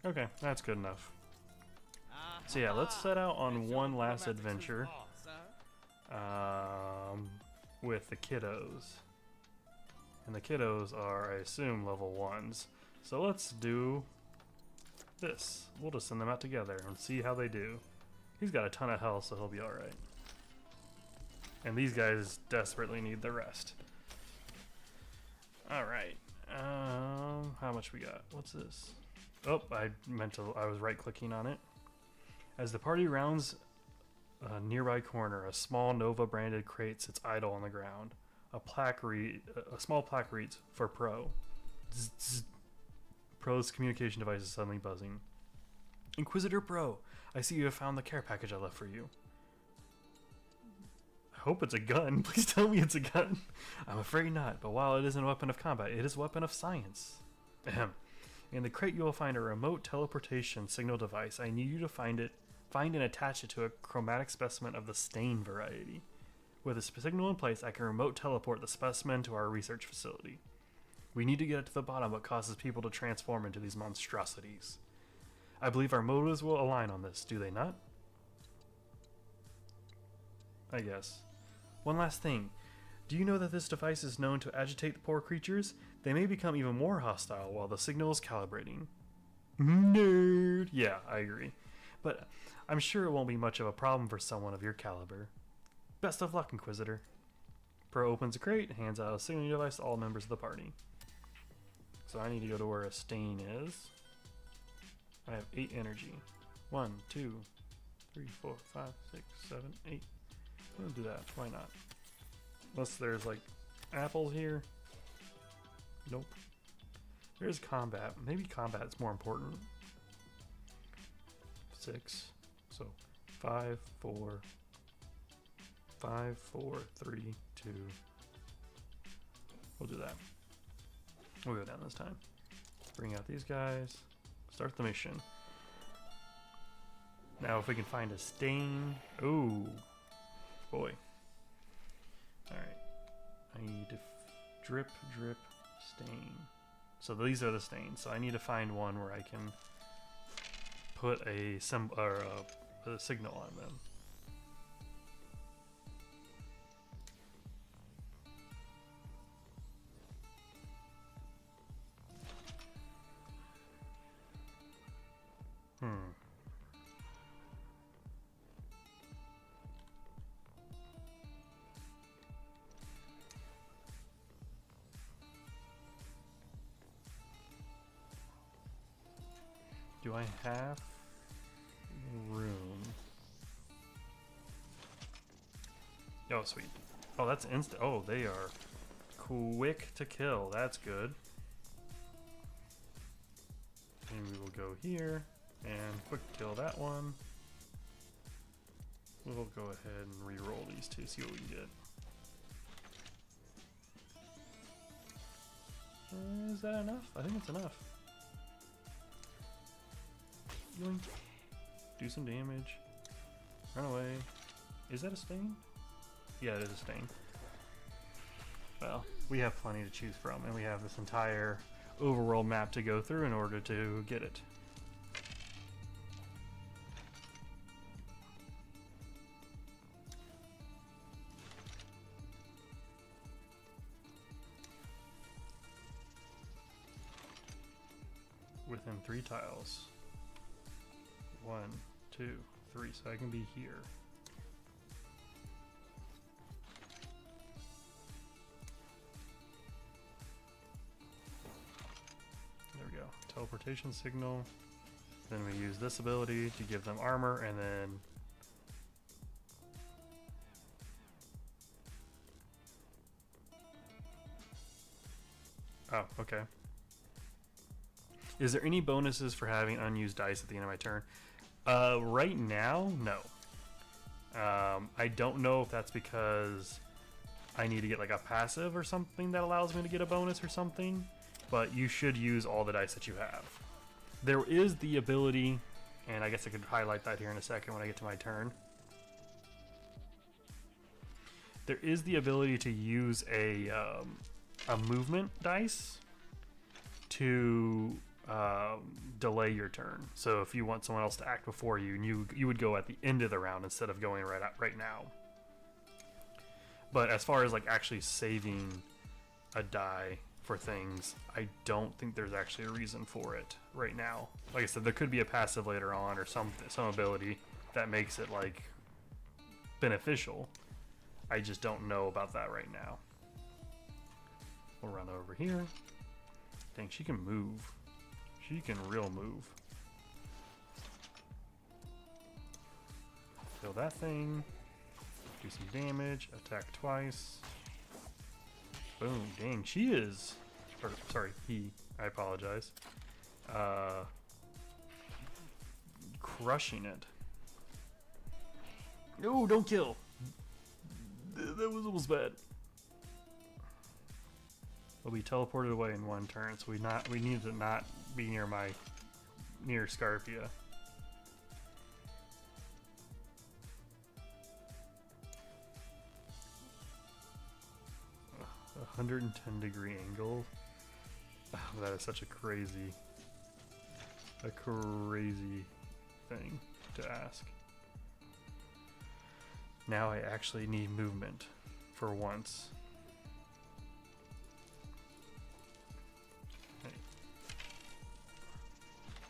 Okay, that's good enough. So yeah, let's set out on one last adventure with the kiddos. And the kiddos are, I assume, level 1s. So let's do this. We'll just send them out together and see how they do. He's got a ton of health, so he'll be alright. And these guys desperately need the rest. Alright. How much we got? What's this? Oh, I was right-clicking on it. As the party rounds a nearby corner, a small Nova-branded crate sits idle on the ground. A small plaque reads, "For Pro." Zzz, zzz. Pro's communication device is suddenly buzzing. Inquisitor Bro, I see you have found the care package I left for you. I hope it's a gun. Please tell me it's a gun. I'm afraid not, but while it isn't a weapon of combat, it is a weapon of science. Ahem. In the crate you will find a remote teleportation signal device. I need you to find and attach it to a chromatic specimen of the stain variety. With a signal in place, I can remote teleport the specimen to our research facility. We need to get to the bottom of what causes people to transform into these monstrosities. I believe our motives will align on this, do they not? I guess. One last thing. Do you know that this device is known to agitate the poor creatures? They may become even more hostile while the signal is calibrating. Nerd! Yeah, I agree. But I'm sure it won't be much of a problem for someone of your caliber. Best of luck, Inquisitor. Pro opens a crate, hands out a signaling device to all members of the party. So I need to go to where a stain is. I have 8 energy. 1, 2, 3, 4, 5, 6, 7, 8. We'll do that. Why not? Unless there's like apples here. Nope. There's combat. Maybe combat's more important. 6. So 5, 4, 5, 4, 3, 2. We'll do that. We'll go down this time. Bring out these guys. Start the mission. Now if we can find a stain. Ooh. Boy. Alright. I need to drip, drip, stain. So these are the stains. So I need to find one where I can put a symbol or a signal on them. Do I have room? Oh, sweet. Oh, that's instant. Oh, they are quick to kill. That's good. And we will go here and quick kill that one. We'll go ahead and re-roll these two, see what we can get. Is that enough? I think it's enough. Yoink. Do some damage. Run away. Is that a stain? Yeah, it is a stain. Well, we have plenty to choose from, and we have this entire overworld map to go through in order to get it. Within 3 tiles. 1, 2, 3, so I can be here. There we go. Teleportation signal. Then we use this ability to give them armor, and then oh, okay. Is there any bonuses for having unused dice at the end of my turn? Right now, no. I don't know if that's because I need to get like a passive or something that allows me to get a bonus or something, but you should use all the dice that you have. There is the ability, and I guess I could highlight that here in a second when I get to my turn. There is the ability to use a movement dice to delay your turn. So if you want someone else to act before you, and you would go at the end of the round instead of going right now. But as far as like actually saving a die for things, I don't think there's actually a reason for it right now. Like I said, there could be a passive later on or some ability that makes it like beneficial. I just don't know about that right now. We'll run over here. Dang, she can move. She can real move. Kill that thing. Do some damage. Attack twice. Boom. Dang, she is... Or, sorry, he. I apologize. crushing it. No, don't kill. That was almost bad. We'll be teleported away in one turn, so we need to not be near Scarpia. A 110-degree angle. Oh, that is such a crazy thing to ask. Now I actually need movement for once.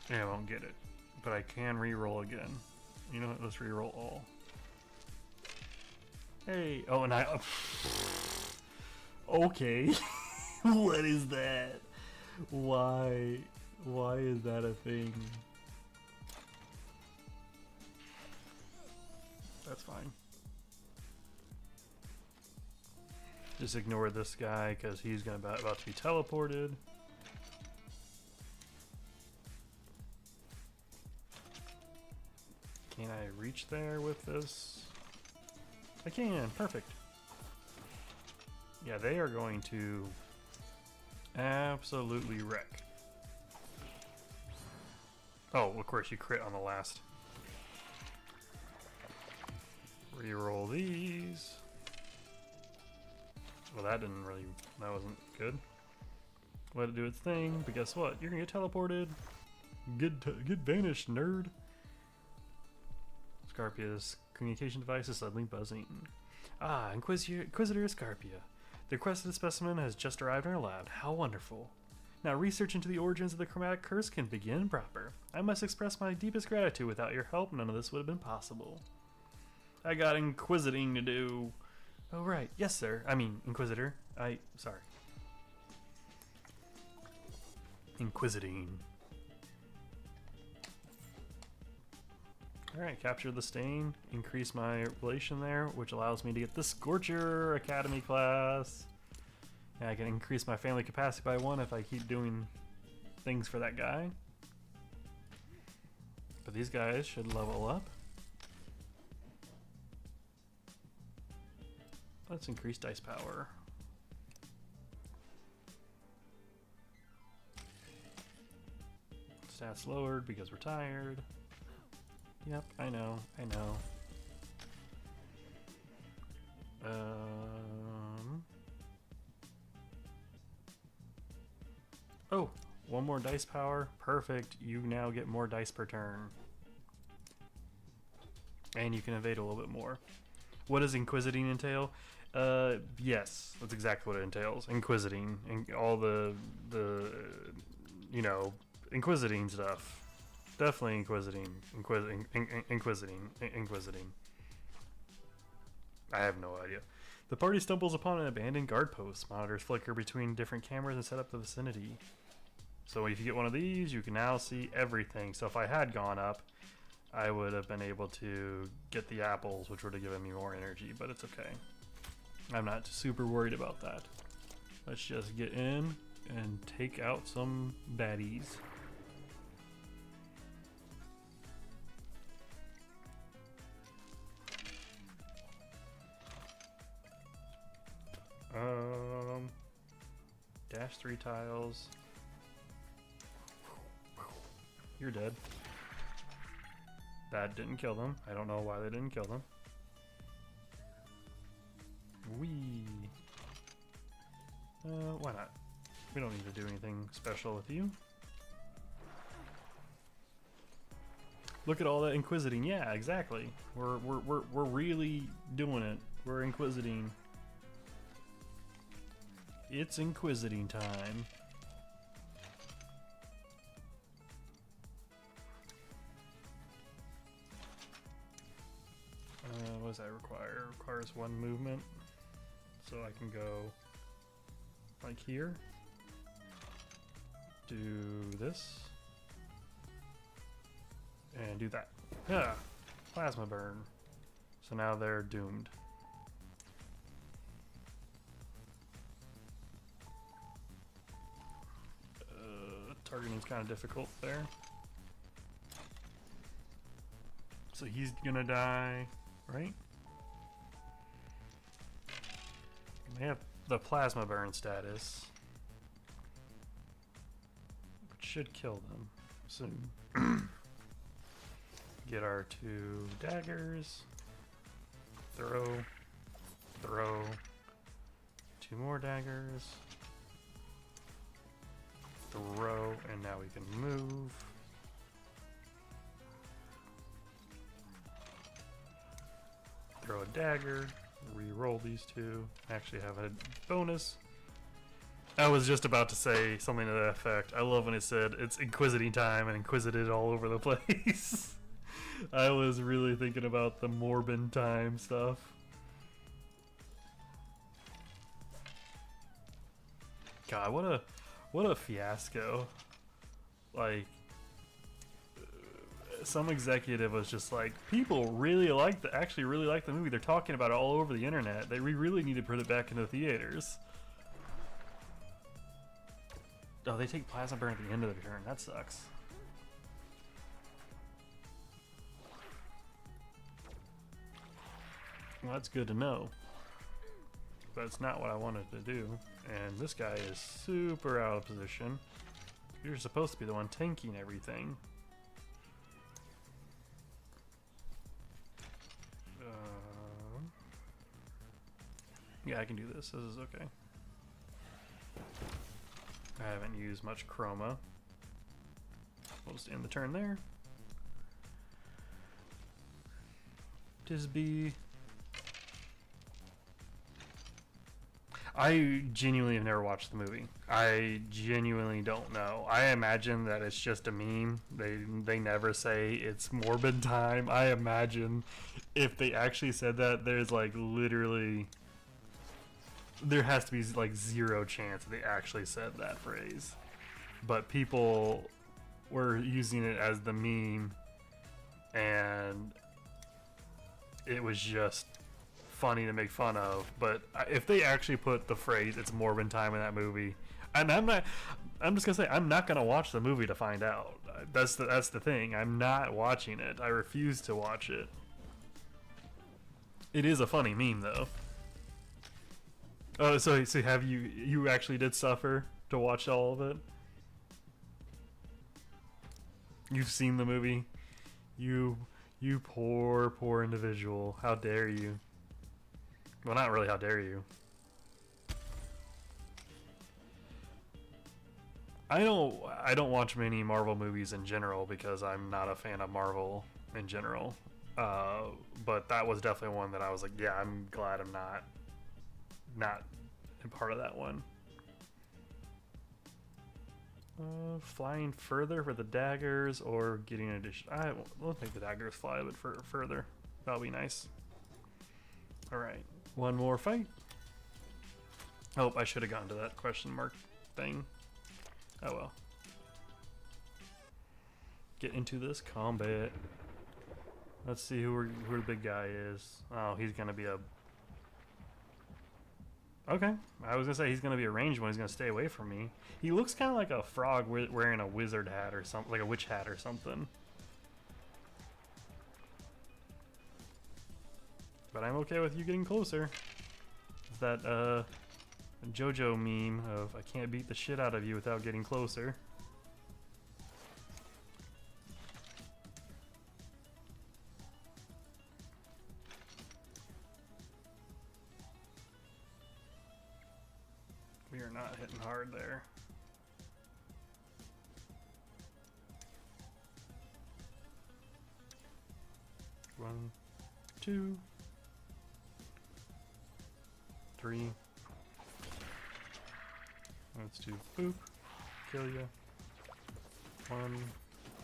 Yeah, I won't get it, but I can re-roll again. You know what? Let's re-roll all. Hey, oh, and I. Okay, what is that? Why is that a thing? That's fine. Just ignore this guy because he's about to be teleported. Can I reach there with this? I can, perfect. Yeah, they are going to absolutely wreck. Oh, of course you crit on the last. Reroll these. Well, that wasn't good. Let it do its thing, but guess what? You're gonna get teleported. Get vanished, nerd. Scarpia's communication device is suddenly buzzing. Ah, Inquisitor Scarpia. The requested specimen has just arrived in our lab. How wonderful. Now research into the origins of the chromatic curse can begin proper. I must express my deepest gratitude. Without your help, none of this would have been possible. I got inquisiting to do. Oh, right. Yes, sir. I mean, Inquisitor. Sorry. Inquisiting. Alright, capture the stain. Increase my relation there, which allows me to get the Scorcher Academy class. And I can increase my family capacity by 1 if I keep doing things for that guy. But these guys should level up. Let's increase dice power. Stats lowered because we're tired. Yep, I know. Oh, 1 more dice power. Perfect. You now get more dice per turn. And you can evade a little bit more. What does inquisiting entail? Yes, that's exactly what it entails. Inquisiting and all the inquisiting stuff. Definitely inquisiting. I have no idea. The party stumbles upon an abandoned guard post. Monitors flicker between different cameras and set up the vicinity. So if you get one of these, you can now see everything. So if I had gone up, I would have been able to get the apples, which would have given me more energy, but it's okay. I'm not super worried about that. Let's just get in and take out some baddies. Dash 3 tiles. You're dead. That didn't kill them. I don't know why they didn't kill them. Wee. Why not? We don't need to do anything special with you. Look at all that inquisiting. Yeah, exactly. We're really doing it. We're inquisiting. It's inquisiting time. What does that require? It requires 1 movement. So I can go like here. Do this. And do that. Yeah! Plasma burn. So now they're doomed. Targeting's kind of difficult there. So he's gonna die, right? They have the plasma burn status, which should kill them soon. Get our 2 daggers. Throw. 2 more daggers. Throw, and now we can move. Throw a dagger. Re-roll these 2. Actually have a bonus. I was just about to say something to that effect. I love when it said it's inquisiting time and inquisited all over the place. I was really thinking about the Morbin time stuff. God, what a fiasco. Like, some executive was just like, people really actually really like the movie. They're talking about it all over the internet. We really need to put it back into the theaters. Oh, they take plasma burn at the end of the turn. That sucks. Well, that's good to know. But it's not what I wanted to do. And this guy is super out of position. You're supposed to be the one tanking everything. Yeah, I can do this. This is okay. I haven't used much chroma. We'll just end the turn there. Disby. I genuinely have never watched the movie. I genuinely don't know. I imagine that it's just a meme. They never say it's morbid time. I imagine if they actually said that, there's like literally, there has to be like 0 chance that they actually said that phrase. But people were using it as the meme, and it was just funny to make fun of. But if they actually put the phrase "it's morbid time" in that movie, and I'm just gonna say I'm not gonna watch the movie to find out. That's the thing. I'm not watching it. I refuse to watch it. It is a funny meme though. Oh, so have you actually did suffer to watch all of it? You've seen the movie? You poor individual. How dare you? Well, not really, how dare you. I don't watch many Marvel movies in general because I'm not a fan of Marvel in general. But that was definitely one that I was like, yeah, I'm glad I'm not a part of that one. Flying further for the daggers or getting an addition. We'll make the daggers fly a bit further. That'll be nice. Alright, one more fight. Oh, I should have gotten to that question mark thing. Oh well. Get into this combat. Let's see who the big guy is. Oh, he's gonna be a... Okay, I was gonna say he's gonna be a ranged one. He's gonna stay away from me. He looks kind of like a frog wearing a wizard hat or something, like a witch hat or something. But I'm okay with you getting closer. It's that JoJo meme of I can't beat the shit out of you without getting closer. We are not hitting hard there. One, 2, 3. Let's do boop. Kill ya. 1,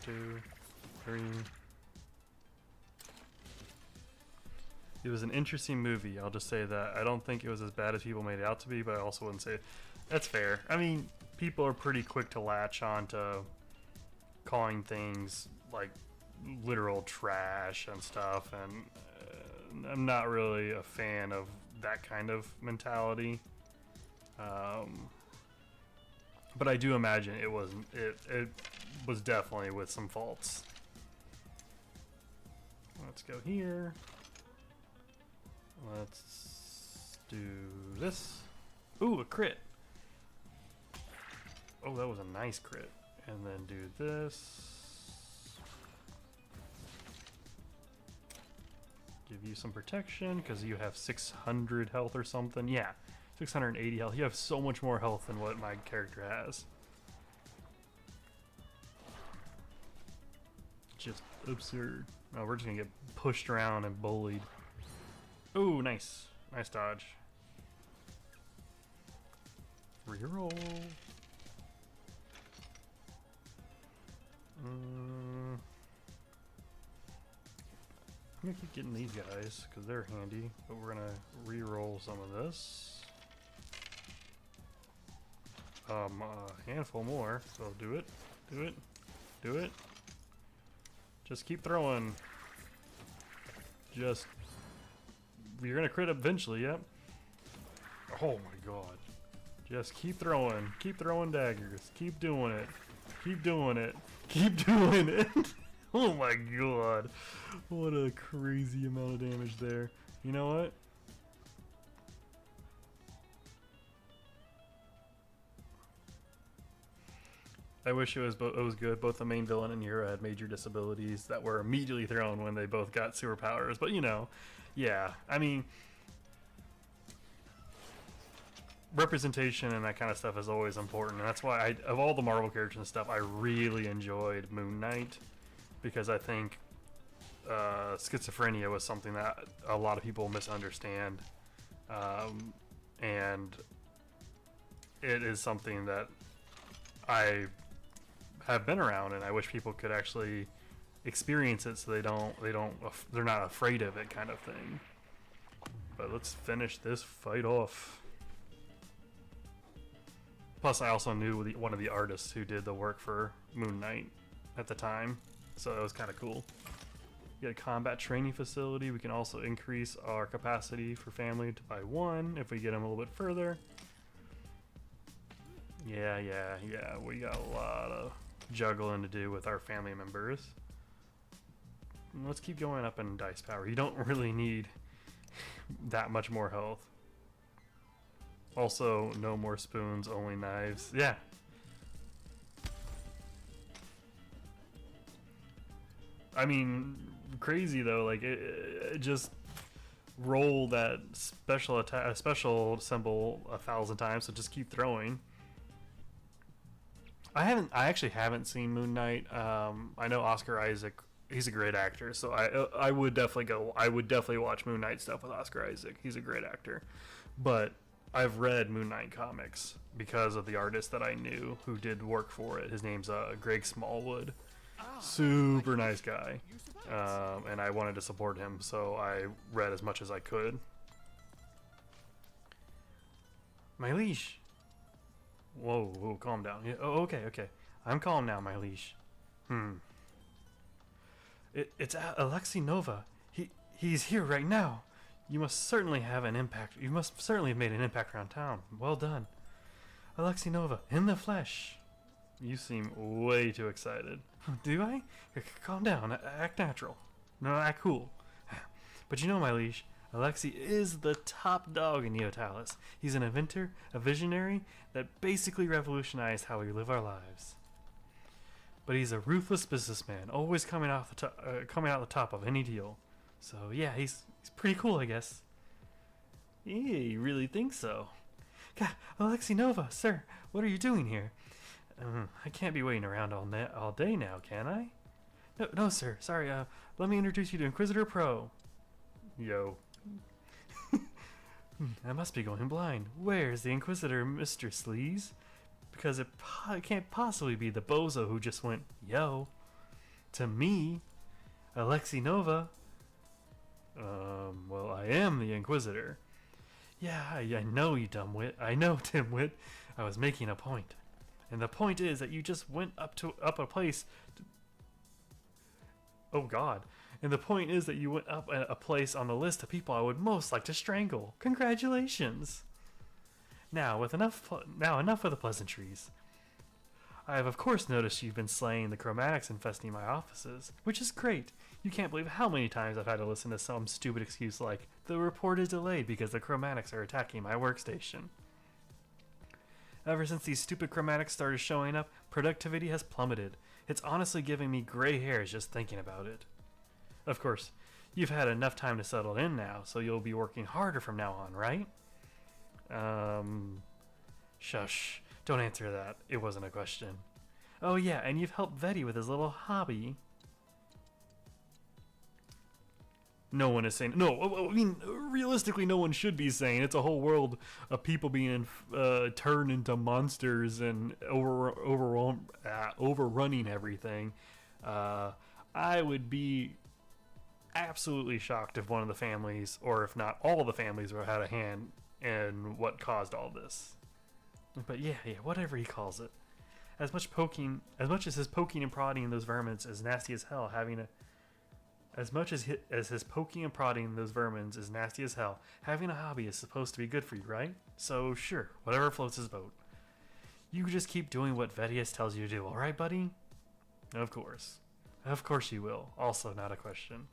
2, 3. It was an interesting movie, I'll just say that. I don't think it was as bad as people made it out to be, but I also wouldn't say that's fair. I mean, people are pretty quick to latch on to calling things like literal trash and stuff, and I'm not really a fan of that kind of mentality. But I do imagine it was definitely with some faults. Let's go here. Let's do this. Ooh, a crit. Oh, that was a nice crit. And then do this. Give you some protection because you have 600 health or something. Yeah, 680 health. You have so much more health than what my character has. Just absurd. Oh, we're just gonna get pushed around and bullied. Ooh, nice. Nice dodge. Reroll. I'm gonna keep getting these guys because they're handy, but we're gonna re-roll some of this. A handful more, so do it, do it, do it. Just keep throwing. Just, you're gonna crit eventually, yep. Oh my god. Just keep throwing daggers, keep doing it, keep doing it, keep doing it. Oh my god. What a crazy amount of damage there. You know what? I wish it was good. Both the main villain and hero had major disabilities that were immediately thrown when they both got superpowers. But you know, yeah. I mean, representation and that kind of stuff is always important, and that's why of all the Marvel characters and stuff, I really enjoyed Moon Knight, because I think schizophrenia was something that a lot of people misunderstand, and it is something that I have been around, and I wish people could actually experience it so they're not afraid of it, kind of thing. But let's finish this fight off. Plus, I also knew one of the artists who did the work for Moon Knight at the time, so it was kind of cool. We get a combat training facility. We can also increase our capacity for family by 1 if we get them a little bit further. Yeah. We got a lot of juggling to do with our family members. Let's keep going up in dice power. You don't really need that much more health. Also, no more spoons, only knives. Yeah. I mean, crazy though. Like, it just roll that special symbol 1,000 times. So just keep throwing. I actually haven't seen Moon Knight. I know Oscar Isaac. He's a great actor, so I would definitely watch Moon Knight stuff with Oscar Isaac. He's a great actor, but I've read Moon Knight comics because of the artist that I knew who did work for it. His name's Greg Smallwood. Super nice guy, and I wanted to support him, so I read as much as I could. My leash. Whoa, calm down. Yeah, oh, okay. I'm calm now, my leash. It's Alexei Nova. He's here right now. You must certainly have an impact. You must certainly have made an impact around town. Well done. Alexei Nova, in the flesh. You seem way too excited. Do I? Calm down. Act natural. No, act cool. But you know, my leash, Alexei is the top dog in Neotalis. He's an inventor, a visionary that basically revolutionized how we live our lives. But he's a ruthless businessman, always coming out the top of any deal. So yeah, he's pretty cool, I guess. Yeah, you really think so? God, Alexei Nova, sir, what are you doing here? I can't be waiting around all day now, can I? No, sir. Sorry. Let me introduce you to Inquisitor Pro. Yo. I must be going blind. Where's the Inquisitor, Mr. Sleaze? Because it can't possibly be the bozo who just went, yo, to me, Alexei Nova. Well, I am the Inquisitor. Yeah, I know, you dumbwit. I know, dimwit. I was making a point. And the point is that you just went up a place. Oh, God. And the point is that you went up a place on the list of people I would most like to strangle. Congratulations. Now, enough of the pleasantries. I have of course noticed you've been slaying the chromatics infesting my offices, which is great. You can't believe how many times I've had to listen to some stupid excuse like, the report is delayed because the chromatics are attacking my workstation. Ever since these stupid chromatics started showing up, productivity has plummeted. It's honestly giving me gray hairs just thinking about it. Of course, you've had enough time to settle in now, so you'll be working harder from now on, right? Shush. Don't answer that. It wasn't a question. Oh yeah, and you've helped Veti with his little hobby. No one is saying... No, I mean, realistically, no one should be saying. It's a whole world of people being turned into monsters and overrunning everything. I would be absolutely shocked if one of the families, or if not all the families, had a hand in what caused all this. But yeah, whatever he calls it. As much as his poking and prodding those vermins is nasty as hell, his poking and prodding those vermins is nasty as hell, having a hobby is supposed to be good for you, right? So sure, whatever floats his boat. You just keep doing what Vetius tells you to do, alright, buddy? Of course. Of course you will. Also not a question.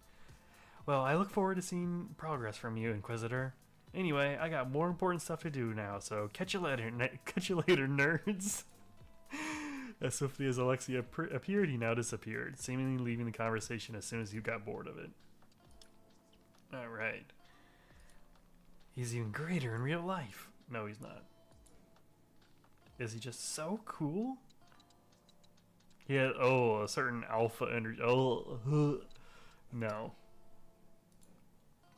Well, I look forward to seeing progress from you, Inquisitor. Anyway, I got more important stuff to do now, so catch you later, nerds. As swiftly as Alexia appeared, he now disappeared, seemingly leaving the conversation as soon as you got bored of it. Alright. He's even greater in real life. No, he's not. Is he just so cool? He had, a certain alpha energy. Oh, no.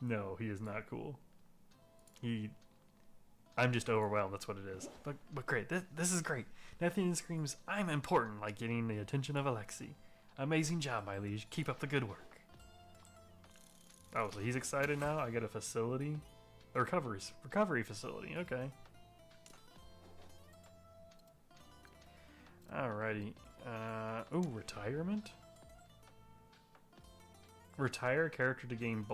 No, he is not cool. I'm just overwhelmed, that's what it is. But great, this is great. Nothing screams, I'm important, like getting the attention of Alexi. Amazing job, my liege. Keep up the good work. Oh, so he's excited now? I get a facility? A recovery facility, okay. Alrighty. Retirement? Retire a character to gain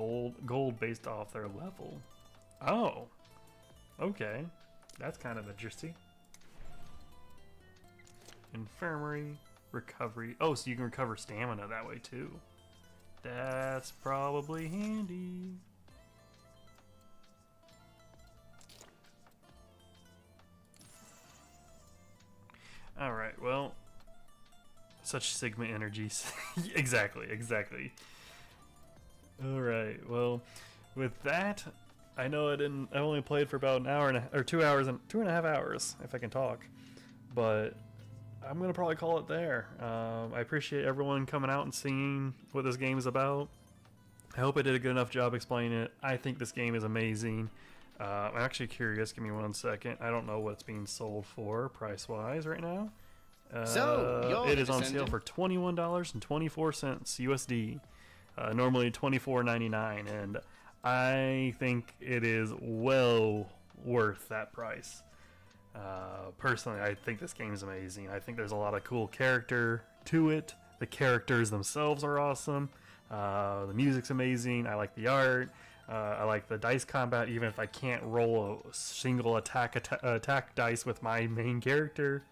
gold based off their level. Oh. Okay. That's kind of interesting. Infirmary, recovery. Oh, so you can recover stamina that way too. That's probably handy. Alright, well. Such Sigma energies. Exactly. Alright, well, with that, I know I only played for about an hour or 2 hours and 2.5 hours, if I can talk. But I'm gonna probably call it there. I appreciate everyone coming out and seeing what this game is about. I hope I did a good enough job explaining it. I think this game is amazing. I'm actually curious. Give me 1 second. I don't know what it's being sold for price-wise right now. It is on sale for $21.24 USD. Normally $24.99, and I think it is well worth that price. Personally, I think this game is amazing. I think there's a lot of cool character to it. The characters themselves are awesome. The music's amazing. I like the art. I like the dice combat, even if I can't roll a single attack dice with my main character.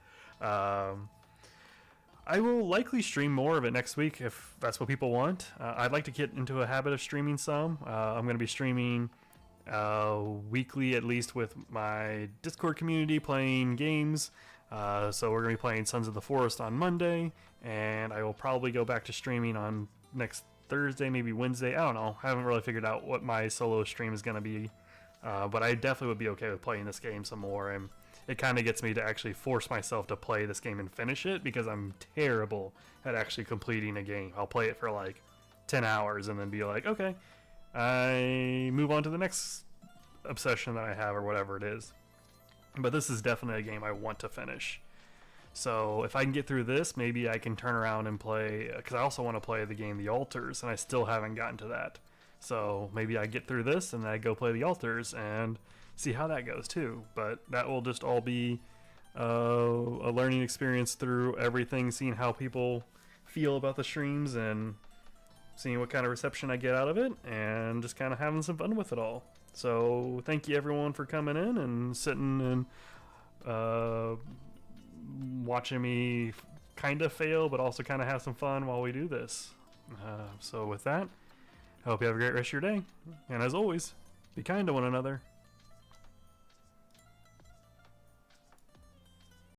I will likely stream more of it next week if that's what people want. I'd like to get into a habit of streaming some. I'm going to be streaming weekly, at least, with my Discord community playing games. So we're going to be playing Sons of the Forest on Monday, and I will probably go back to streaming on next Thursday, maybe Wednesday. I don't know. I haven't really figured out what my solo stream is going to be. But I definitely would be okay with playing this game some more. And it kind of gets me to actually force myself to play this game and finish it, because I'm terrible at actually completing a game. I'll play it for like 10 hours and then be like, okay, I move on to the next obsession that I have or whatever it is. But this is definitely a game I want to finish. So if I can get through this, maybe I can turn around and play, because I also want to play the game The Altars, and I still haven't gotten to that. So maybe I get through this and then I go play The Altars and see how that goes too. But that will just all be a learning experience through everything, seeing how people feel about the streams and seeing what kind of reception I get out of it, and just kind of having some fun with it all. So thank you everyone for coming in and sitting and watching me kind of fail, but also kind of have some fun while we do this. So with that, I hope you have a great rest of your day. And as always, be kind to one another.